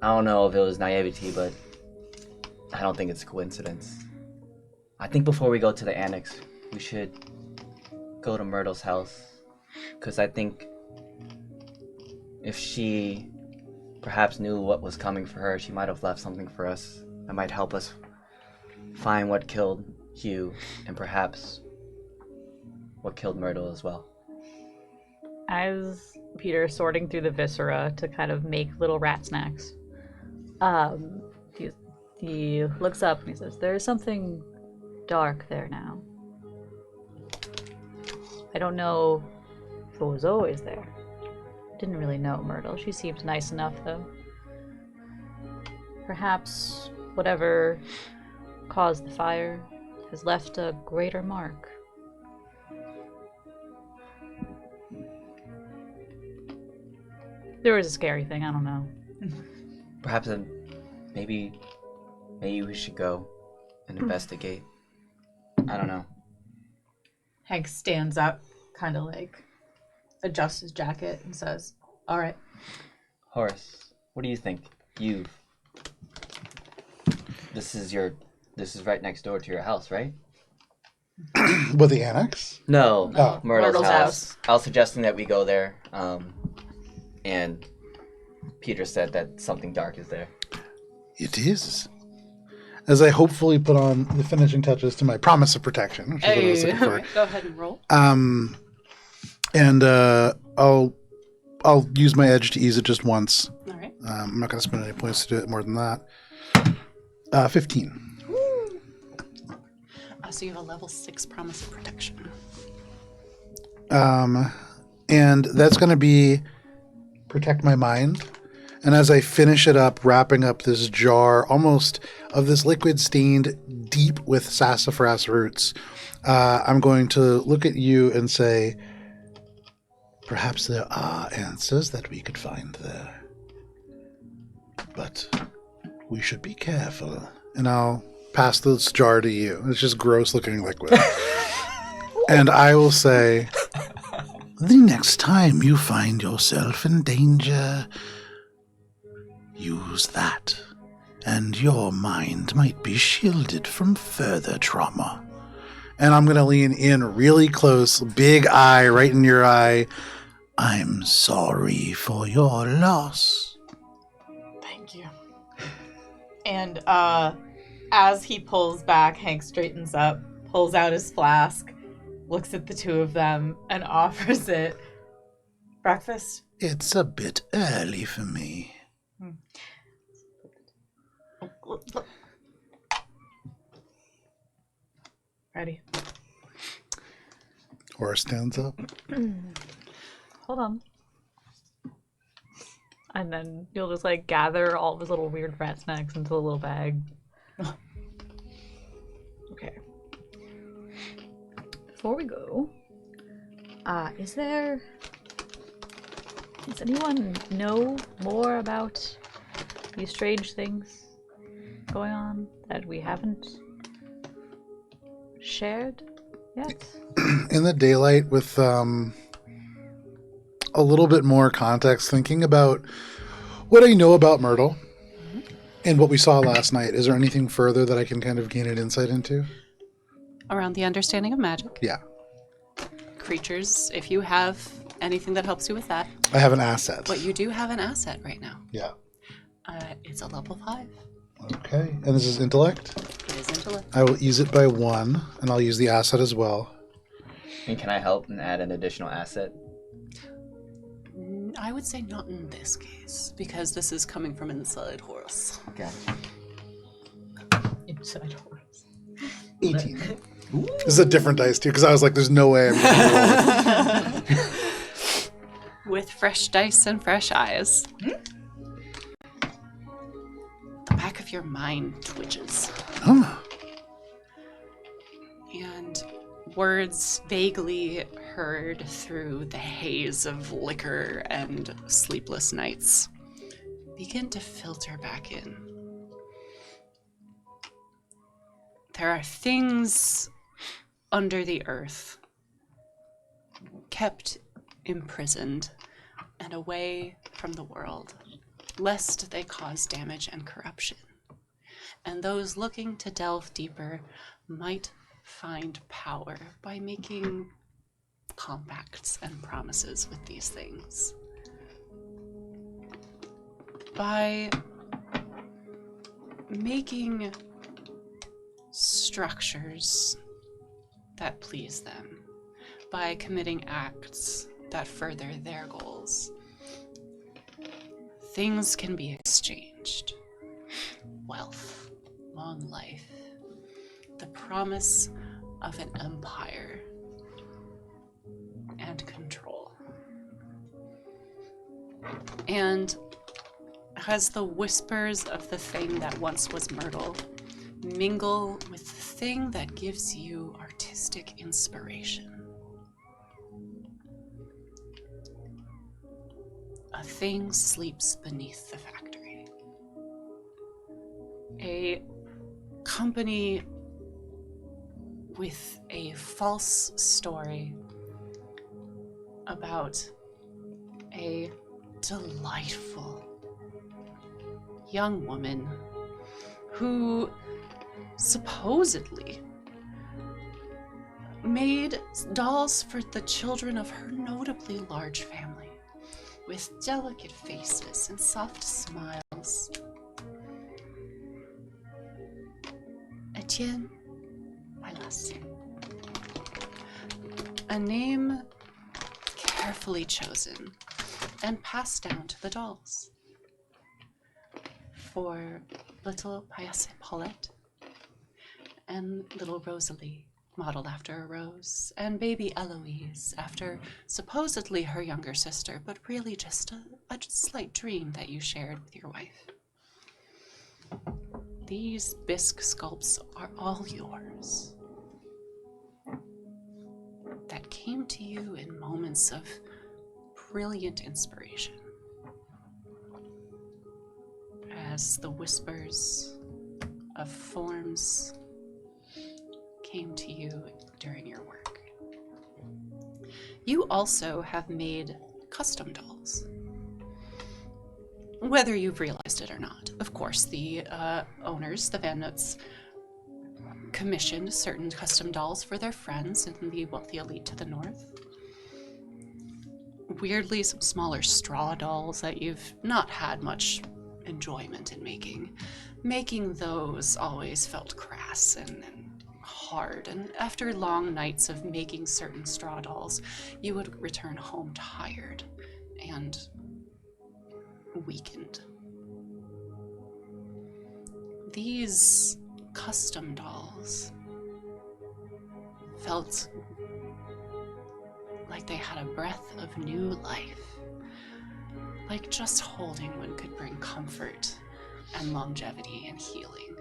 I don't know if it was naivety, but I don't think it's a coincidence. I think before we go to the annex, we should go to Myrtle's house, because I think If she perhaps knew what was coming for her, she might have left something for us that might help us find what killed Hugh and perhaps what killed Myrtle as well. As Peter's sorting through the viscera to kind of make little rat snacks, he looks up and he says, "There is something dark there now. I don't know if it was always there. Didn't really know Myrtle. She seems nice enough, though. Perhaps whatever caused the fire has left a greater mark." There was a scary thing, I don't know. Perhaps maybe we should go and investigate. I don't know. Hank stands up, kind of like adjusts his jacket and says, "All right." Horace, what do you think? This is right next door to your house, right? With the annex? No, Oh. Myrtle's house. I was suggesting that we go there, and Peter said that something dark is there. It is. As I hopefully put on the finishing touches to my promise of protection, which is what I was looking for. Alright, go ahead and roll. And I'll use my edge to ease it just once. All right. I'm not going to spend any points to do it more than that. 15. So you have a level 6 promise of protection. And that's going to be protect my mind. And as I finish it up, wrapping up this jar almost of this liquid stained deep with sassafras roots, I'm going to look at you and say, perhaps there are answers that we could find there. But we should be careful. And I'll pass this jar to you. It's just gross looking liquid. And I will say, the next time you find yourself in danger, use that, and your mind might be shielded from further trauma. And I'm going to lean in really close, big eye right in your eye. I'm sorry for your loss. Thank you. And as he pulls back, Hank straightens up, pulls out his flask, looks at the two of them, and offers it. Breakfast? It's a bit early for me. Ready. Horace stands up. Hold on. And then you'll just like gather all of his little weird rat snacks into a little bag. Okay. Before we go, does anyone know more about these strange things going on that we haven't shared yet? In the daylight with a little bit more context, thinking about what I know about Myrtle and what we saw last night, is there anything further that I can kind of gain an insight into? Around the understanding of magic. Yeah. Creatures, if you have anything that helps you with that. I have an asset. But you do have an asset right now. Yeah. It's a level 5. Okay. And this is intellect? It is intellect. I will ease it by 1, and I'll use the asset as well. And can I help and add an additional asset? I would say not in this case, because this is coming from inside Horus. Okay. Inside Horus. 18. This is a different dice, too, because I was like, there's no way I'm going to roll. With fresh dice and fresh eyes. The back of your mind twitches. Oh. And words vaguely heard through the haze of liquor and sleepless nights begin to filter back in. There are things under the earth, kept imprisoned and away from the world, lest they cause damage and corruption. And those looking to delve deeper might find power by making compacts and promises with these things. by making structures that please them, by committing acts that further their goals. Things can be exchanged. Wealth, long life, the promise of an empire, and control. And as the whispers of the thing that once was Myrtle mingle with the thing that gives you artistic inspiration, a thing sleeps beneath the factory. A company with a false story about a delightful young woman who supposedly made dolls for the children of her notably large family, with delicate faces and soft smiles. Etienne, my last name. A name carefully chosen and passed down to the dolls. For little Paillas Paulette, and little Rosalie, modeled after a rose, and baby Eloise, after supposedly her younger sister, but really just a slight dream that you shared with your wife. These bisque sculpts are all yours, that came to you in moments of brilliant inspiration, as the whispers of forms came to you during your work. You also have made custom dolls, whether you've realized it or not. Of course, the owners, the Van Notes, commissioned certain custom dolls for their friends and the wealthy elite to the north. Weirdly, some smaller straw dolls that you've not had much enjoyment in making. Making those always felt crass and hard, and after long nights of making certain straw dolls, you would return home tired and weakened. These custom dolls felt like they had a breath of new life, like just holding one could bring comfort and longevity and healing.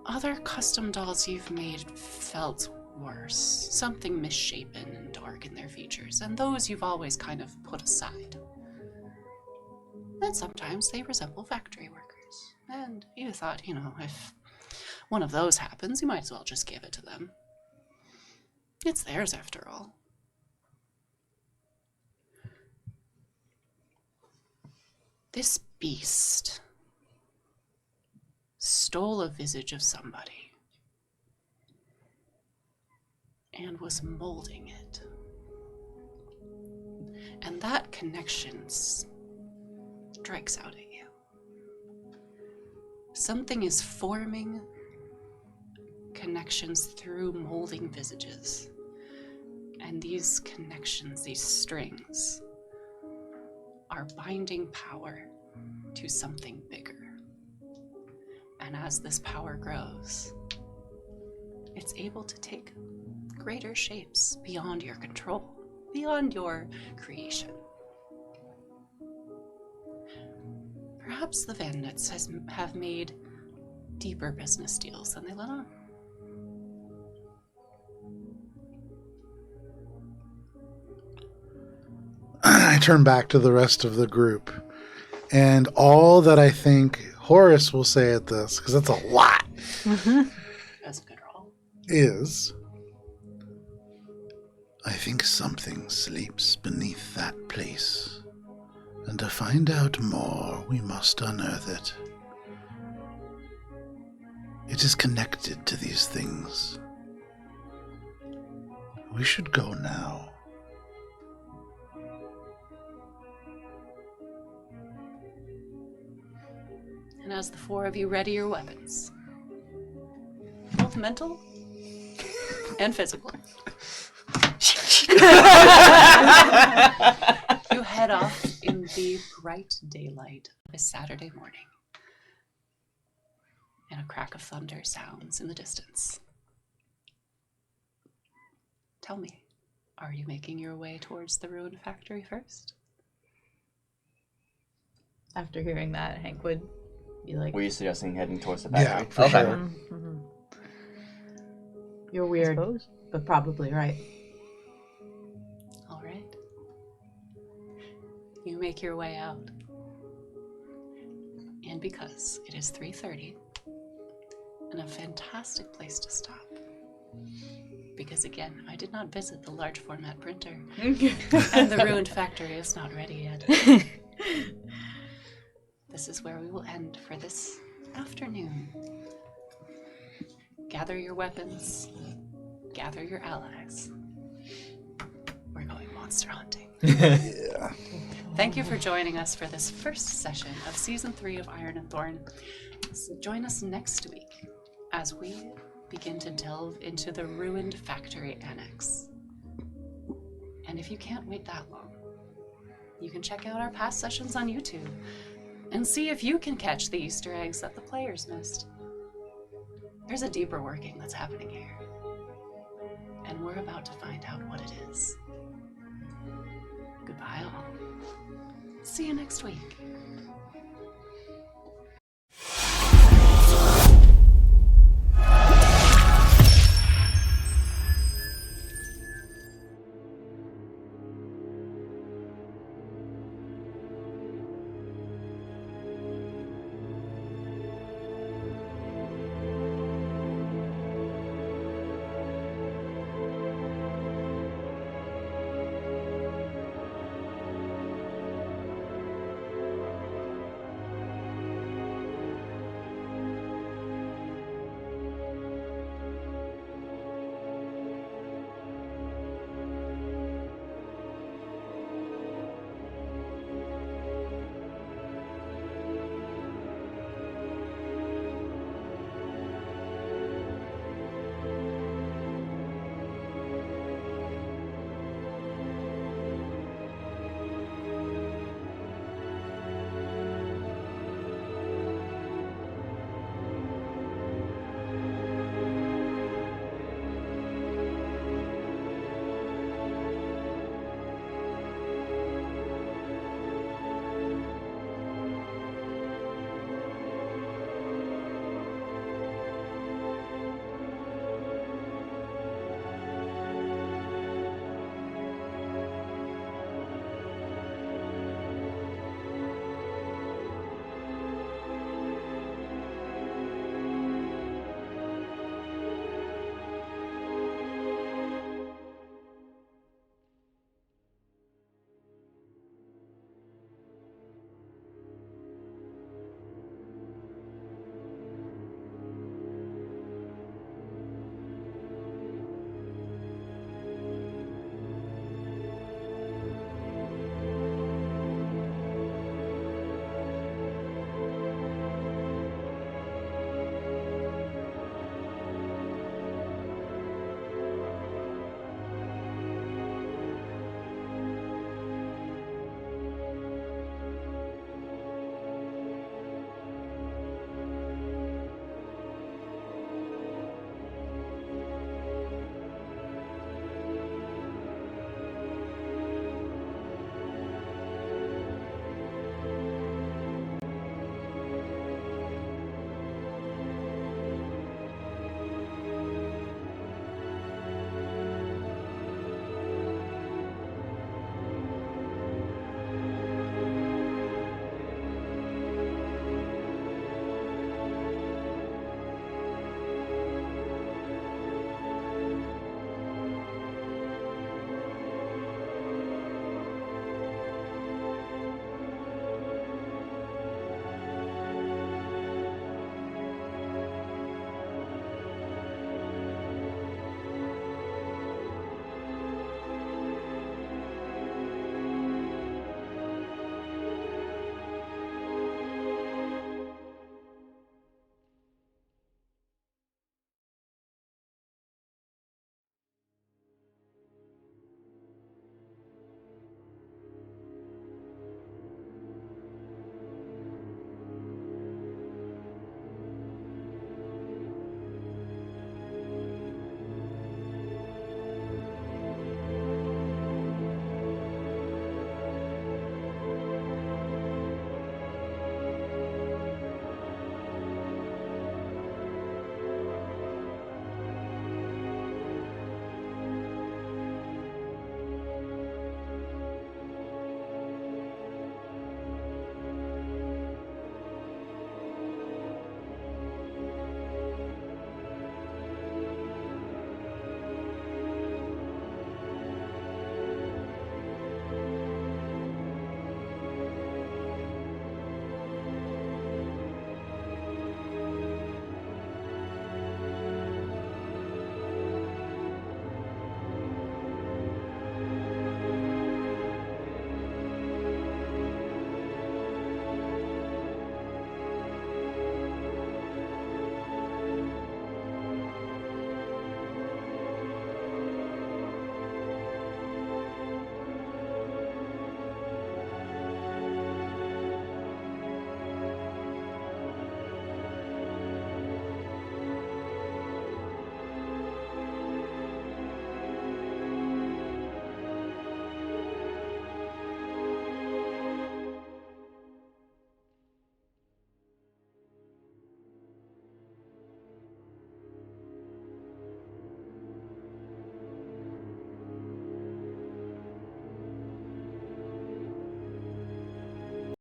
Other custom dolls you've made felt worse, something misshapen and dark in their features, and those you've always kind of put aside. And sometimes they resemble factory workers, and you thought, if one of those happens, you might as well just give it to them. It's theirs after all. This beast stole a visage of somebody and was molding it. And that connection strikes out at you. Something is forming connections through molding visages. And these connections, these strings, are binding power to something bigger. And as this power grows, it's able to take greater shapes beyond your control, beyond your creation. Perhaps the Van Nuts have made deeper business deals than they let on. I turn back to the rest of the group, and all that I think Horace will say at this, because that's a lot, That's a good roll. is, I think something sleeps beneath that place, and to find out more, we must unearth it. It is connected to these things. We should go now. as the four of you ready your weapons, both mental and physical, you head off in the bright daylight of a Saturday morning, and a crack of thunder sounds in the distance. Tell me, are you making your way towards the ruined factory first? After hearing that, Hank would be like, Were you suggesting heading towards the Yeah, factory? for Okay. sure. Mm-hmm. "You're weird, Suppose. but probably right." All right. You make your way out. And because it is 3:30 and a fantastic place to stop, because again, I did not visit the large format printer and the ruined factory is not ready yet. This is where we will end for this afternoon. Gather your weapons, gather your allies. We're going monster hunting. Yeah. Thank you for joining us for this first session of Season 3 of Iron and Thorn. So join us next week as we begin to delve into the ruined factory annex. And if you can't wait that long, you can check out our past sessions on YouTube and see if you can catch the Easter eggs that the players missed. There's a deeper working that's happening here, and we're about to find out what it is. Goodbye all. See you next week.